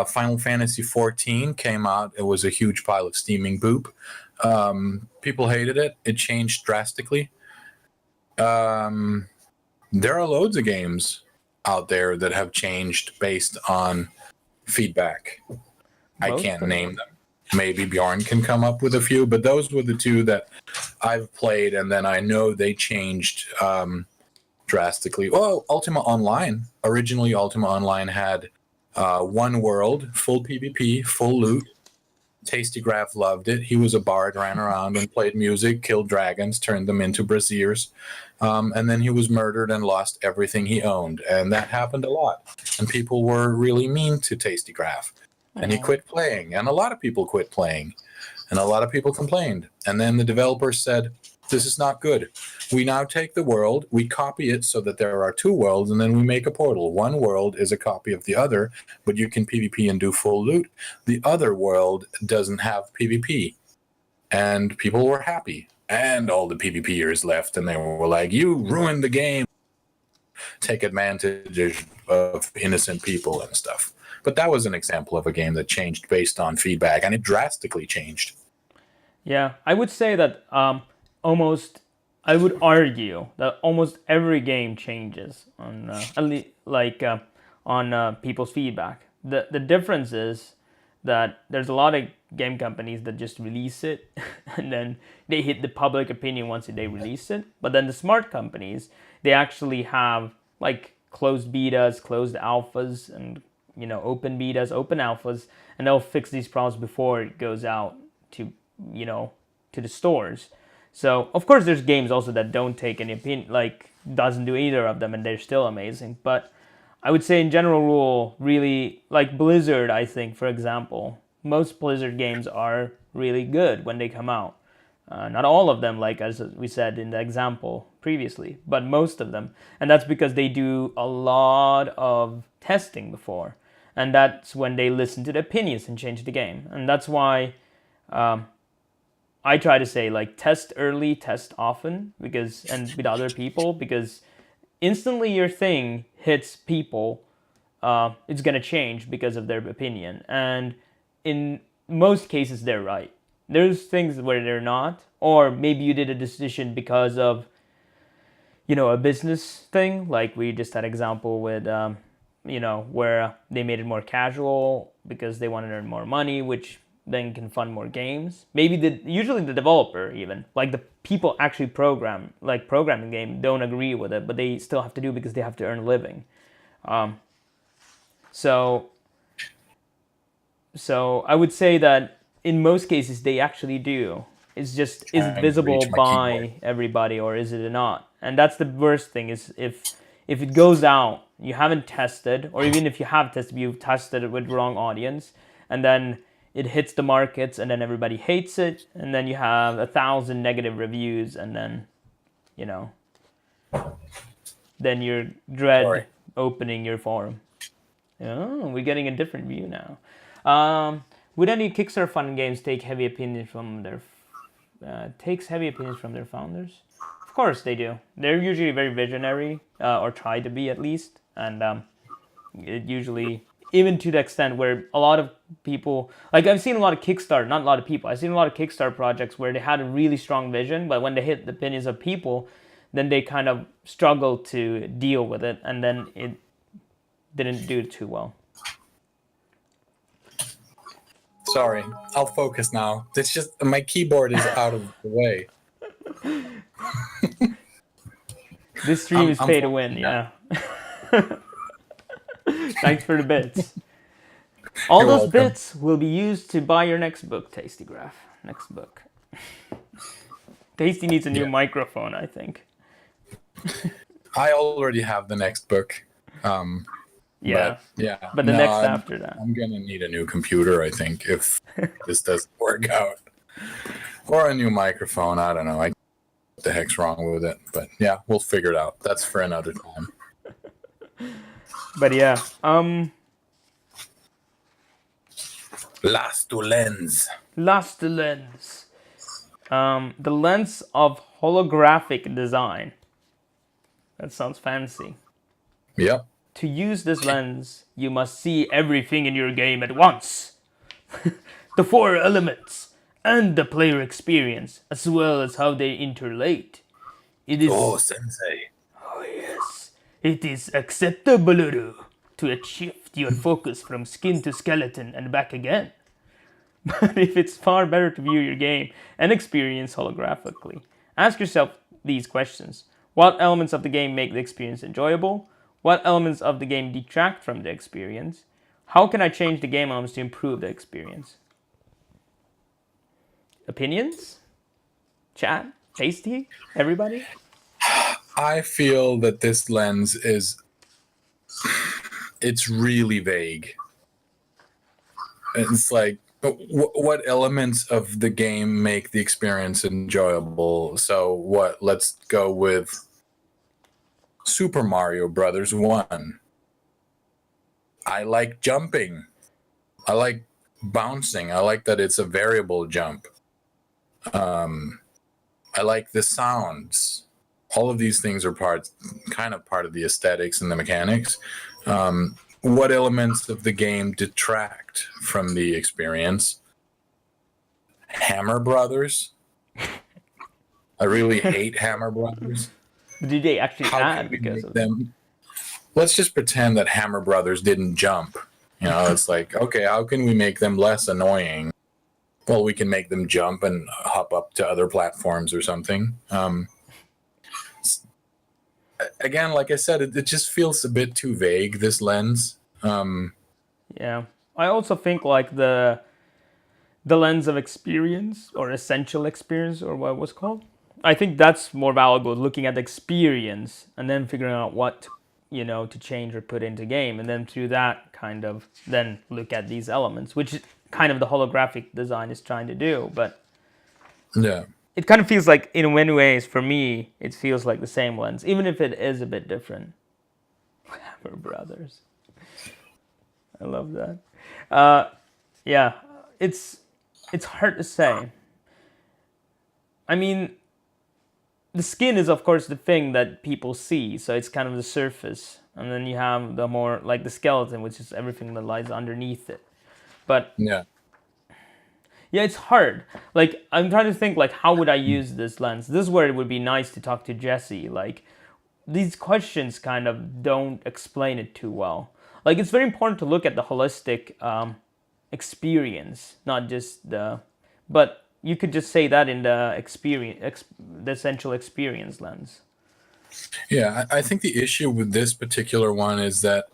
Final Fantasy 14 came out. It was a huge pile of steaming poop. People hated it. It changed drastically. There are loads of games out there that have changed based on feedback. I can't name them. Maybe Bjorn can come up with a few, but those were the two that I've played, and then I know they changed drastically. Oh, Ultima Online. Originally, Ultima Online had one world, full PvP, full loot. Tasty Graph loved it. He was a bard, ran around and played music, killed dragons, turned them into braziers. And then he was murdered and lost everything he owned. And that happened a lot. And people were really mean to Tasty Graph. And he quit playing. And a lot of people quit playing. And a lot of people complained. And then the developers said, this is not good. We now take the world, we copy it so that there are two worlds, and then we make a portal. One world is a copy of the other, but you can PvP and do full loot. The other world doesn't have PvP. And people were happy. And all the PvPers left, and they were like, you ruined the game. Take advantage of innocent people and stuff. But that was an example of a game that changed based on feedback, and it drastically changed. Yeah, I would say that I would argue that almost every game changes on people's feedback. The difference is that there's a lot of game companies that just release it and then they hit the public opinion once they release it. But then the smart companies, they actually have like closed betas, closed alphas, and open betas, open alphas, and they'll fix these problems before it goes out to to the stores. So of course there's games also that don't take any opinion, like doesn't do either of them, and they're still amazing. But I would say in general rule, really, like Blizzard, I think, for example, most Blizzard games are really good when they come out. Not all of them, like as we said in the example previously, but most of them. And that's because they do a lot of testing before. And that's when they listen to the opinions and change the game. And that's why I try to say, like, test early, test often, and with other people, because instantly your thing hits people, it's going to change because of their opinion. And in most cases, they're right. There's things where they're not, or maybe you did a decision because of, a business thing, like we just had example with, where they made it more casual because they wanted to earn more money, which then can fund more games. Maybe usually the developer, even like the people actually programming the game, don't agree with it, but they still have to do it because they have to earn a living. So I would say that in most cases they actually do. It's just, is it visible by everybody or is it not? And that's the worst thing, is if it goes out, you haven't tested, or even if you have tested, you've tested it with the wrong audience, and then it hits the markets and then everybody hates it, and then you have 1,000 negative reviews, and then, then you dread opening your forum. Oh, we're getting a different view now. Would any Kickstarter funded games take heavy opinions from their founders? Of course they do. They're usually very visionary, or try to be at least, and it usually, even to the extent where a lot of people, like I've seen a lot of Kickstarter, not a lot of people, I've seen a lot of Kickstarter projects where they had a really strong vision, but when they hit the opinions of people, then they kind of struggle to deal with it, and then it didn't do too well. Sorry, I'll focus now. It's just my keyboard is out of the way. This stream is I'm pay to win, yeah. Thanks for the bits. All You're those welcome. bits will be used to buy your next book, Tasty Graph. Next book. Tasty needs a new Yeah. microphone, I think. I already have the next book. Yeah, But the no, next I'm- after that. I'm gonna need a new computer, I think, if this doesn't work out, or a new microphone. I don't know. What the heck's wrong with it? But yeah, we'll figure it out. That's for another time. But yeah, Last lens. last lens. The lens of holographic design. That sounds fancy. Yep. To use this lens, you must see everything in your game at once. The 4 elements and the player experience, as well as how they interrelate. It is sensei. Oh yes, it is acceptable to shift your focus from skin to skeleton and back again. But if it's far better to view your game and experience holographically, ask yourself these questions. What elements of the game make the experience enjoyable? What elements of the game detract from the experience? How can I change the game elements to improve the experience? Opinions? Chat? Tasty? Everybody? I feel that this lens it's really vague. It's like, what elements of the game make the experience enjoyable? So what? Let's go with Super Mario Brothers 1. I like jumping. I like bouncing. I like that it's a variable jump. I like the sounds. All of these things are kind of part of the aesthetics and the mechanics. What elements of the game detract from the experience? Hammer Brothers. I really hate Hammer Brothers. Did they actually How add can we because make of them? Let's just pretend that Hammer Brothers didn't jump. You know, it's like, okay, how can we make them less annoying? Well, we can make them jump and hop up to other platforms or something. Again, like I said, it just feels a bit too vague, this lens. Yeah. I also think like the lens of experience or essential experience or what it was called. I think that's more valuable, looking at the experience and then figuring out what to change or put into game, and then through that kind of then look at these elements, which is kind of the holographic design is trying to do. But Yeah. it kind of feels like, in many ways, for me, it feels like the same lens, even if it is a bit different. Hammer Brothers. I love that. Yeah, it's hard to say. I mean, the skin is, of course, the thing that people see, so it's kind of the surface. And then you have the more, like the skeleton, which is everything that lies underneath it. But Yeah. yeah, it's hard. Like, I'm trying to think, like, how would I use this lens? This is where it would be nice to talk to Jesse. Like, these questions kind of don't explain it too well. Like, it's very important to look at the holistic experience, not just but you could just say that in the experience, the essential experience lens. Yeah, I think the issue with this particular one is that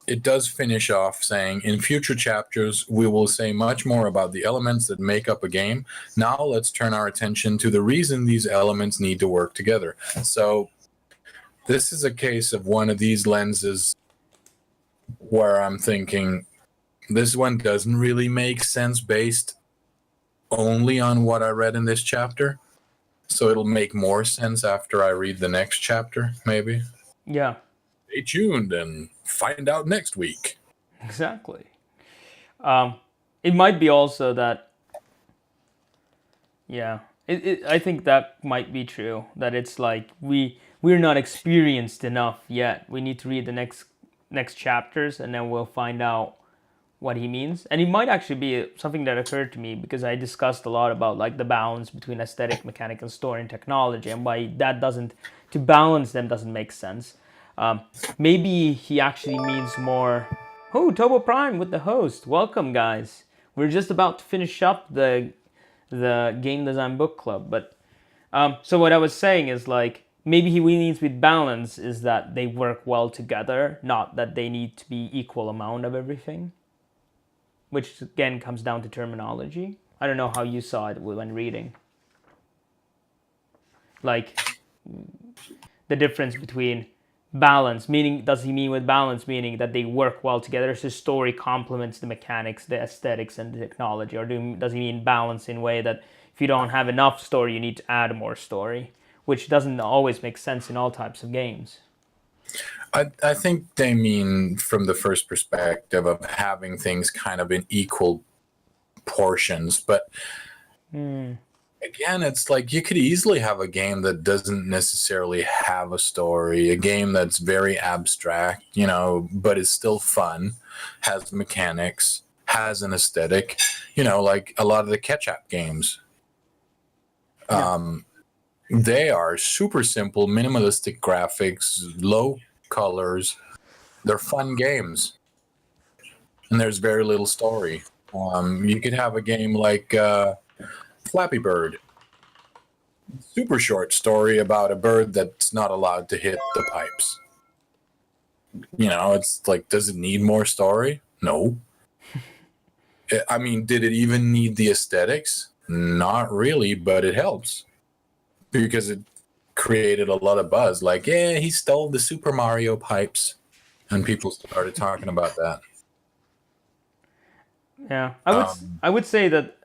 it does finish off saying, in future chapters, we will say much more about the elements that make up a game. Now let's turn our attention to the reason these elements need to work together. So this is a case of one of these lenses where I'm thinking, this one doesn't really make sense based only on what I read in this chapter. So it'll make more sense after I read the next chapter, maybe. Yeah, Stay tuned and find out next week. exactly. it might be also that, yeah, I think that might be true. That it's like we're not experienced enough yet. We need to read the next chapters, and then we'll find out what he means. And it might actually be something that occurred to me because I discussed a lot about like the balance between aesthetic, mechanic, and story and technology, and why that doesn't, to balance them doesn't make sense. Maybe he actually means more. Oh, Tobo Prime with the host. Welcome, guys. We're just about to finish up the game design book club, but so what I was saying is like maybe he means with balance is that they work well together, not that they need to be equal amount of everything, which again comes down to terminology. I don't know how you saw it when reading, like the difference between balance, meaning, does he mean with balance meaning that they work well together, so story complements the mechanics, the aesthetics, and the technology, or does he mean balance in a way that if you don't have enough story you need to add more story, which doesn't always make sense in all types of games? I think they mean from the first perspective of having things kind of in equal portions, but again, it's like you could easily have a game that doesn't necessarily have a story, a game that's very abstract, but is still fun, has mechanics, has an aesthetic, like a lot of the catch-up games. They are super simple, minimalistic graphics, low colors. They're fun games, and there's very little story. You could have a game like Flappy Bird. Super short story about a bird that's not allowed to hit the pipes. It's like, does it need more story? No. I mean, did it even need the aesthetics? Not really, but it helps because it created a lot of buzz. Like, yeah, he stole the Super Mario pipes, and people started talking about that. Yeah, I would say that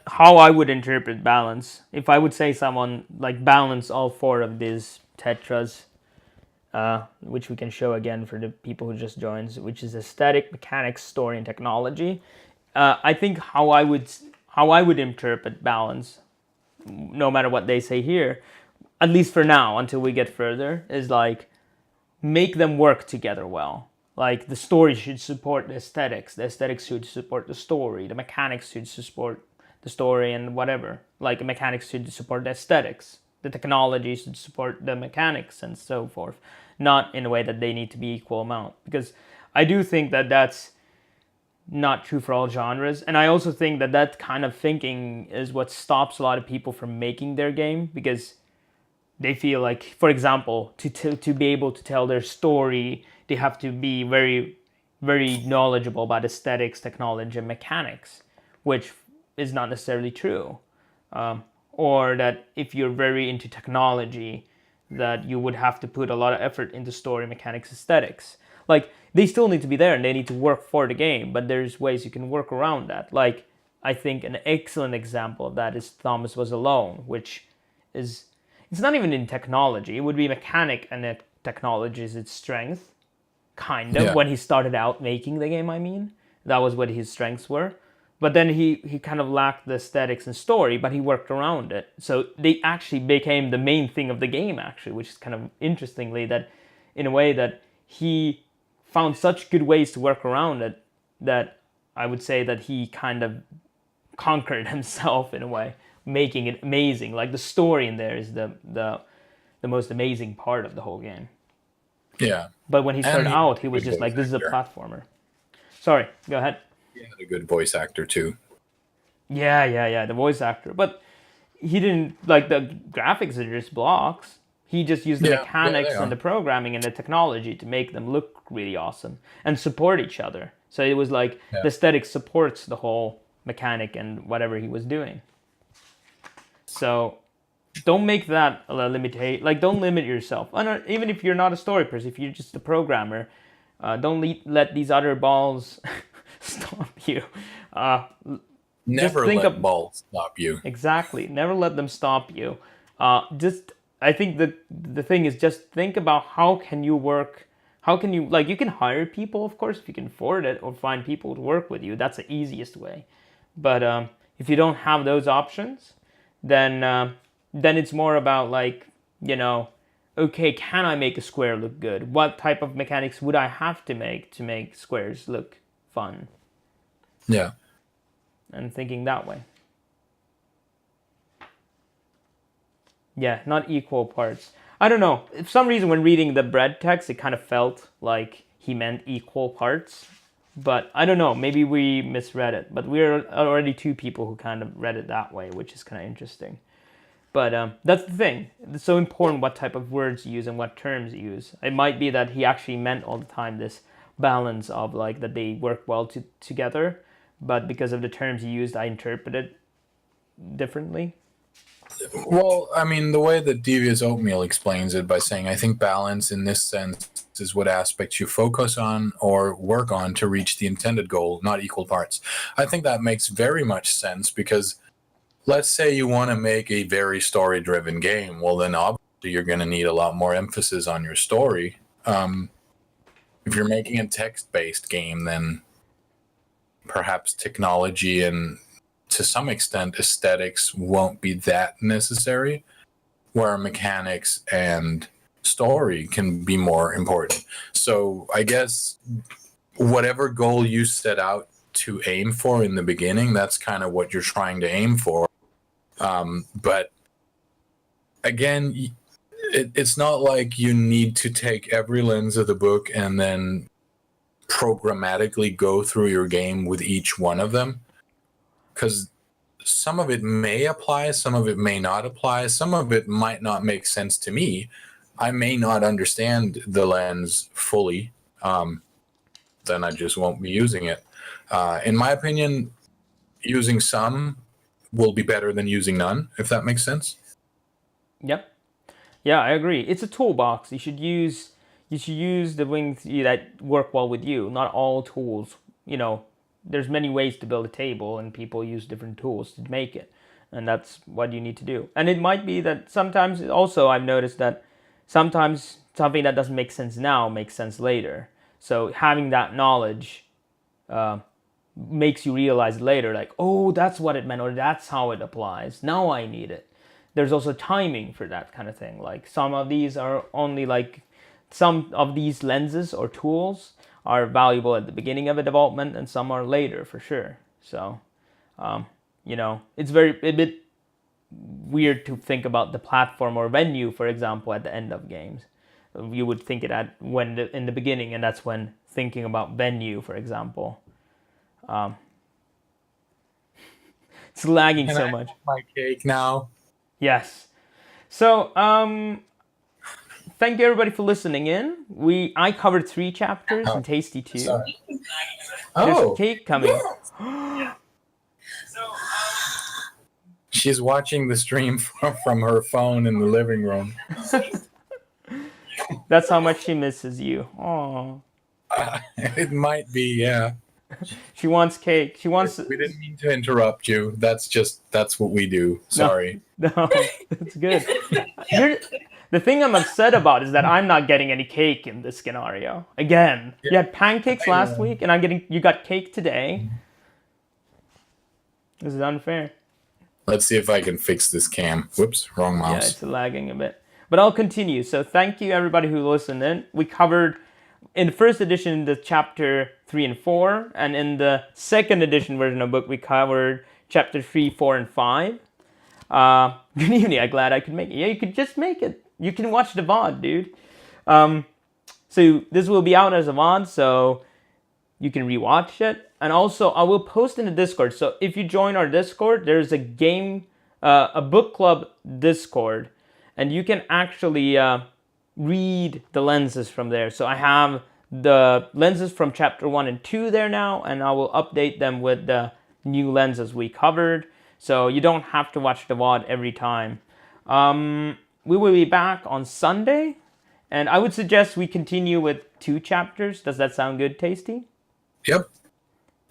how I would interpret balance, if I would say someone like balance all four of these tetras, which we can show again for the people who just joined, which is aesthetic, mechanics, story, and technology. I think how I would interpret balance, no matter what they say here, at least for now until we get further, is like make them work together well. Like the story should support the aesthetics should support the story, the mechanics should support the story and whatever. Like the mechanics should support the aesthetics, the technology should support the mechanics and so forth. Not in a way that they need to be equal amount, because I do think that that's not true for all genres, and I also think that that kind of thinking is what stops a lot of people from making their game, because they feel like, for example, to be able to tell their story, they have to be very, very knowledgeable about aesthetics, technology, and mechanics, which is not necessarily true. Or that if you're very into technology, that you would have to put a lot of effort into story, mechanics, aesthetics. Like, they still need to be there and they need to work for the game, but there's ways you can work around that. Like, I think an excellent example of that is Thomas Was Alone, which is, it's not even in technology. It would be mechanic, and technology is its strength, kind of, when he started out making the game, I mean. That was what his strengths were. But then he kind of lacked the aesthetics and story, but he worked around it. So they actually became the main thing of the game, actually, which is kind of interestingly that, in a way, that he found such good ways to work around it that I would say that he kind of conquered himself in a way, making it amazing. Like the story in there is the most amazing part of the whole game. Yeah. But when he started out, he was just like, this is a platformer. Sorry, go ahead. He had a good voice actor too. Yeah, the voice actor. But he didn't, like, the graphics are just blocks. He just used the mechanics and the programming and the technology to make them look really awesome and support each other. So it was like the aesthetic supports the whole mechanic and whatever he was doing. So don't make that a limitation. Like, don't limit yourself. Even if you're not a story person, if you're just a programmer, don't let these other balls stop you. Never let balls stop you. Exactly. Never let them stop you. I think the thing is, just think about how can you work How can you, like, you can hire people, of course, if you can afford it, or find people to work with you. That's the easiest way. But if you don't have those options, then it's more about, like, you know, okay, can I make a square look good? What type of mechanics would I have to make squares look fun? Yeah. And thinking that way. Yeah, not equal parts. I don't know. For some reason, when reading the bread text, it kind of felt like he meant equal parts. But I don't know. Maybe we misread it. But we're already two people who kind of read it that way, which is kind of interesting. But that's the thing. It's so important what type of words you use and what terms you use. It might be that he actually meant all the time this balance of, like, that they work well together. But because of the terms he used, I interpreted differently. Well, I mean, the way that Devious Oatmeal explains it by saying, I think balance in this sense is what aspects you focus on or work on to reach the intended goal, not equal parts. I think that makes very much sense because let's say you want to make a very story-driven game. Well, then obviously you're going to need a lot more emphasis on your story. If you're making a text-based game, then perhaps technology and to some extent aesthetics won't be that necessary, where mechanics and story can be more important. So I guess whatever goal you set out to aim for in the beginning, that's kind of what you're trying to aim for. But again, it's not like you need to take every lens of the book and then programmatically go through your game with each one of them, because some of it may apply, some of it may not apply, some of it might not make sense to me. I may not understand the lens fully, then I just won't be using it. In my opinion, using some will be better than using none, if that makes sense. Yep. Yeah, I agree. It's a toolbox. You should use the wings that work well with you. Not all tools, you know, there's many ways to build a table and people use different tools to make it. And that's what you need to do. And it might be that sometimes also I've noticed that sometimes something that doesn't make sense now makes sense later. So having that knowledge makes you realize later, like, oh, that's what it meant, or that's how it applies. Now I need it. There's also timing for that kind of thing. Like some of these are only like, some of these lenses or tools are valuable at the beginning of a development and some are later for sure. So, you know, it's a bit weird to think about the platform or venue, for example, at the end of games. You would think it in the beginning, and that's when thinking about venue, for example. It's lagging so much. My cake now. Yes. So, thank you everybody for listening in. I covered 3 chapters and Tasty 2. Sorry. There's Oh, cake coming. she's watching the stream from her phone in the living room. That's how much she misses you. Aww. It might be, yeah. She wants cake. She wants. We didn't mean to interrupt you. That's what we do. Sorry. No, that's good. The thing I'm upset about is that I'm not getting any cake in this scenario. Again, you had pancakes last week, and you got cake today. This is unfair. Let's see if I can fix this cam. Whoops, wrong mouse. Yeah, it's lagging a bit. But I'll continue. So thank you everybody who listened in. We covered in the first edition the chapter 3 and 4, and in the second edition version of the book we covered chapter 3, 4, and 5. Good evening. I'm glad I could make it. Yeah, you could just make it. You can watch the VOD, dude. So this will be out as a VOD, so you can rewatch it. And also, I will post in the Discord. So if you join our Discord, there's a book club Discord, and you can actually read the lenses from there. So I have the lenses from chapter 1 and 2 there now, and I will update them with the new lenses we covered. So you don't have to watch the VOD every time. We will be back on Sunday, and I would suggest we continue with 2 chapters. Does that sound good, Tasty? Yep.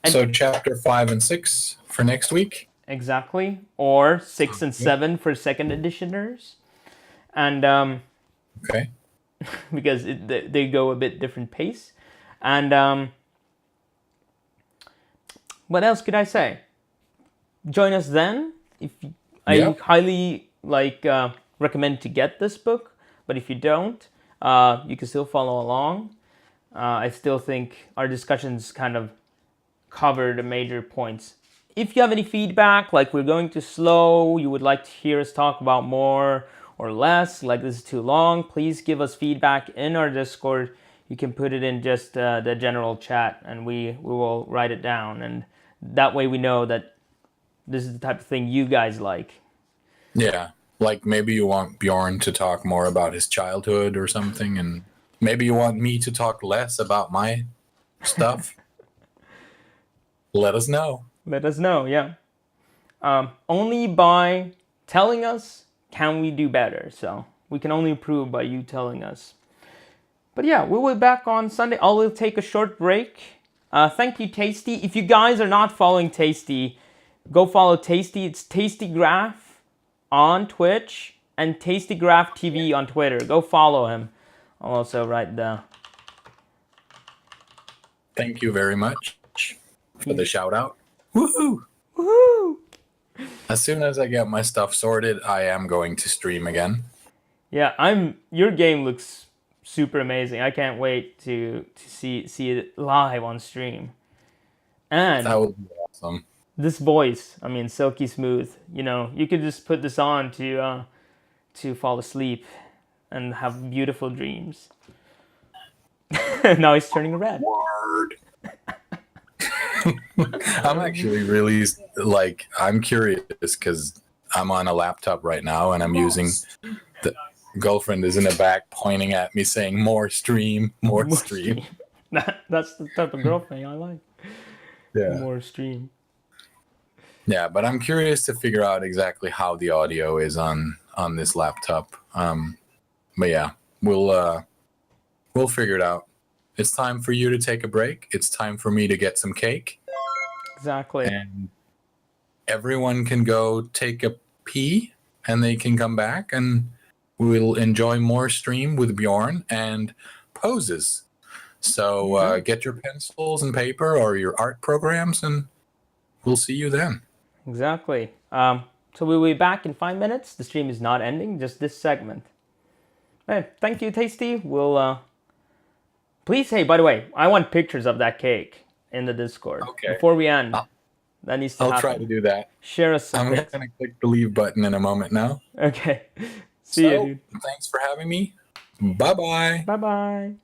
So chapter 5 and 6 for next week? Exactly. Or 6 and 7 for second editioners. And okay. because they go a bit different pace. And what else could I say? Join us then. I Yeah. highly recommend to get this book, but if you don't, you can still follow along. I still think our discussions kind of cover the major points. If you have any feedback, like we're going too slow, you would like to hear us talk about more or less, like this is too long, please give us feedback in our Discord. You can put it in just the general chat, and we will write it down. And that way we know that this is the type of thing you guys like. Yeah. Like maybe you want Bjorn to talk more about his childhood or something, and maybe you want me to talk less about my stuff. Let us know. Let us know, yeah. Only by telling us can we do better. So we can only improve by you telling us. But yeah, we'll be back on Sunday. I will take a short break. Thank you, Tasty. If you guys are not following Tasty, go follow Tasty. It's Tasty Graph on Twitch and Tasty Graph TV on Twitter. Go follow him. I'll also write the... Thank you very much for the shout out. Woohoo! Woohoo! As soon as I get my stuff sorted, I am going to stream again. Yeah, your game looks super amazing. I can't wait to see it live on stream. And That would be awesome. this voice, I mean, silky smooth. You know, you could just put this on to fall asleep and have beautiful dreams. Now he's turning red. Word. I'm actually really I'm curious because I'm on a laptop right now and I'm using the girlfriend is in the back pointing at me saying more stream. That's the type of girlfriend I like. Yeah. More stream. Yeah, but I'm curious to figure out exactly how the audio is on this laptop. But yeah, we'll figure it out. It's time for you to take a break. It's time for me to get some cake. Exactly. And everyone can go take a pee and they can come back and we'll enjoy more stream with Bjorn and poses. So get your pencils and paper or your art programs and we'll see you then. Exactly. So we'll be back in 5 minutes. The stream is not ending, just this segment. Hey, thank you, Tasty. We'll please, hey, by the way, I want pictures of that cake in the Discord. Okay. Before we end. That needs to happen. I'll try to do that. Share us some I'm pics. going to click the leave button in a moment now. Okay. See you, dude. Thanks for having me. Bye-bye. Bye-bye.